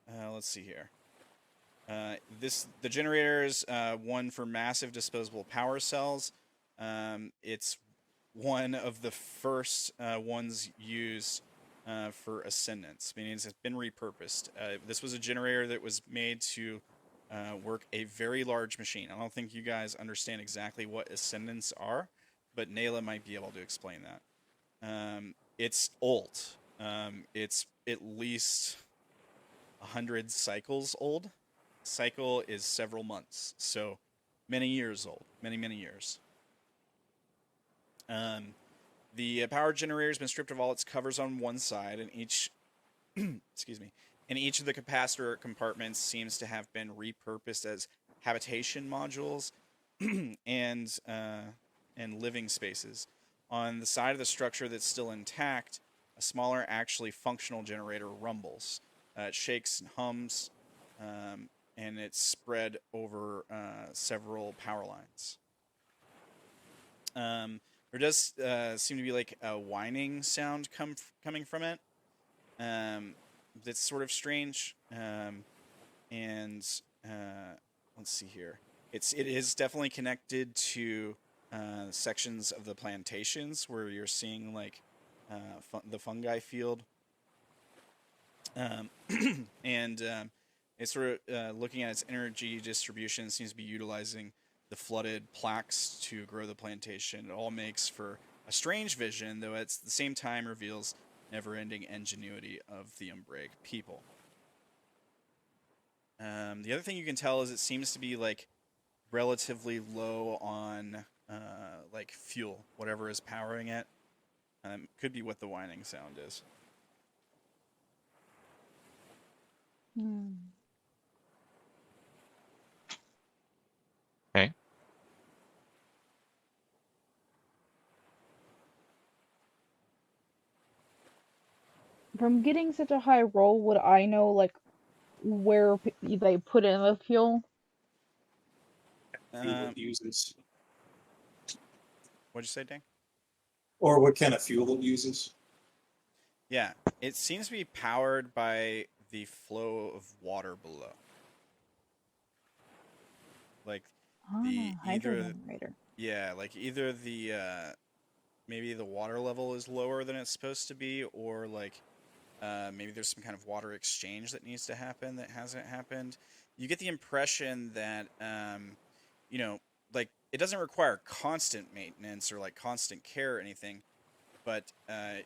Let's see here. The generator is one for massive disposable power cells. It's one of the first ones used for ascendance, meaning it's been repurposed. This was a generator that was made to work a very large machine. I don't think you guys understand exactly what ascendants are, but Naela might be able to explain that. It's old. It's at least 100 cycles old. Cycle is several months, so many years old, many years. The power generator has been stripped of all its covers on one side, and each excuse me, and each of the capacitor compartments seems to have been repurposed as habitation modules and living spaces. On the side of the structure that's still intact, a smaller, actually functional generator rumbles. It shakes and hums, and it's spread over several power lines. There does seem to be like a whining sound coming from it. That's sort of strange. Let's see here. It is definitely connected to sections of the plantations where you're seeing like the fungi field. It's sort of looking at its energy distribution. It seems to be utilizing the flooded plaques to grow the plantation. It all makes for a strange vision, though at the same time reveals never-ending ingenuity of the Umbra people. The other thing you can tell is it seems to be like relatively low on like fuel, whatever is powering it. Could be what the whining sound is. Okay. From getting such a high roll, would I know like where they put in the fuel? Fuel it uses. What'd you say, Dank? Or what kind of fuel it uses? Yeah, it seems to be powered by the flow of water below. Like hydrogenerator. Yeah, like either the maybe the water level is lower than it's supposed to be, or like maybe there's some kind of water exchange that needs to happen that hasn't happened. You get the impression that you know, like it doesn't require constant maintenance or like constant care or anything, but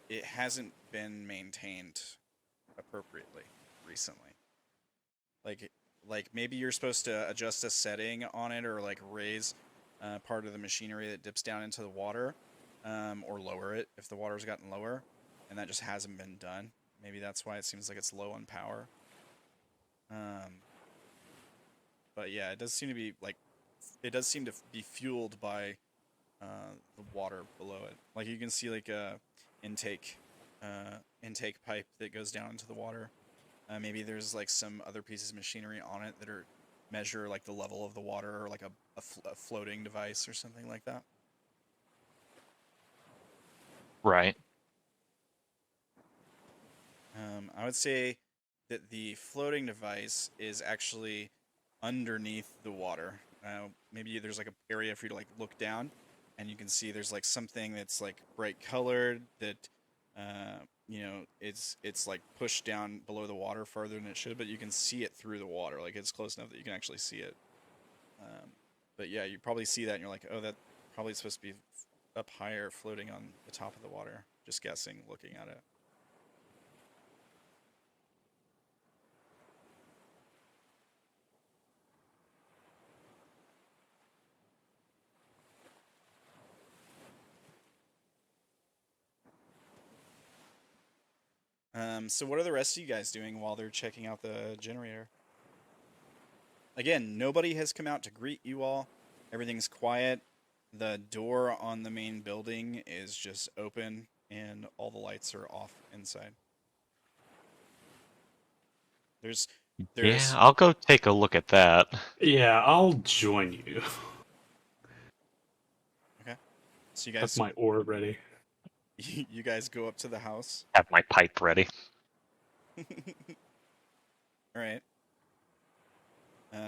it hasn't been maintained appropriately recently. Like maybe you're supposed to adjust a setting on it or like raise part of the machinery that dips down into the water, or lower it if the water's gotten lower, and that just hasn't been done. Maybe that's why it seems like it's low on power. But yeah, it does seem to be fueled by the water below it. Like you can see like a intake pipe that goes down into the water. Maybe there's like some other pieces of machinery on it that are measure like the level of the water, or like a floating device or something like that. Right. I would say that the floating device is actually underneath the water. Maybe there's like an area for you to like look down, and you can see there's like something that's like bright colored that you know, it's like pushed down below the water farther than it should, but you can see it through the water. Like it's close enough that you can actually see it. But yeah, you probably see that and you're like, oh, that probably supposed to be up higher, floating on the top of the water. Just guessing, looking at it. So what are the rest of you guys doing while they're checking out the generator? Again, nobody has come out to greet you all. Everything's quiet. The door on the main building is just open, and all the lights are off inside. There's Yeah, I'll go take a look at that. Yeah, I'll join you. Okay. So you guys... That's my orb ready. You guys go up to the house. Have my pipe ready. Alright.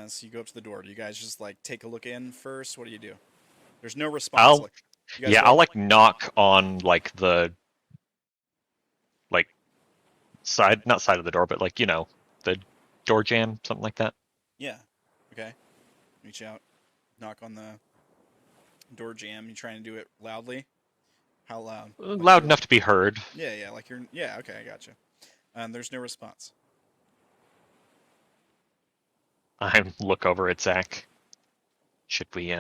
So you go up to the door. Do you guys just, like, take a look in first? What do you do? There's no response. I'll, like, knock on, like, the... Like, side... Not side of the door, but, like, you know, the door jamb, something like that. Yeah. Okay. Reach out. Knock on the door jamb. You trying to do it loudly? How loud? Loud enough to be heard. Yeah, like you're... Yeah, okay, I gotcha. There's no response. I look over at Zack. Should we,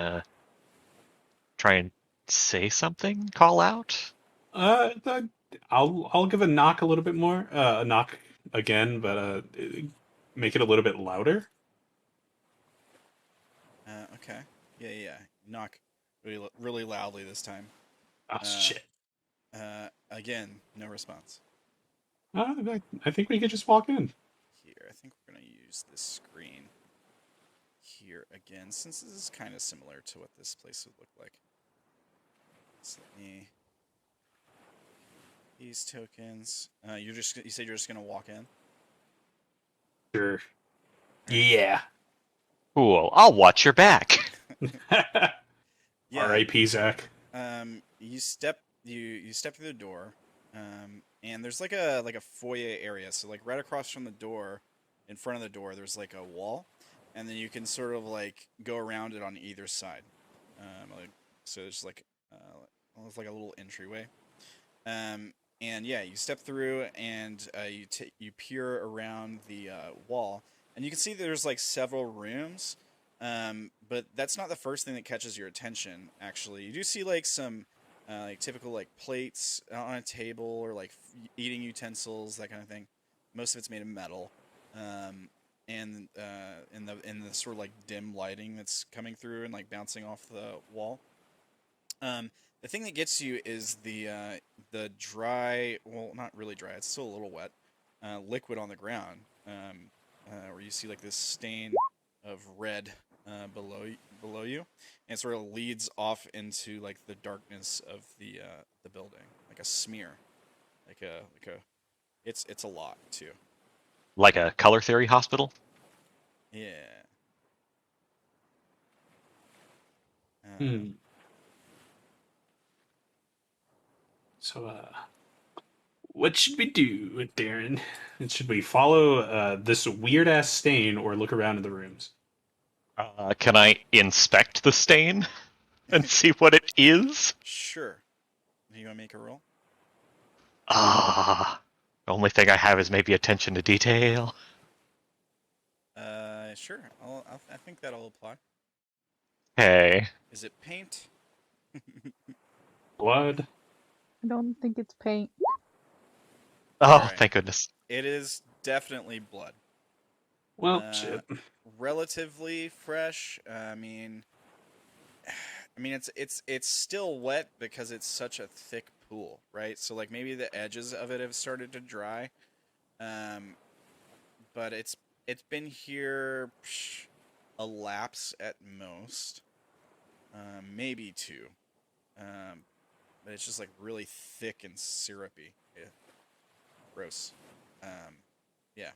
try and say something? Call out? I'll give a knock a little bit more. A knock again, but make it a little bit louder. Okay. Yeah. Knock really loudly this time. Oh, shit. Again, no response. I think we could just walk in. Here, I think we're going to use this screen here again, since this is kind of similar to what this place would look like. So let me... These tokens. You said you're just going to walk in? Sure. Yeah. Cool. I'll watch your back. Yeah. R.I.P. Zack. You step through the door, and there's like a foyer area. So like right across from the door, in front of the door, there's like a wall, and then you can sort of like go around it on either side. So it's like almost like a little entryway. And yeah, you step through, and you peer around the wall, and you can see there's like several rooms. But that's not the first thing that catches your attention, actually. You do see like some like typical like plates on a table, or like eating utensils, that kind of thing. Most of it's made of metal. And in the sort of like dim lighting that's coming through and like bouncing off the wall. The thing that gets you is the dry, well, not really dry, it's still a little wet, liquid on the ground, where you see like this stain of red below you, and it sort of leads off into like the darkness of the building, like a smear, it's a lot too. Like a color theory hospital? Yeah. So, what should we do, Derrin? Should we follow this weird-ass stain or look around in the rooms? Can I inspect the stain and see what it is? Sure. You want to make a roll? The only thing I have is maybe attention to detail. Sure. I think that'll apply. Hey. Is it paint? Blood? I don't think it's paint. Oh, right. Thank goodness. It is definitely blood. Well, shit. Relatively fresh. I mean, it's still wet because it's such a thick pool, right? So like maybe the edges of it have started to dry, but it's been here a lapse at most, maybe two, but it's just like really thick and syrupy. Yeah. Gross. Yeah.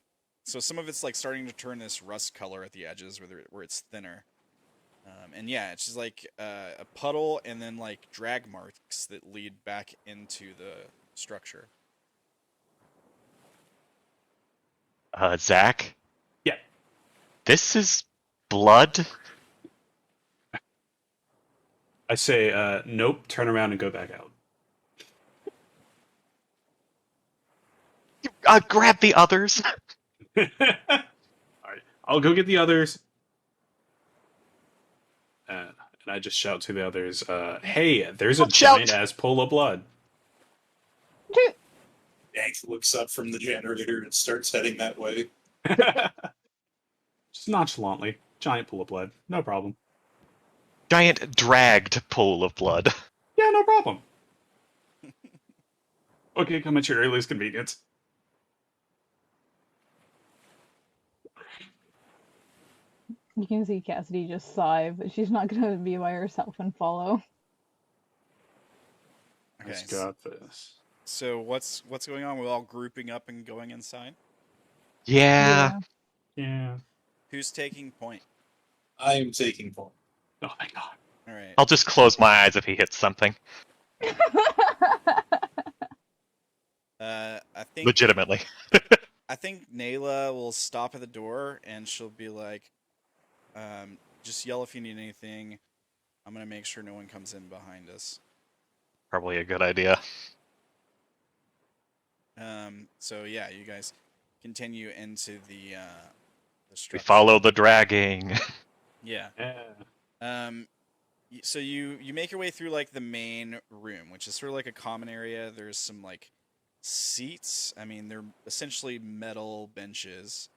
So some of it's like starting to turn this rust color at the edges where it's thinner. And yeah, it's just like a puddle and then like drag marks that lead back into the structure. Zack? Yeah. This is blood? I say, nope, turn around and go back out. Grab the others. Alright, I'll go get the others. And I just shout to the others, hey, there's a giant-ass pool of blood. Dank looks up from the generator and starts heading that way. Just nonchalantly. Giant pool of blood. No problem. Giant dragged pool of blood. Yeah, no problem. Okay, come at your earliest convenience. You can see Cassidy just sigh, but she's not gonna be by herself and follow. Okay. Let's got this. So what's going on? We're all grouping up and going inside. Yeah. Yeah. Who's taking point? I am taking point. Oh my god. All right. I'll just close my eyes if he hits something. I think Legitimately. I think Naela will stop at the door and she'll be like, just yell if you need anything. I'm gonna make sure no one comes in behind us. Probably a good idea. So yeah, you guys continue into the We structure. follow the dragging. Yeah. Yeah. So you make your way through like the main room, which is sort of like a common area. There's some like seats. I mean, they're essentially metal benches,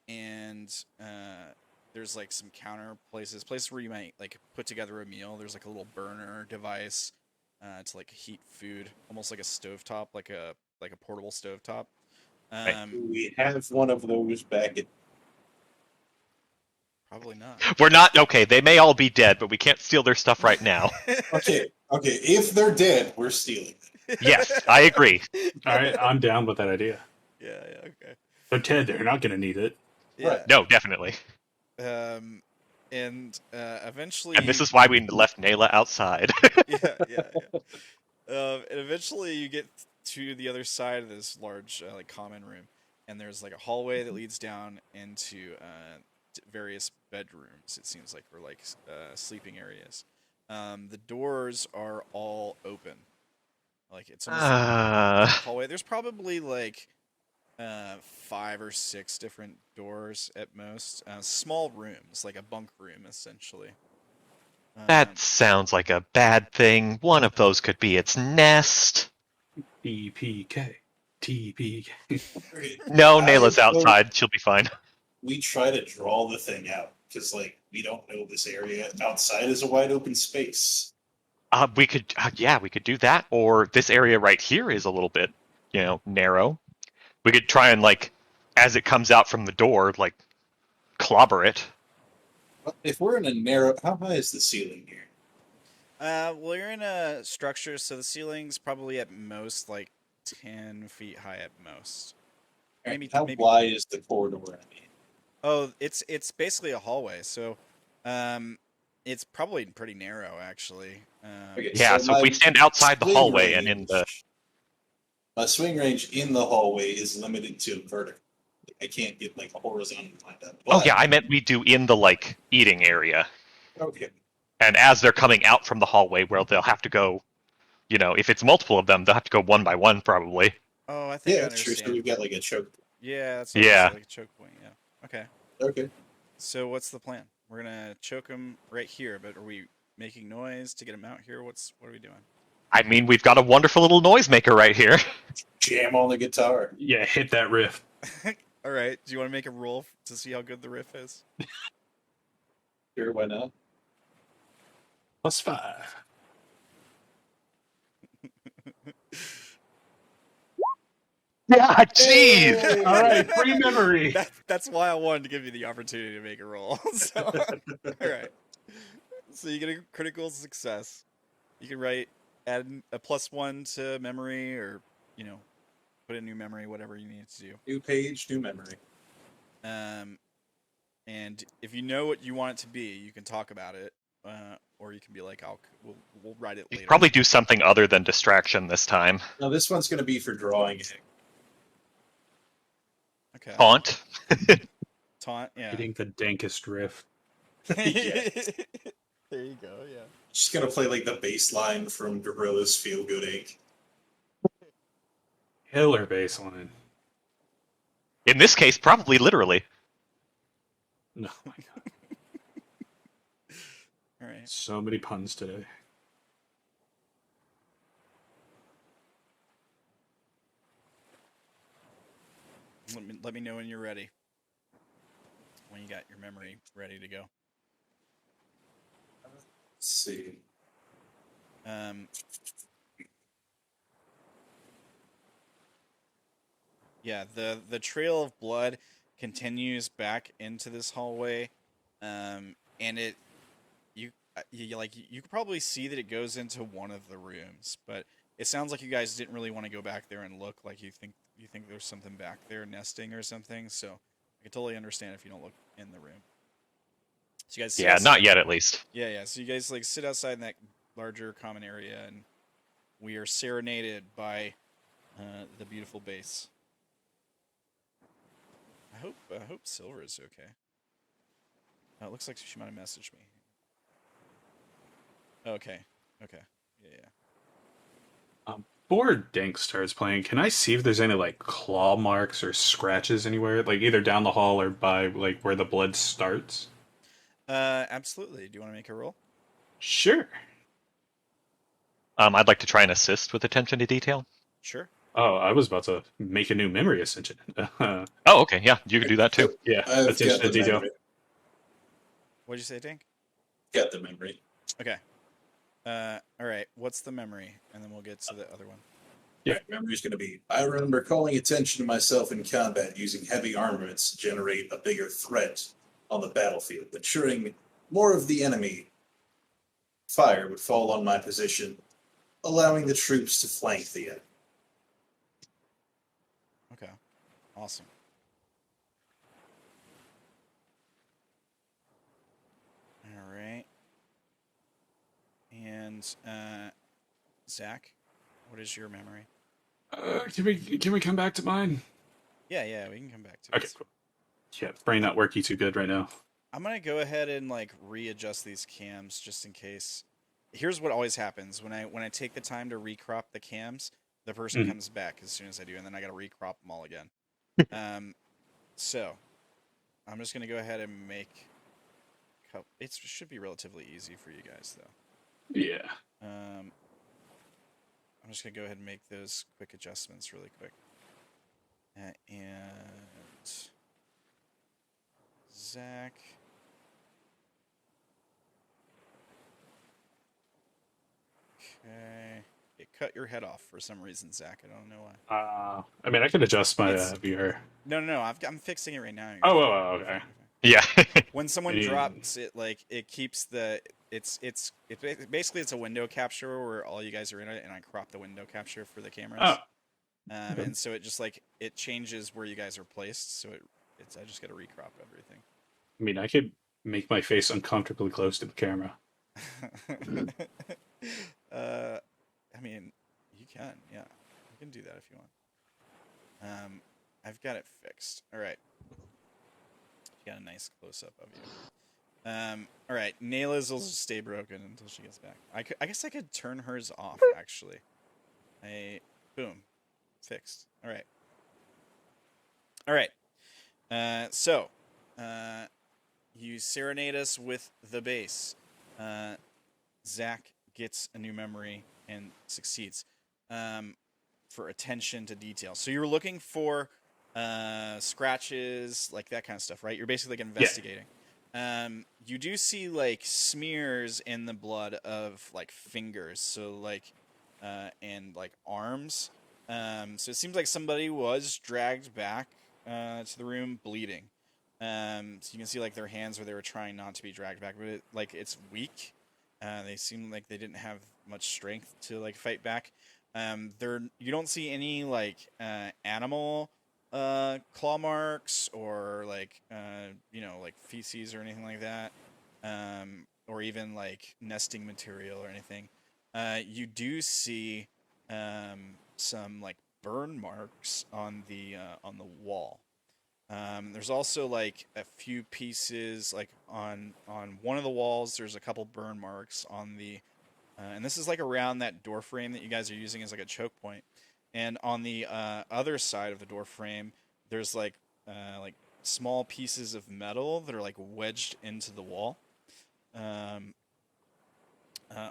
and there's like some counter places where you might like put together a meal. There's like a little burner device to like heat food, almost like a stovetop, like a portable stovetop. We have one of those back at. Probably not. We're not okay. They may all be dead, but we can't steal their stuff right now. Okay. If they're dead, we're stealing. Yes, I agree. All right, I'm down with that idea. Yeah. Okay. They're dead. They're not going to need it. Yeah. Right. No, definitely. And eventually. And this is why we left Naela outside. Yeah. And eventually you get to the other side of this large like common room, and there's like a hallway that leads down into various bedrooms. It seems like, or like sleeping areas. The doors are all open. Like it's almost like a hallway. There's probably like 5 or 6 different doors at most. Small rooms, like a bunk room, essentially. That sounds like a bad thing. One of those could be its nest. TPK. TPK. No, Naela's outside. She'll be fine. We try to draw the thing out because, like, we don't know this area. Outside is a wide open space. We could do that. Or this area right here is a little bit, narrow. We could try and, like, as it comes out from the door, like, clobber it. If we're in a narrow, how high is the ceiling here? Well, you're in a structure, so the ceiling's probably at most like 10 feet high at most. Maybe wide is the corridor? Oh, it's basically a hallway, so it's probably pretty narrow actually. Okay, yeah, so if we stand outside the hallway and in the my swing range in the hallway is limited to vertical. I can't get like a horizontal lined up. Oh yeah, I meant we do in the like eating area. Okay. And as they're coming out from the hallway, where they'll have to go, if it's multiple of them, they'll have to go one by one probably. Oh, I think I that's true. So we've got like a choke. Yeah, that's like a choke point. Yeah. Okay. Okay. So what's the plan? We're gonna choke them right here, but are we making noise to get them out here? What are we doing? I mean, we've got a wonderful little noisemaker right here. Jam on the guitar. Yeah, hit that riff. All right. Do you want to make a roll to see how good the riff is? Sure, why not? +5. Yeah, jeez. Hey, all right, free memory. That's why I wanted to give you the opportunity to make a roll. So, all right. So you get a critical success. You can add a +1 to memory, or put in new memory, whatever you need to do. New page, new memory. And if you know what you want it to be, you can talk about it, or you can be like, we'll write it later. Probably do something other than distraction this time. No, this one's going to be for drawing it. Okay. Taunt. Taunt, yeah. Hitting the dankest riff. Yes. There you go, yeah. Just going to play like the bass line from Gorilla's Feel Good Inc. Killer bass line. In this case, probably literally. No, my god. All right. So many puns today. Let me know when you're ready. When you got your memory ready to go. Let's see. Yeah, the trail of blood continues back into this hallway, and you could probably see that it goes into one of the rooms, but it sounds like you guys didn't really want to go back there and look. Like you think there's something back there nesting or something. So I can totally understand if you don't look in the room. So you guys, yeah, not yet at least. Yeah. So you guys like sit outside in that larger common area, and we are serenaded by the beautiful base. I hope Silver is okay. Oh, it looks like she might have messaged me. Okay. Yeah. Before Dank starts playing, can I see if there's any like claw marks or scratches anywhere, like either down the hall or by like where the blood starts? Absolutely. Do you want to make a roll? Sure. I'd like to try and assist with attention to detail. Sure. Oh, I was about to make a new memory ascension. Oh, okay. Yeah, you can do that too. Yeah, I've attention got to the detail. memory. What'd you say, Dank? Got the memory. Okay. All right. What's the memory? And then we'll get to the other one. Yeah. Right, memory's going to be, I remember calling attention to myself in combat using heavy armaments to generate a bigger threat on the battlefield, ensuring more of the enemy fire would fall on my position, allowing the troops to flank the enemy. Okay. Awesome. All right. And Zack, what is your memory? Can we come back to mine? Yeah, we can come back to it. Okay, cool. Yeah, brain not working too good right now. I'm gonna go ahead and like readjust these cams just in case. Here's what always happens when I take the time to recrop the cams, the person comes back as soon as I do, and then I gotta recrop them all again. So I'm just gonna go ahead and make. It should be relatively easy for you guys though. Yeah. I'm just gonna go ahead and make those quick adjustments really quick. And Zack. Okay. It cut your head off for some reason, Zack. I don't know why. I mean, I could adjust my viewer. No. I'm fixing it right now. Oh, okay. Yeah. When someone drops it, like it keeps the it's basically it's a window capture where all you guys are in it, and I crop the window capture for the cameras. Oh. And so it just like it changes where you guys are placed. So I just got to recrop everything. I mean, I could make my face uncomfortably close to the camera. I mean, you can, yeah, you can do that if you want. I've got it fixed. All right, got a nice close up of you. All right, Naela's will stay broken until she gets back. I guess I could turn hers off actually. Boom, fixed. All right. So, you serenade us with the bass. Zack gets a new memory and succeeds for attention to detail. So you're looking for scratches, like that kind of stuff, right? You're basically like investigating. Yeah. You do see like smears in the blood of like fingers, so like and like arms. So it seems like somebody was dragged back to the room bleeding. So you can see like their hands where they were trying not to be dragged back, but it's weak. They seem like they didn't have much strength to like fight back. You don't see any like animal claw marks or like like feces or anything like that, or even like nesting material or anything. You do see some like burn marks on the wall. There's also like a few pieces like on one of the walls. There's a couple burn marks on the and this is like around that door frame that you guys are using as like a choke point. And on the other side of the door frame, there's like small pieces of metal that are like wedged into the wall,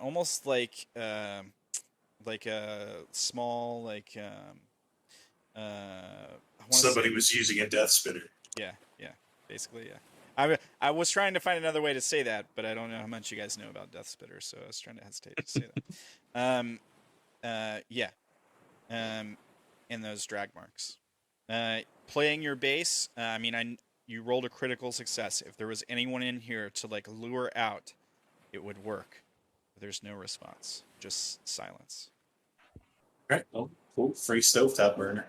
almost like a small Somebody was using a death spitter. Yeah, basically, yeah. I was trying to find another way to say that, but I don't know how much you guys know about death spitter, so I was trying to hesitate to say that. Yeah. In those drag marks. Playing your base, you rolled a critical success. If there was anyone in here to like lure out, it would work. But there's no response, just silence. All right, well, cool. Free stovetop burner.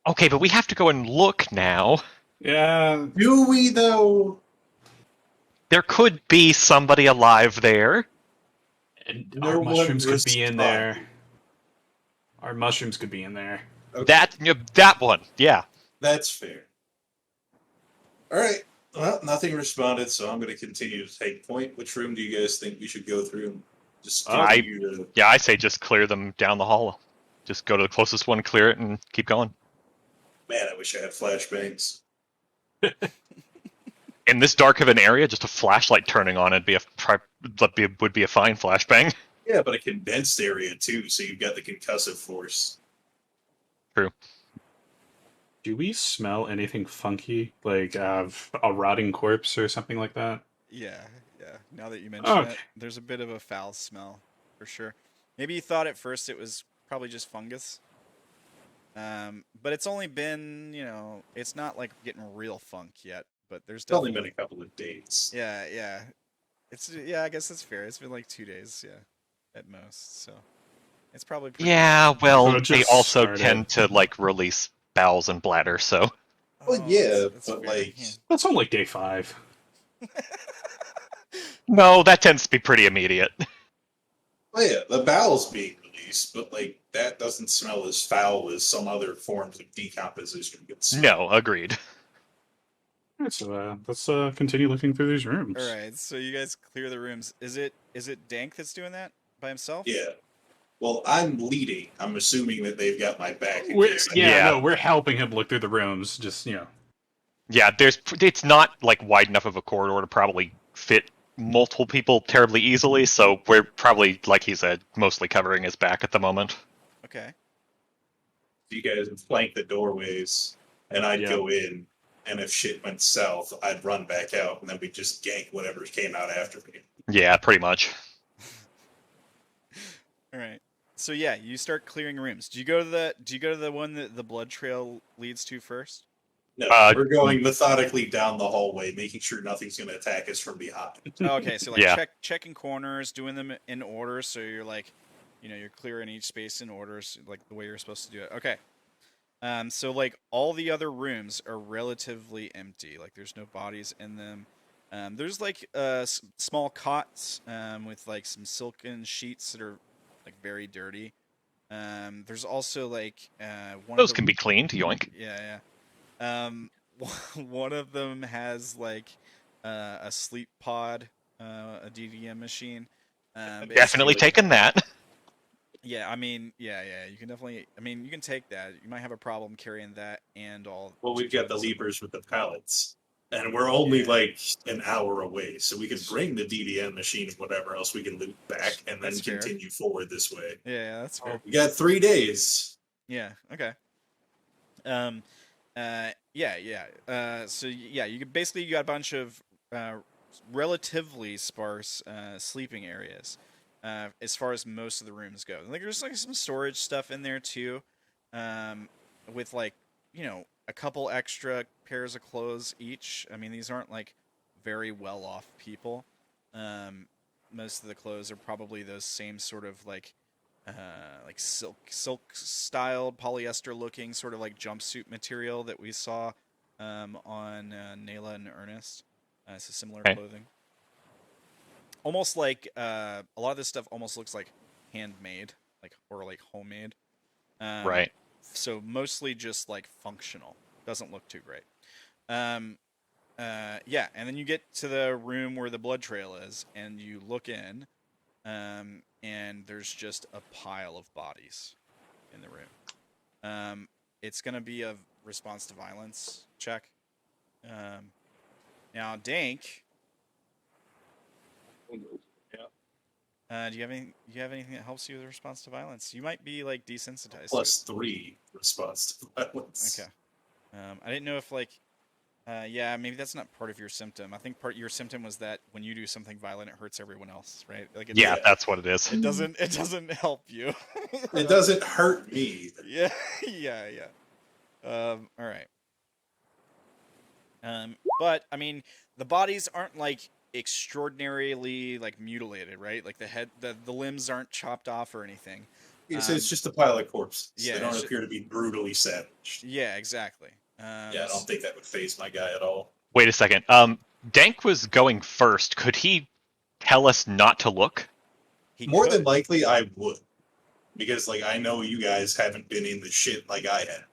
Okay, but we have to go and look now. Yeah. Do we though? There could be somebody alive there. And No our one mushrooms could be in there. responded. Our mushrooms could be in there. Okay, That one, yeah. that's fair. All right. Well, nothing responded, so I'm going to continue to take point. Which room do you guys think we should go through? Just continue to... Yeah, I say just clear them down the hall. Just go to the closest one, clear it, and keep going. Man, I wish I had flashbangs. In this dark of an area, just a flashlight turning on would be a fine flashbang. Yeah, but a condensed area too, so you've got the concussive force. True. Do we smell anything funky, like a rotting corpse or something like that? Yeah. Now that you mention it, there's a bit of a foul smell, for sure. Maybe you thought at first it was probably just fungus. But it's only been, it's not like getting real funk yet, but there's It's definitely... only been a couple of days. Yeah. I guess that's fair. It's been like 2 days, at most, so it's probably pretty... Yeah, well, So they also tend to, release bowels and bladder, so... Well, yeah, that's but, fair, like... yeah. That's on, day 5. No, that tends to be pretty immediate. Well, yeah, the bowels being released, but, that doesn't smell as foul as some other forms of decomposition could smell. No, agreed. Alright, so let's continue looking through these rooms. All right, so you guys clear the rooms. Is it Dank that's doing that by himself? Yeah. Well, I'm leading. I'm assuming that they've got my back. We're helping him look through the rooms. Just Yeah, it's not wide enough of a corridor to probably fit multiple people terribly easily, so we're probably, like he said, mostly covering his back at the moment. Okay. You guys would flank the doorways, and I'd go in, and if shit went south, I'd run back out, and then we'd just gank whatever came out after me. Yeah, pretty much. All right. So yeah, you start clearing rooms. Do you go to the one that the blood trail leads to first? No, we're going methodically down the hallway, making sure nothing's going to attack us from behind. Okay, so checking corners, doing them in order, so you're you're clearing each space in order, so, the way you're supposed to do it. Okay. So all the other rooms are relatively empty. There's no bodies in them. There's small cots with some silken sheets that are very dirty. There's also one those can be cleaned, yoink. Yeah. One of them has a sleep pod, a DDM machine. Definitely taking that. Yeah, you can definitely... you can take that. You might have a problem carrying that and all... Well, we've got the levers with the pallets. And we're only, an hour away, so we can bring the DDM machine and whatever else we can loot back and then continue forward this way. Yeah, that's fair. We got 3 days. Yeah, okay. So, you got a bunch of relatively sparse sleeping areas. As far as most of the rooms go. There's some storage stuff in there too, with a couple extra pairs of clothes each. These aren't very well off people. Most of the clothes are probably those same sort of silk styled polyester looking sort of jumpsuit material that we saw on Naela and Ernest. It's a similar clothing. Almost a lot of this stuff almost looks like handmade, or homemade. Right. So mostly just functional. Doesn't look too great. And then you get to the room where the blood trail is, and you look in, and there's just a pile of bodies in the room. It's gonna be a response to violence check. Now, Dank. Yeah. Do you have anything that helps you with response to violence? You might be like desensitized. +3 response to violence. Okay. I didn't know if like, yeah, maybe that's not part of your symptom. I think part of your symptom was that when you do something violent, it hurts everyone else, right? Like, Yeah, that's what it is. It doesn't help you. It doesn't hurt me. Yeah, yeah. All right. But I mean, the bodies aren't like extraordinarily like mutilated, right? Like the limbs aren't chopped off or anything. It's just a pile of corpses. Yeah, They don't appear to be brutally savaged. Yeah, exactly. Yeah, I don't think that would faze my guy at all. Wait a second. Dank was going first. Could he tell us not to look? More than likely, I would, because like I know you guys haven't been in the shit like I have.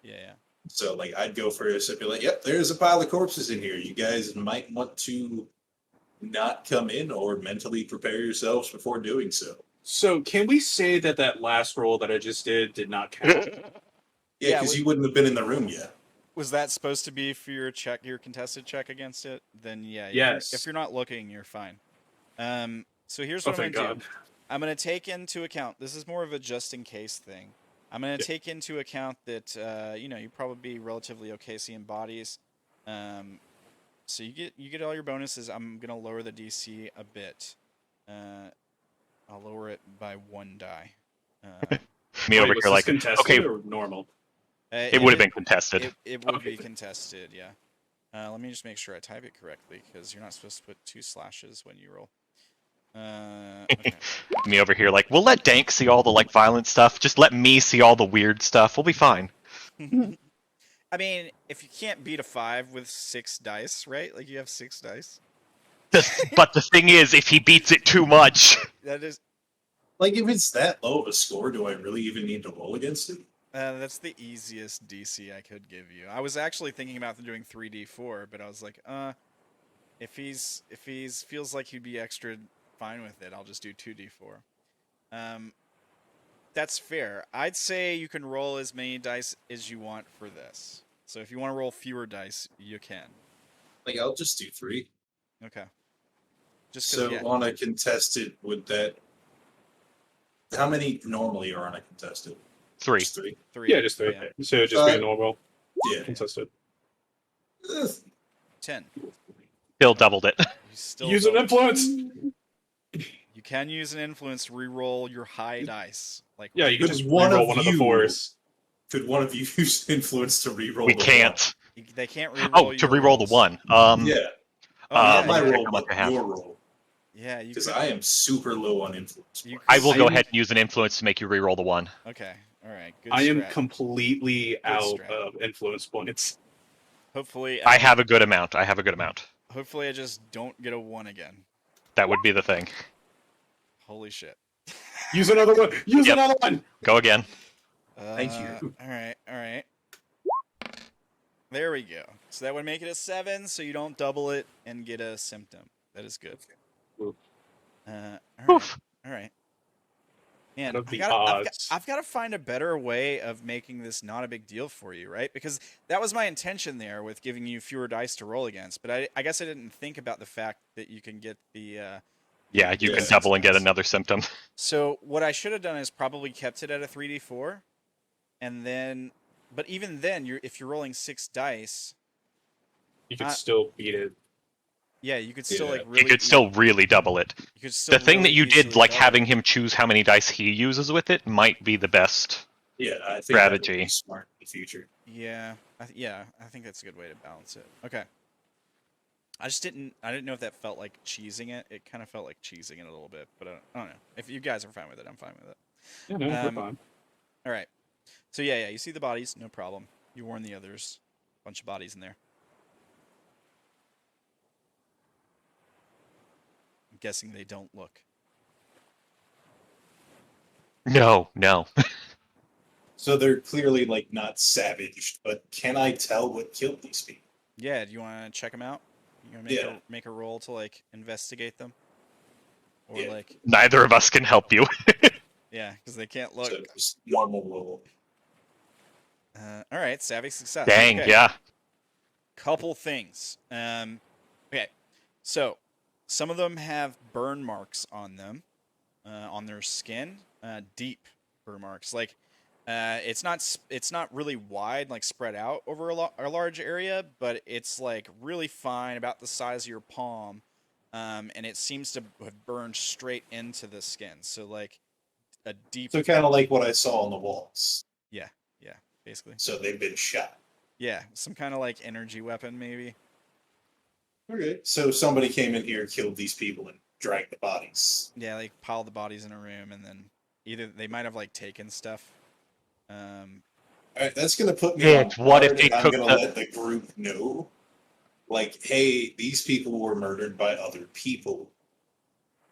Yeah. So like I'd go first and be like, "Yep, there's a pile of corpses in here. You guys might want to not come in or mentally prepare yourselves before doing so." So can we say that last roll that I just did not count? Yeah, because you wouldn't have been in the room yet. Was that supposed to be for your contested check against it? Then yeah. Yes. If you're not looking, you're fine. So here's what I'm gonna do. I'm gonna take into account. This is more of a just in case thing. I'm gonna take into account that you probably be relatively okay seeing bodies. So you get all your bonuses. I'm gonna lower the DC a bit. I'll lower it by 1 die. Me over here like, okay, or normal. It would have been contested. It would be contested, yeah. Let me just make sure I type it correctly, because you're not supposed to put 2 slashes when you roll. Okay. Me over here like, we'll let Dank see all the like violent stuff. Just let me see all the weird stuff. We'll be fine. I mean, if you can't beat a 5 with 6 dice, right? Like you have 6 dice. But the thing is, if he beats it too much... That is... Like, if it's that low of a score, do I really even need to roll against it? That's the easiest DC I could give you. I was actually thinking about doing 3d4, but I was like, if he's feels like he'd be extra fine with it, I'll just do 2d4. That's fair. I'd say you can roll as many dice as you want for this. So if you want to roll fewer dice, you can. Like, I'll just do 3. Okay. So on a contested, would that... How many normally are on a contested? 3. Just 3? 3. Yeah, just 3. Yeah. So just be a normal. Yeah. Contested. 10. Still doubled it. Use an influence! You can use an influence to re-roll your high dice. Like yeah, you can just re-roll one of the 4s. Could one of you use influence to re-roll We can't. They can't re-roll. Oh, to re-roll the 1. Yeah. My roll, but your roll. Yeah, because I am super low on influence. I will go ahead and use an influence to make you re-roll the 1. Okay, all right. Good I am strat. completely out of influence points. Hopefully, I have a good amount. Hopefully, I just don't get a 1 again. That would be the thing. Holy shit! Use another one. Use another one. Go again. Thank you. All right. There we go. So that would make it a 7, so you don't double it and get a symptom. That is good. All right. Man, I've got to find a better way of making this not a big deal for you, right? Because that was my intention there with giving you fewer dice to roll against. But I guess I didn't think about the fact that you can get the... yeah, you can double and get another symptom. So what I should have done is probably kept it at a 3d4. And then... But even then, if you're rolling 6 dice... You could still beat it. Yeah, you could still like really... You could still really double it. You could still the thing that you did, like double. having him choose how many dice he uses with it, might be the best I think strategy. That would be smart in the future. Yeah, I think that's a good way to balance it. Okay. I didn't know if that felt like cheesing it. It kind of felt like cheesing it a little bit, but I don't know. If you guys are fine with it, I'm fine with it. Yeah, no, we're fine. All right. So yeah, you see the bodies, no problem. You warn the others. Bunch of bodies in there. I'm guessing they don't look. No. So they're clearly like not savaged, but can I tell what killed these people? Yeah, do you want to check them out? You want to make a roll to like investigate them? Or like neither of us can help you. yeah, because they can't look. So just normal roll. All right, savvy success. Dang, okay. yeah. Couple things. Okay, so some of them have burn marks on them. on their skin, deep burn marks. Like it's not really wide, like spread out over a large area, but it's like really fine, about the size of your palm, and it seems to have burned straight into the skin. So like a deep. So kind of like what I saw on the walls. Yeah, basically. So they've been shot. Yeah, some kind of like energy weapon, maybe. Okay. So somebody came in here, killed these people, and dragged the bodies. Yeah, they piled the bodies in a room, and then either they might have like taken stuff. All right, that's gonna put me on what if guard, they and I'm took gonna let the group know, like, hey, these people were murdered by other people.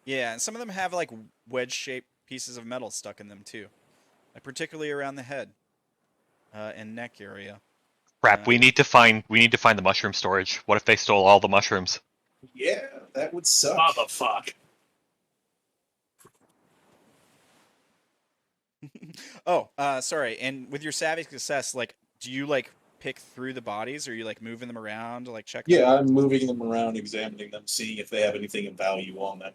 Yeah, and some of them have like wedge-shaped pieces of metal stuck in them too, like particularly around the head and neck area. Crap, we need to find the mushroom storage. What if they stole all the mushrooms? Yeah, that would suck. Motherfuck. Oh, sorry. And with your savvy success, like, do you like pick through the bodies, or are you like moving them around to like check them? Yeah, I'm moving them around, examining them, seeing if they have anything of value on them.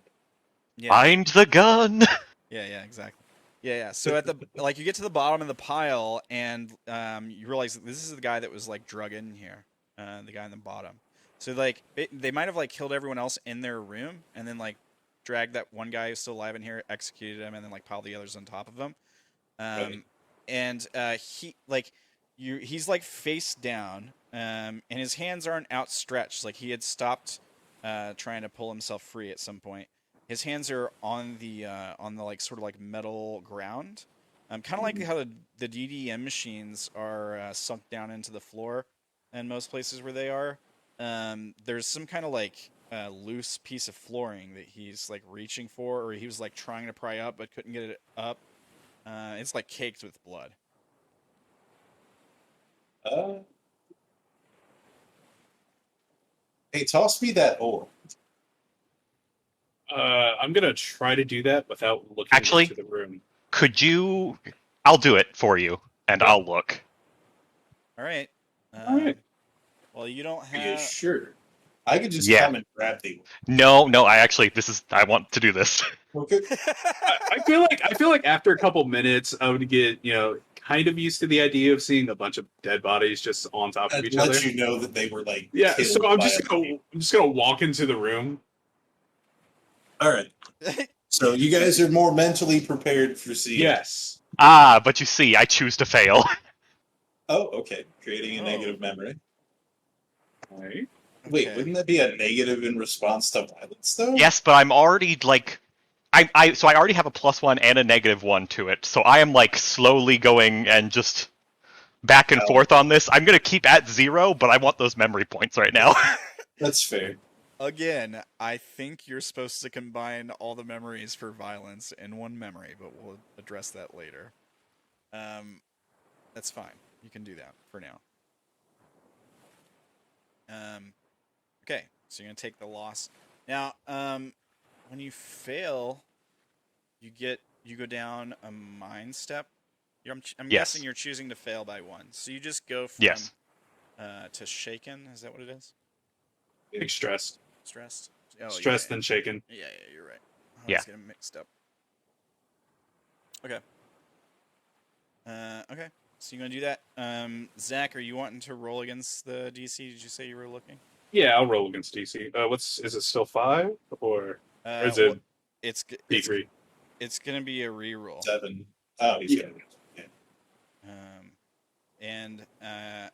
Yeah. Find the gun. Yeah, exactly. Yeah. So at the like, you get to the bottom of the pile, and you realize that this is the guy that was like drug in here, the guy in the bottom. So like, they might have like killed everyone else in their room, and then like dragged that one guy who's still alive in here, executed him, and then like piled the others on top of him. Right. And he's like face down, and his hands aren't outstretched. Like he had stopped trying to pull himself free at some point. His hands are on the like sort of like metal ground, kind of like how the DDM machines are sunk down into the floor in most places where they are. There's some kind of like loose piece of flooring that he's like reaching for, or he was like trying to pry up but couldn't get it up. It's like caked with blood. Hey, toss me that ore. I'm gonna try to do that without looking Actually, into the room. Could you? I'll do it for you, and Yeah. I'll look. All right. All right. Well, you don't Are you have. sure? I could just Yeah. come and grab the ore. No. I want to do this. Okay. I feel like after a couple minutes, I would get kind of used to the idea of seeing a bunch of dead bodies just on top of I'd each let other. you know that they were like. Yeah, killed so I'm by just other gonna walk into the room. All right. So you guys are more mentally prepared for seeing. Yes. But you see, I choose to fail. Oh, okay. Creating a Oh. negative memory. Right. Wait, Okay. wouldn't that be a negative in response to violence, though? Yes, but I'm already like, so I already have a +1 and a -1 to it. So I am like slowly going and just back and forth on this. I'm gonna keep at 0, but I want those memory points right now. That's fair. Again, I think you're supposed to combine all the memories for violence in one memory, but we'll address that later. That's fine. You can do that for now. Okay, so you're gonna take the loss. Now, when you fail, you go down a mind step. I'm Yes. guessing you're choosing to fail by 1. So you just go from Yes. To shaken. Is that what it is? Getting stressed. Stressed. Oh, Stressed yeah. and shaken. Yeah, you're right. I Yeah. was getting mixed up. Okay. Okay. So you're gonna do that. Zack, are you wanting to roll against the DC? Did you say you were looking? Yeah, I'll roll against DC. Is it still 5 or is it it's P3? it's gonna be a reroll. 7. Oh, he's Yeah. got it. Yeah.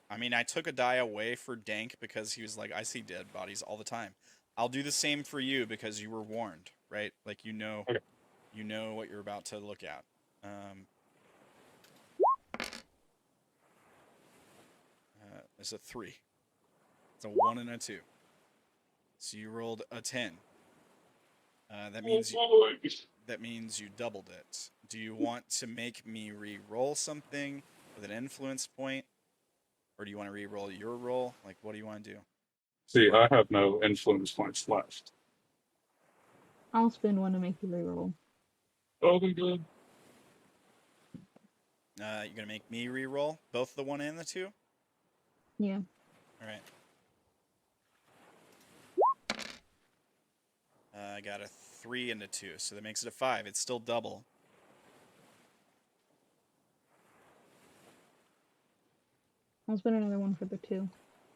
I mean, I took a die away for Dank because he was like, I see dead bodies all the time. I'll do the same for you because you were warned, right? Like Okay. you know what you're about to look at. It's a 3. It's a 1 and a 2. So you rolled a 10. That means you doubled it. Do you want to make me re-roll something with an influence point, or do you want to re-roll your roll? Like, what do you want to do? See, I have no influence points left. I'll spend 1 to make you reroll. Oh my god. You're gonna make me re-roll both the 1 and the 2. Yeah. All right. I got a 3 into 2, so that makes it a 5. It's still double. I'll spend another one for the 2.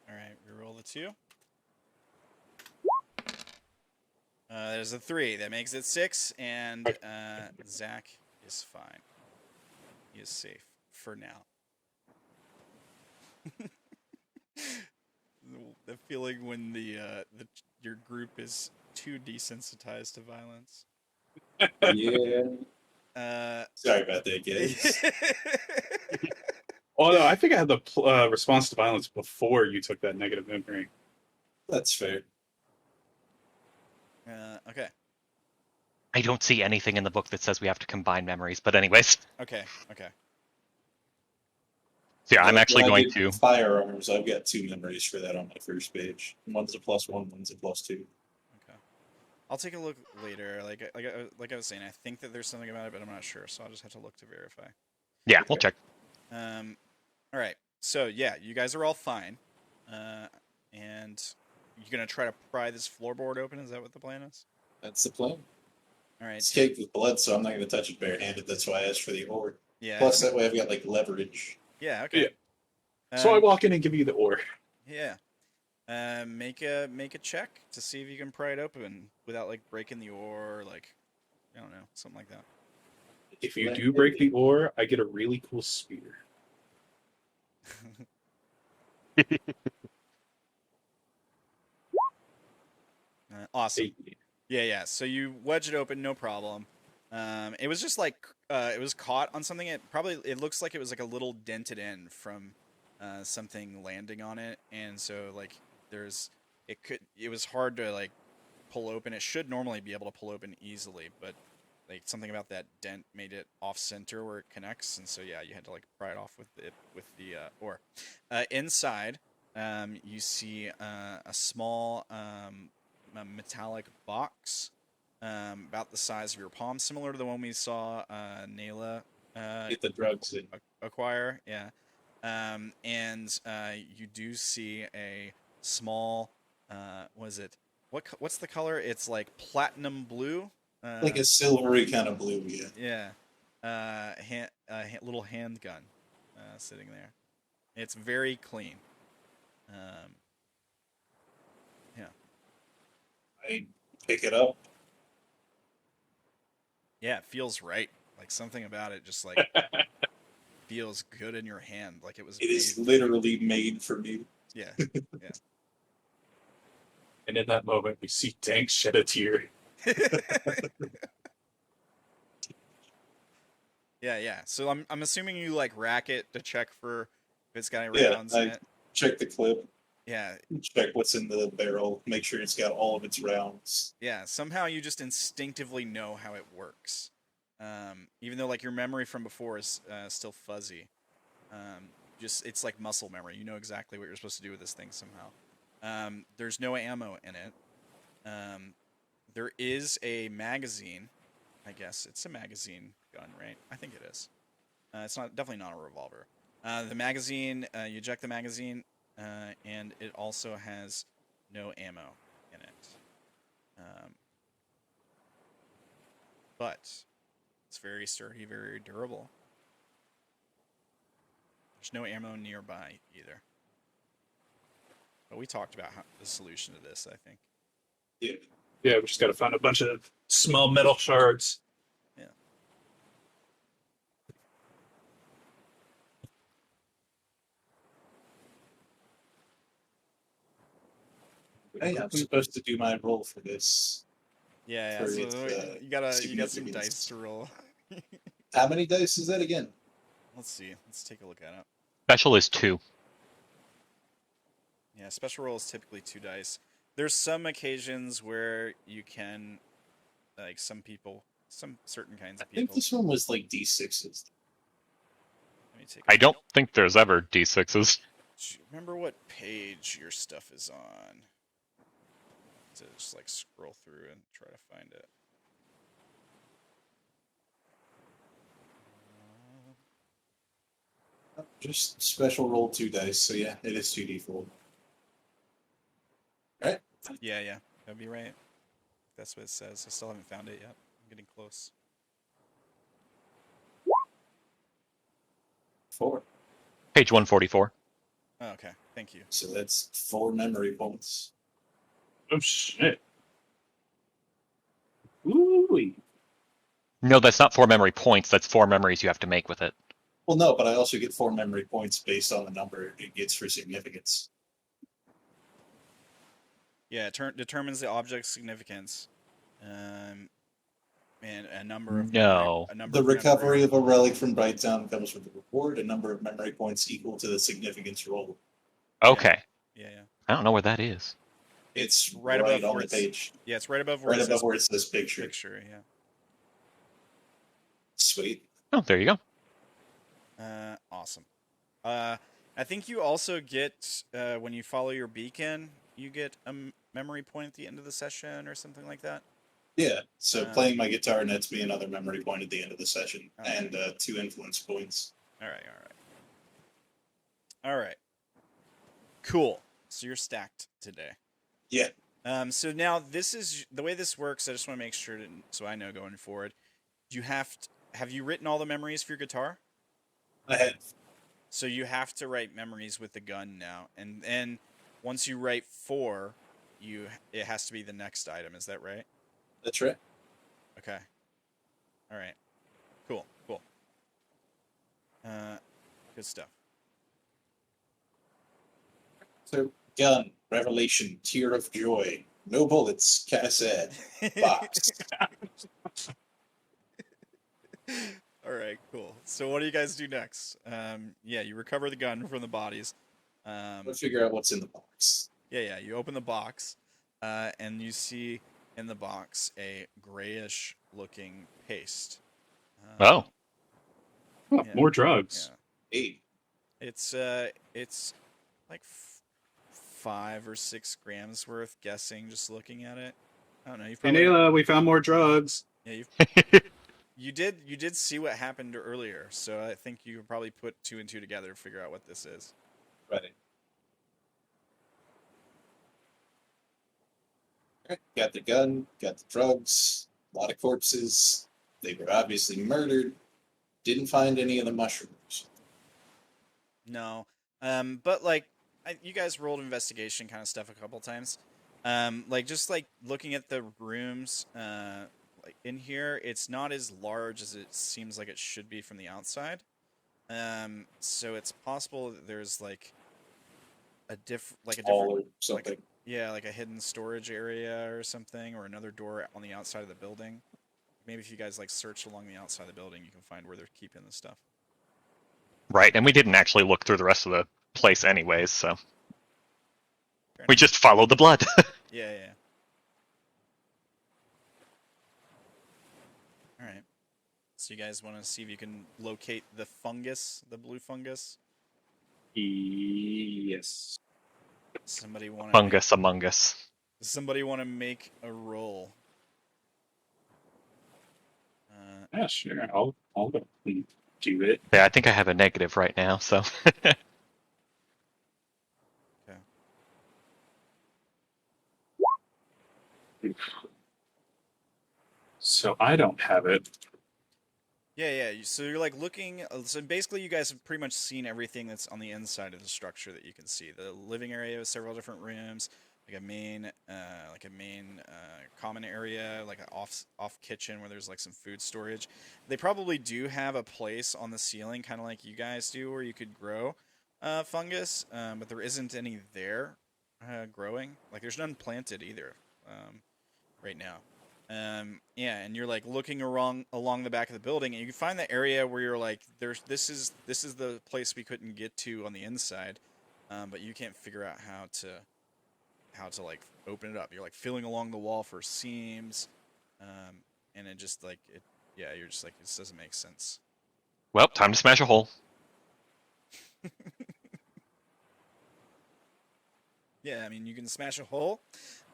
All right, reroll the 2. There's a 3. That makes it 6, and Zack is fine. He is safe for now. The feeling when your group is too desensitized to violence. Yeah. Sorry about that, guys. Oh no, I think I had the response to violence before you took that negative memory. That's fair. Okay. I don't see anything in the book that says we have to combine memories, but anyways. Okay. So yeah, I'm actually going to... Firearms, I've got 2 memories for that on my first page. One's a +1, one's a +2. Okay. I'll take a look later. Like I was saying, I think that there's something about it, but I'm not sure, so I'll just have to look to verify. Yeah, we'll check. All right. So yeah, you guys are all fine. And you're gonna try to pry this floorboard open. Is that what the plan is? That's the plan. All right. It's caked with blood, so I'm not going to touch it barehanded. That's why I asked for the ore. Yeah. Plus, that way I've got like leverage. Yeah. Okay. Yeah. So I walk in and give you the ore. Yeah. Make a check to see if you can pry it open without like breaking the ore, or, like, I don't know, something like that. If you do break the ore, I get a really cool spear. Awesome. Yeah. So you wedge it open, no problem. It was just like it was caught on something. It looks like it was like a little dented in from something landing on it, and so like it was hard to like pull open. It should normally be able to pull open easily, but like something about that dent made it off center where it connects, and so yeah, you had to like pry it off with the ore. Inside, you see a small metallic box about the size of your palm, similar to the one we saw Naela Get the drugs in. acquire. Yeah. And you do see a small what's the color? It's like platinum blue. Like a silvery kind of blue, yeah. Yeah. Little handgun sitting there. It's very clean. Yeah. I pick it up. Yeah, it feels right. Like something about it just like feels good in your hand. Like it was. It is literally made for me. Yeah. Yeah. And in that moment, we see Dank shed a tear. Yeah. So I'm assuming you like rack it to check for if it's got any rounds in it. Check the clip. Yeah. Check what's in the barrel. Make sure it's got all of its rounds. Yeah. Somehow you just instinctively know how it works, even though like your memory from before is still fuzzy. It's like muscle memory. You know exactly what you're supposed to do with this thing somehow. There's no ammo in it. There is a magazine. I guess it's a magazine gun, right? I think it is. It's definitely not a revolver. The magazine, you eject the magazine, and it also has no ammo in it. But it's very sturdy, very durable. There's no ammo nearby either. But we talked about the solution to this, I think. Yeah, we just got to find a bunch of small metal shards. Yeah. Hey, I'm supposed to do my roll for this. Yeah. So you got some dice to roll. How many dice is that again? Let's see. Let's take a look at it. Special is 2. Yeah, special roll is typically 2 dice. There's some occasions where you can, like some certain kinds of people. I think this one was like D6s. Let me take. I don't think there's ever D6s. Do you remember what page your stuff is on? To just like scroll through and try to find it. Just special roll 2 dice, so yeah, it is 2d4. Right? Yeah, that'd be right. That's what it says. I still haven't found it yet. I'm getting close. 4. Page 144. Oh, okay, thank you. So that's 4 memory points. Oh shit! Ooh. No, that's not 4 memory points. That's 4 memories you have to make with it. Well, no, but I also get 4 memory points based on the number it gets for significance. Yeah, it determines the object's significance. And a number of No. The recovery of a relic from Brighttown comes with the reward, a number of memory points equal to the significance roll. Okay. Yeah. I don't know where that is. It's right above on where the page. Yeah, it's right above where Right above where it says picture. Picture, yeah. Sweet. Oh, there you go. Awesome. I think you also get when you follow your beacon, you get a memory point at the end of the session or something like that. Yeah, so playing my guitar nets me another memory point at the end of the session, and 2 influence points. All right. Cool. So you're stacked today. Yeah. So now this is the way this works. I just want to make sure so I know going forward. You have you written all the memories for your guitar? I have. So you have to write memories with the gun now, and then once you write 4, it has to be the next item. Is that right? That's right. Okay. All right. Cool. Good stuff. So, gun, revelation, tear of joy, no bullets, cassette, box. All right, cool. So what do you guys do next? Yeah, you recover the gun from the bodies. We'll figure out what's in the box. Yeah. You open the box, and you see in the box a grayish-looking paste. Oh. More drugs. Yeah. 8. It's like 5 or 6 grams worth. Guessing, just looking at it. I don't know. Hey, Naela, we found more drugs. Yeah, you did see what happened earlier, so I think you probably put 2 and 2 together to figure out what this is. Right. Okay. Got the gun, got the drugs, a lot of corpses. They were obviously murdered. Didn't find any of the mushrooms. No, but like you guys rolled investigation kind of stuff a couple times. Just looking at the rooms, like in here, it's not as large as it seems like it should be from the outside. So it's possible that there's like a different something. like a hidden storage area or something, or another door on the outside of the building. Maybe if you guys like search along the outside of the building, you can find where they're keeping the stuff. Right, and we didn't actually look through the rest of the place anyways, so we just followed the blood. Yeah. All right. So you guys want to see if you can locate the fungus, the blue fungus? Yes. Somebody want Fungus among us. Does somebody want to make a roll? Yeah, sure. I'll go do it. Yeah, I think I have a negative right now, so. Okay. So I don't have it. Yeah. So you're like looking. So basically, you guys have pretty much seen everything that's on the inside of the structure that you can see. The living area with several different rooms, like a main common area, like an off kitchen where there's like some food storage. They probably do have a place on the ceiling, kind of like you guys do, where you could grow fungus, but there isn't any there growing. Like there's none planted either right now. And you're like looking along the back of the building, and you can find the area where you're like, this is the place we couldn't get to on the inside, but you can't figure out how to like open it up. You're like feeling along the wall for seams, and it just like you're just like, this doesn't make sense. Well, time to smash a hole. Yeah, I mean you can smash a hole.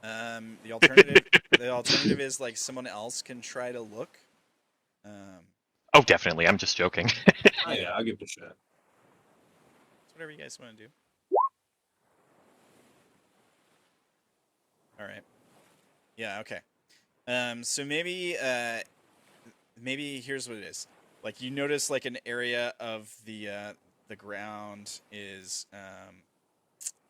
The alternative is like someone else can try to look. Oh, definitely. I'm just joking. Oh, yeah, I'll give it a shot. It's whatever you guys want to do. All right. Yeah. Okay. So maybe here's what it is. Like you notice like an area of the ground is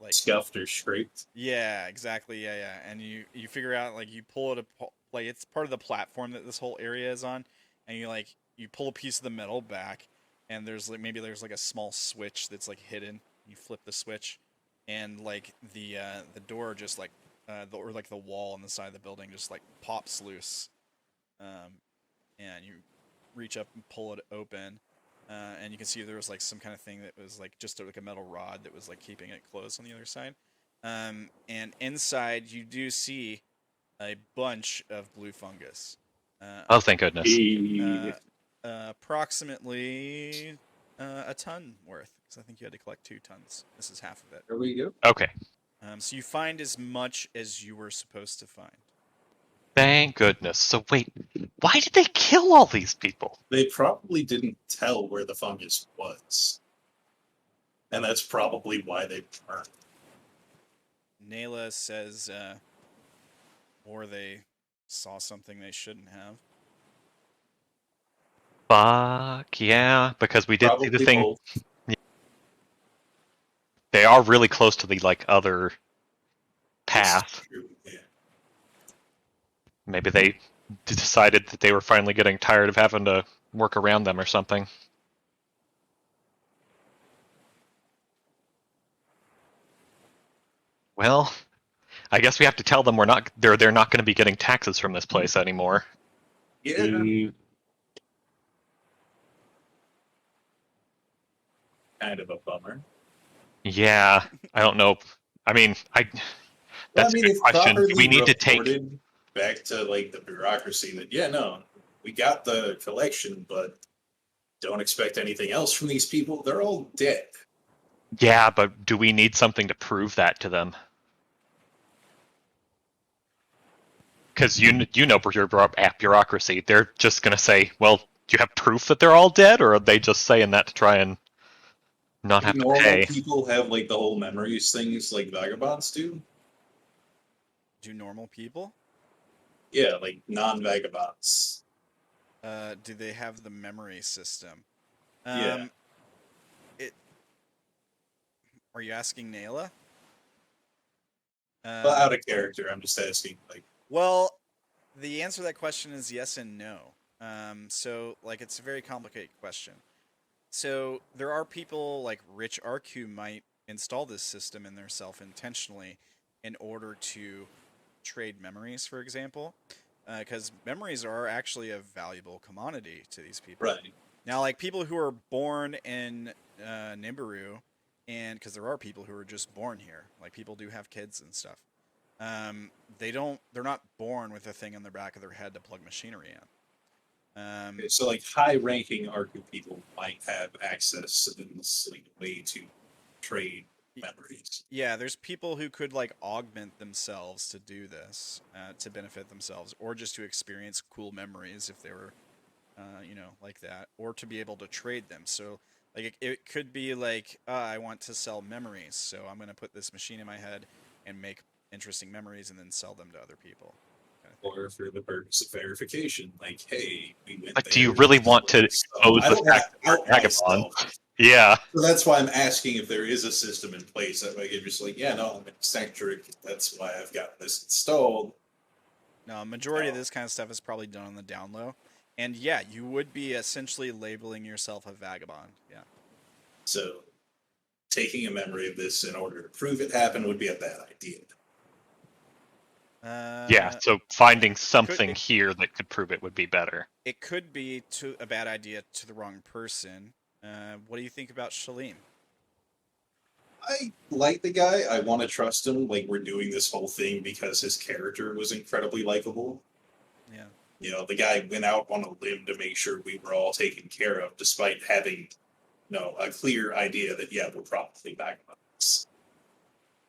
like scuffed or scraped. Yeah, exactly. Yeah. And you figure out like you pull it like it's part of the platform that this whole area is on, and you pull a piece of the metal back, and there's like a small switch that's like hidden. You flip the switch, and like the door just like or like the wall on the side of the building just like pops loose, and you reach up and pull it open, and you can see there was like some kind of thing that was like just like a metal rod that was like keeping it closed on the other side. And inside you do see a bunch of blue fungus. Oh, thank goodness. Approximately a ton worth, because I think you had to collect 2 tons. This is half of it. There we go. Okay. So you find as much as you were supposed to find. Thank goodness. So wait, why did they kill all these people? They probably didn't tell where the fungus was. And that's probably why they burned. Naela says, or they saw something they shouldn't have. Fuck yeah, because we did Probably see the thing. both. They are really close to the like other path. Yeah. Maybe they decided that they were finally getting tired of having to work around them or something. Well, I guess we have to tell them they're not going to be getting taxes from this place anymore. Yeah. Kind of a bummer. Yeah, I don't know. I mean, that's a good question. We need to take back to like the bureaucracy that we got the collection, but don't expect anything else from these people. They're all dead. Yeah, but do we need something to prove that to them? Because you know bureaucracy, they're just going to say, well, do you have proof that they're all dead, or are they just saying that to try and not have to pay? Normal people have like the whole memories things like Vagabonds do. Do normal people? Yeah, like non-Vagabonds. Do they have the memory system? Yeah. Are you asking Naela? Well, out of character, I'm just asking. Like, well, the answer to that question is yes and no. So, like, it's a very complicated question. So, there are people like Rich Ark who might install this system in their self intentionally in order to trade memories, for example. Because memories are actually a valuable commodity to these people. right. Now, like, people who are born in Nibiru, and because there are people who are just born here, like people do have kids and stuff. They're not born with a thing on the back of their head to plug machinery in. Okay, so like high-ranking Arku people might have access to this like way to trade memories. Yeah, there's people who could like augment themselves to do this, to benefit themselves, or just to experience cool memories if they were, like that, or to be able to trade them. So like it could be like, I want to sell memories, so I'm going to put this machine in my head and make interesting memories and then sell them to other people. Or for the purpose of verification, like, hey, we went Like, there. do you really want to expose the fact that you're Vagabond? Yeah. So that's why I'm asking if there is a system in place that way. You're just like, yeah, no, I'm eccentric. That's why I've got this installed. No, majority of this kind of stuff is probably done on the down low. And yeah, you would be essentially labeling yourself a vagabond. Yeah. So taking a memory of this in order to prove it happened would be a bad idea. Yeah, so finding something here that could prove it would be better. It could be a bad idea to the wrong person. What do you think about Shalim? I like the guy. I want to trust him. Like, we're doing this whole thing because his character was incredibly likable. Yeah. You know, the guy went out on a limb to make sure we were all taken care of, despite having, a clear idea that, yeah, we're probably Vagabonds.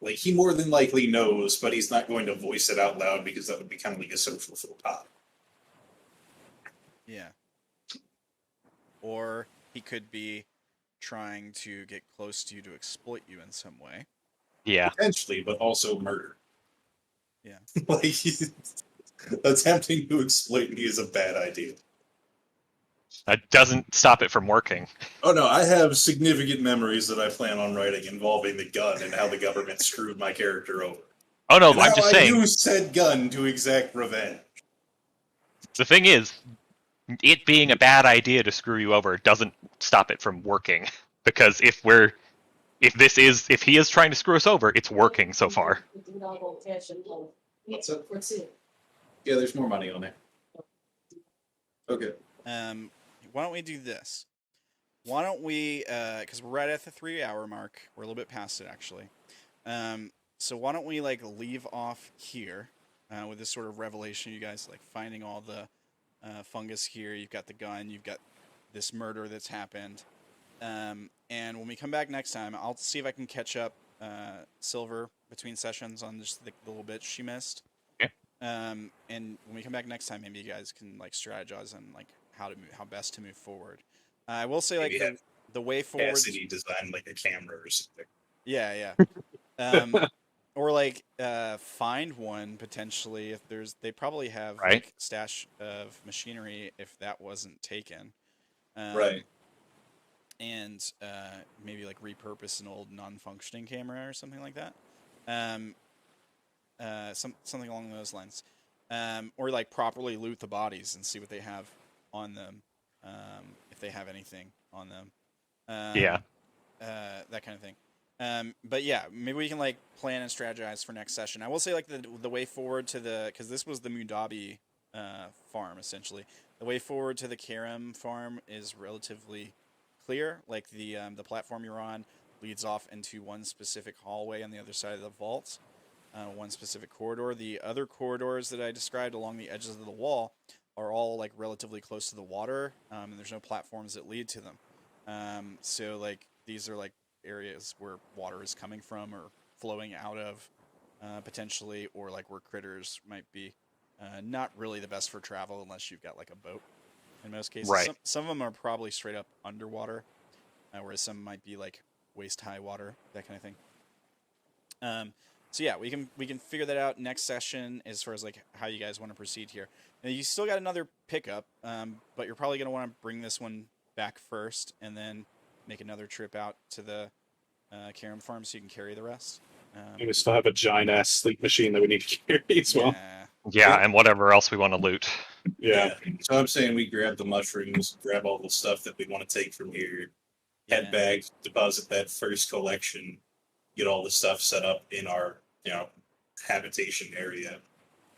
Like, he more than likely knows, but he's not going to voice it out loud because that would be kind of like a social faux pas. Yeah. Or he could be trying to get close to you to exploit you in some way. Yeah. Potentially, but also murder. Yeah. Like, Attempting to exploit me is a bad idea. That doesn't stop it from working. Oh no, I have significant memories that I plan on writing involving the gun and how the government screwed my character over. Oh no, And I'm how just I saying. used said gun to exact revenge. The thing is, it being a bad idea to screw you over doesn't stop it from working. Because if he is trying to screw us over, it's working so far. What's up? Yeah, there's more money on there. Okay. Why don't we do this? Why don't we, because we're right at the 3-hour mark. We're a little bit past it, actually. So why don't we, like, leave off here with this sort of revelation. You guys, like, finding all the fungus here. You've got the gun. You've got this murder that's happened. And when we come back next time, I'll see if I can catch up Silver between sessions on just the little bit she missed. Yeah. And when we come back next time, maybe you guys can, like, strategize on, like, how best to move forward. I will say, like, the way forward. Cassidy designed like a camera or something. Yeah. Or like find one potentially if they probably have like stash of machinery if that wasn't taken. Right. And maybe like repurpose an old non-functioning camera or something like that. Something along those lines. Or like properly loot the bodies and see what they have on them. If they have anything on them. That kind of thing. But yeah, maybe we can like plan and strategize for next session. I will say like the way forward to because this was the Mudabi farm essentially. The way forward to the Karam farm is relatively clear. Like the platform you're on leads off into one specific hallway on the other side of the vault, one specific corridor. The other corridors that I described along the edges of the wall are all like relatively close to the water, and there's no platforms that lead to them. So like these are like areas where water is coming from or flowing out of, potentially, or like where critters might be. Not really the best for travel unless you've got like a boat. In most cases, right. Some of them are probably straight up underwater, whereas some might be like waist high water, that kind of thing. So yeah, we can figure that out next session as far as like how you guys want to proceed here. Now you still got another pickup, but you're probably going to want to bring this one back first and then make another trip out to the Karam farm so you can carry the rest. We still have a giant ass sleep machine that we need to carry as well. Yeah, and whatever else we want to loot. Yeah. So I'm saying we grab the mushrooms, grab all the stuff that we want to take from here, head back, deposit that first collection, get all the stuff set up in our, habitation area.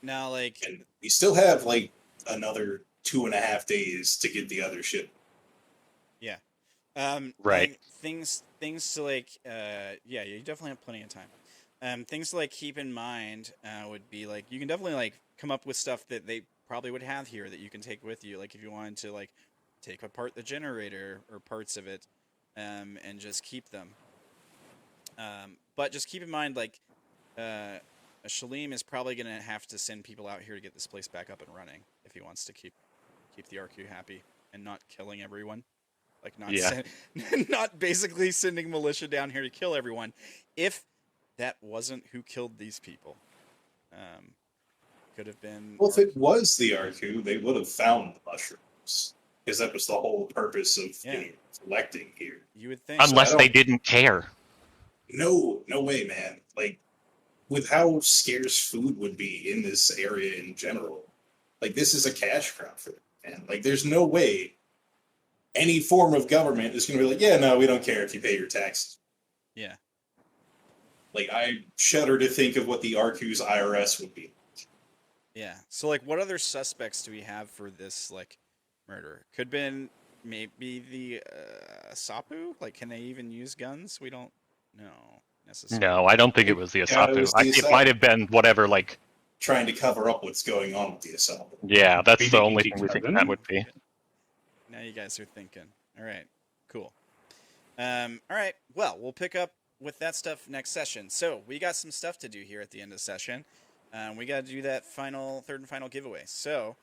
Now, like, and we still have like another 2.5 days to get the other ship. Yeah. Right. Things to like, you definitely have plenty of time. Things to like keep in mind would be like you can definitely like come up with stuff that they probably would have here that you can take with you. Like if you wanted to like take apart the generator or parts of it, and just keep them. But just keep in mind like, Shalim is probably gonna have to send people out here to get this place back up and running if he wants to keep the RQ happy and not killing everyone. Like not basically sending militia down here to kill everyone. If that wasn't who killed these people, could have been. Well, if it was the RQ, they would have found the mushrooms because that was the whole purpose of collecting here. You would think, unless they didn't care. No way, man. Like with how scarce food would be in this area in general, like this is a cash crop for them, man. Like there's no way any form of government is going to be like, yeah, no, we don't care if you pay your taxes. Yeah. Like, I shudder to think of what the RQ's IRS would be. Yeah. So, like, what other suspects do we have for this, like, murder? Could been maybe the Sapu? Like, can they even use guns? We don't know necessarily. No, I don't think it was the Asapu. It might have been whatever, like... trying to cover up what's going on with the Asapu. Yeah, that's the only thing we think that would be. Now you guys are thinking. All right, cool. All right, well, we'll pick up with that stuff next session. So we got some stuff to do here at the end of the session. We got to do that third and final giveaway. So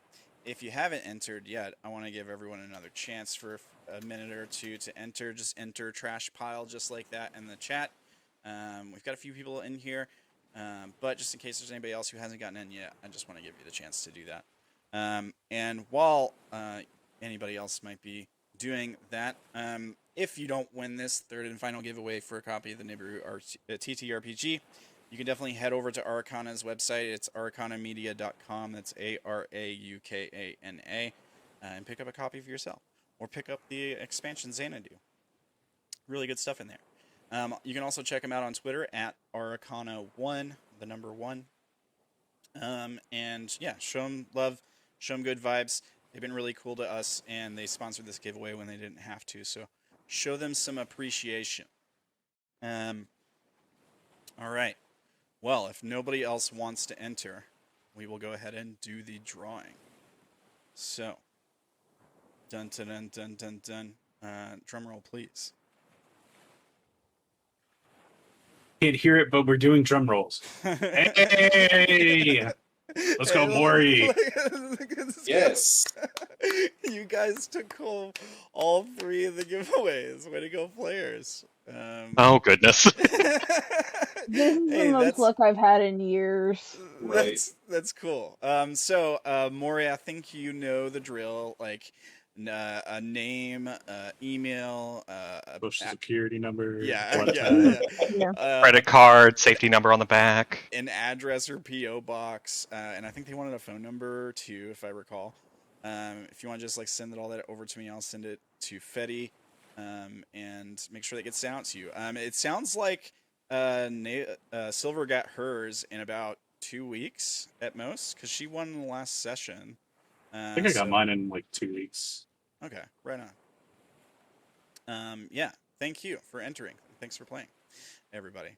if you haven't entered yet, I want to give everyone another chance for a minute or two to enter. Just enter trash pile just like that in the chat. We've got a few people in here. But just in case there's anybody else who hasn't gotten in yet, I just want to give you the chance to do that. And while anybody else might be doing that, if you don't win this third and final giveaway for a copy of the Nibiru TTRPG, you can definitely head over to Araukana's website. It's araukanamedia.com. That's ARAUKANA, and pick up a copy for yourself, or pick up the expansion Xanadu. Really good stuff in there. You can also check them out on Twitter at Araukana1, the number 1. And yeah, show them love, show them good vibes. They've been really cool to us, and they sponsored this giveaway when they didn't have to. So show them some appreciation. All right. Well, if nobody else wants to enter, we will go ahead and do the drawing. So, dun dun dun dun dun dun. Drum roll, please. Can't hear it, but we're doing drum rolls. Hey! Let's go, Mori. Yes. You guys took home all 3 of the giveaways. Way to go, players. Oh, goodness. This is the most luck I've had in years. That's cool. So, Mori, I think you know the drill. Like, a name, email, Social security number. Yeah. Credit card, safety number on the back, an address or PO box, and I think they wanted a phone number too, if I recall. If you want to just like send all that over to me, I'll send it to Fetty, and make sure that gets sent out to you. It sounds like Silver got hers in about 2 weeks at most, because she won in the last session. I think I got mine in like 2 weeks. Okay, right on. Yeah, thank you for entering. Thanks for playing, everybody.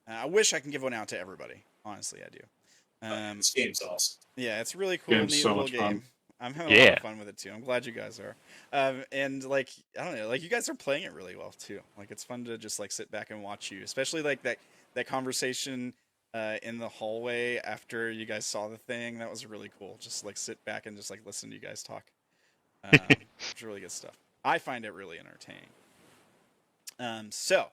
I wish I can give one out to everybody. Honestly, I do. This game's awesome. Yeah, it's really cool, neat so little much game. fun. I'm having a lot of fun with it too. I'm glad you guys are. And like, I don't know, like you guys are playing it really well too. Like it's fun to just like sit back and watch you, especially like that conversation in the hallway after you guys saw the thing. That was really cool. Just like sit back and just like listen to you guys talk. It's really good stuff. I find it really entertaining. So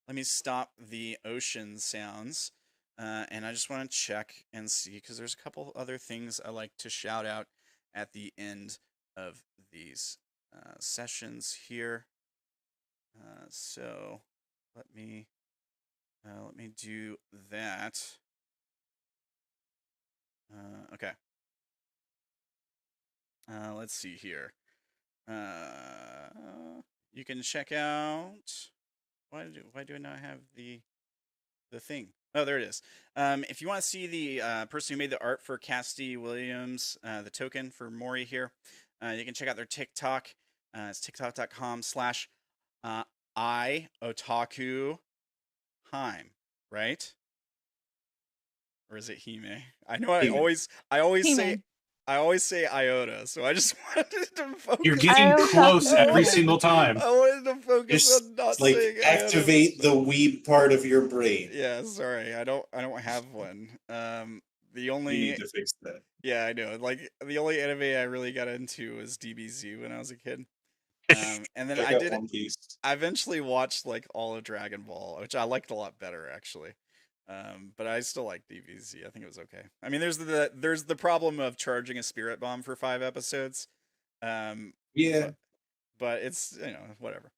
let me stop the ocean sounds, and I just want to check and see, because there's a couple other things I like to shout out at the end of these sessions here. So let me do that. Okay. Let's see here. You can check out. Why do I not have the thing? Oh, there it is. If you want to see the person who made the art for Cassidy Williams, the token for Mori here, you can check out their TikTok. It's tiktok.com/iotakuheim, right? Or is it Hime? I know I always say iota, so I just wanted to focus. You're getting close every single time. I wanted to focus Just on not like saying activate iota. the weeb part of your brain. Yeah, sorry, I don't have one. The You only need to fix that. Yeah, I know. Like the only anime I really got into was DBZ when I was a kid. And then I eventually watched like all of Dragon Ball, which I liked a lot better actually. But I still like DBZ. I think it was okay. I mean, there's the problem of charging a spirit bomb for 5 episodes. Yeah. But it's, whatever.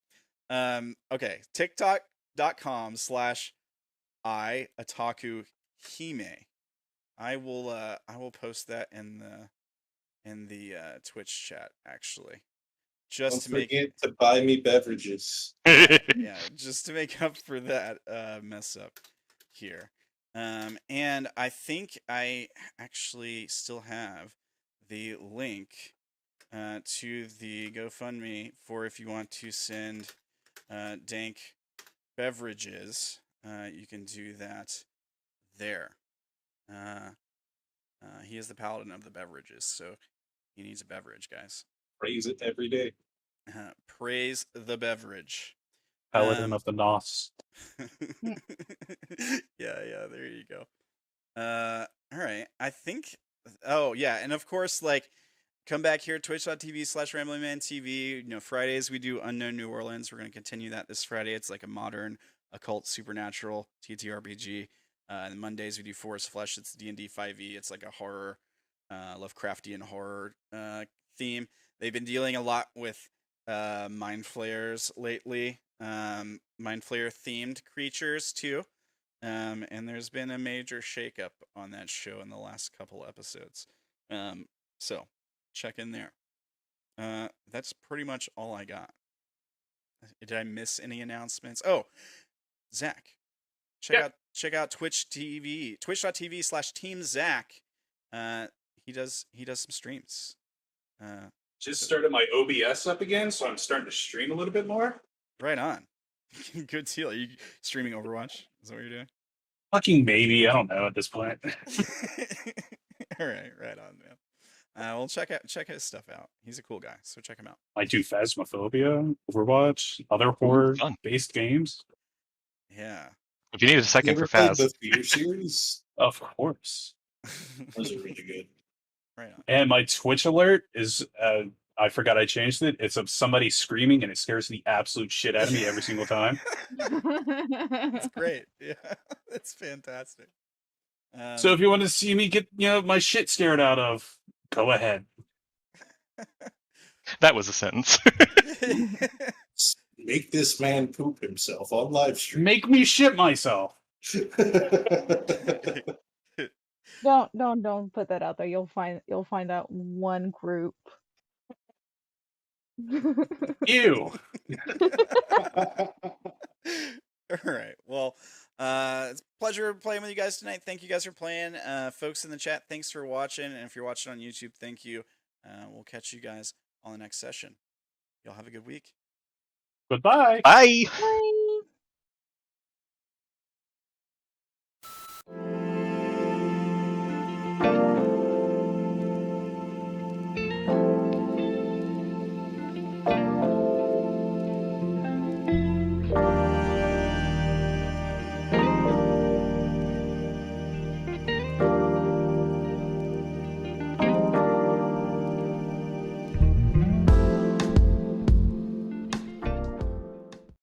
Okay, tiktok.com/iotakuhime. I will post that in the Twitch chat actually. Don't forget to buy me beverages. Yeah, just to make up for that mess up here. And I think I actually still have the link to the GoFundMe for if you want to send Dank beverages. You can do that there. He is the paladin of the beverages, so he needs a beverage, guys. Praise it every day. Praise the beverage. Paladin of the Nos. Yeah, there you go. All right. I think. Oh yeah, and of course, like, come back here, twitch.tv/RamblingManTV. Fridays we do Unknown New Orleans. We're gonna continue that this Friday. It's like a modern occult supernatural TTRPG. And Mondays we do Forest Flesh. It's D&D 5e. It's like a horror, Lovecraftian horror theme. They've been dealing a lot with mind flayers lately, mind flayer themed creatures too. And there's been a major shakeup on that show in the last couple episodes. So check in there. That's pretty much all I got. Did I miss any announcements? Oh, Zack, check out twitch.tv/TeamZack. He does some streams. Just started my OBS up again, so I'm starting to stream a little bit more. Right on. Good deal. Are you streaming Overwatch? Is that what you're doing? Fucking maybe. I don't know at this point. All right, right on, man. Well, check his stuff out. He's a cool guy, so check him out. I do Phasmophobia, Overwatch, other horror-based games. Yeah. If you need a second for Phas, the Fear series. Of course. Those are really good. Right on. And my Twitch alert is, I forgot I changed it. It's of somebody screaming, and it scares the absolute shit out of me every single time. It's great. Yeah, it's fantastic. So if you want to see me get, my shit scared out of, go ahead. that was a sentence. Make this man poop himself on live stream. Make me shit myself. Don't put that out there. You'll find that one group. Ew. All right. Well, it's a pleasure playing with you guys tonight. Thank you guys for playing. Folks in the chat, thanks for watching. And if you're watching on YouTube, thank you. We'll catch you guys on the next session. Y'all have a good week. Goodbye. Bye. Bye.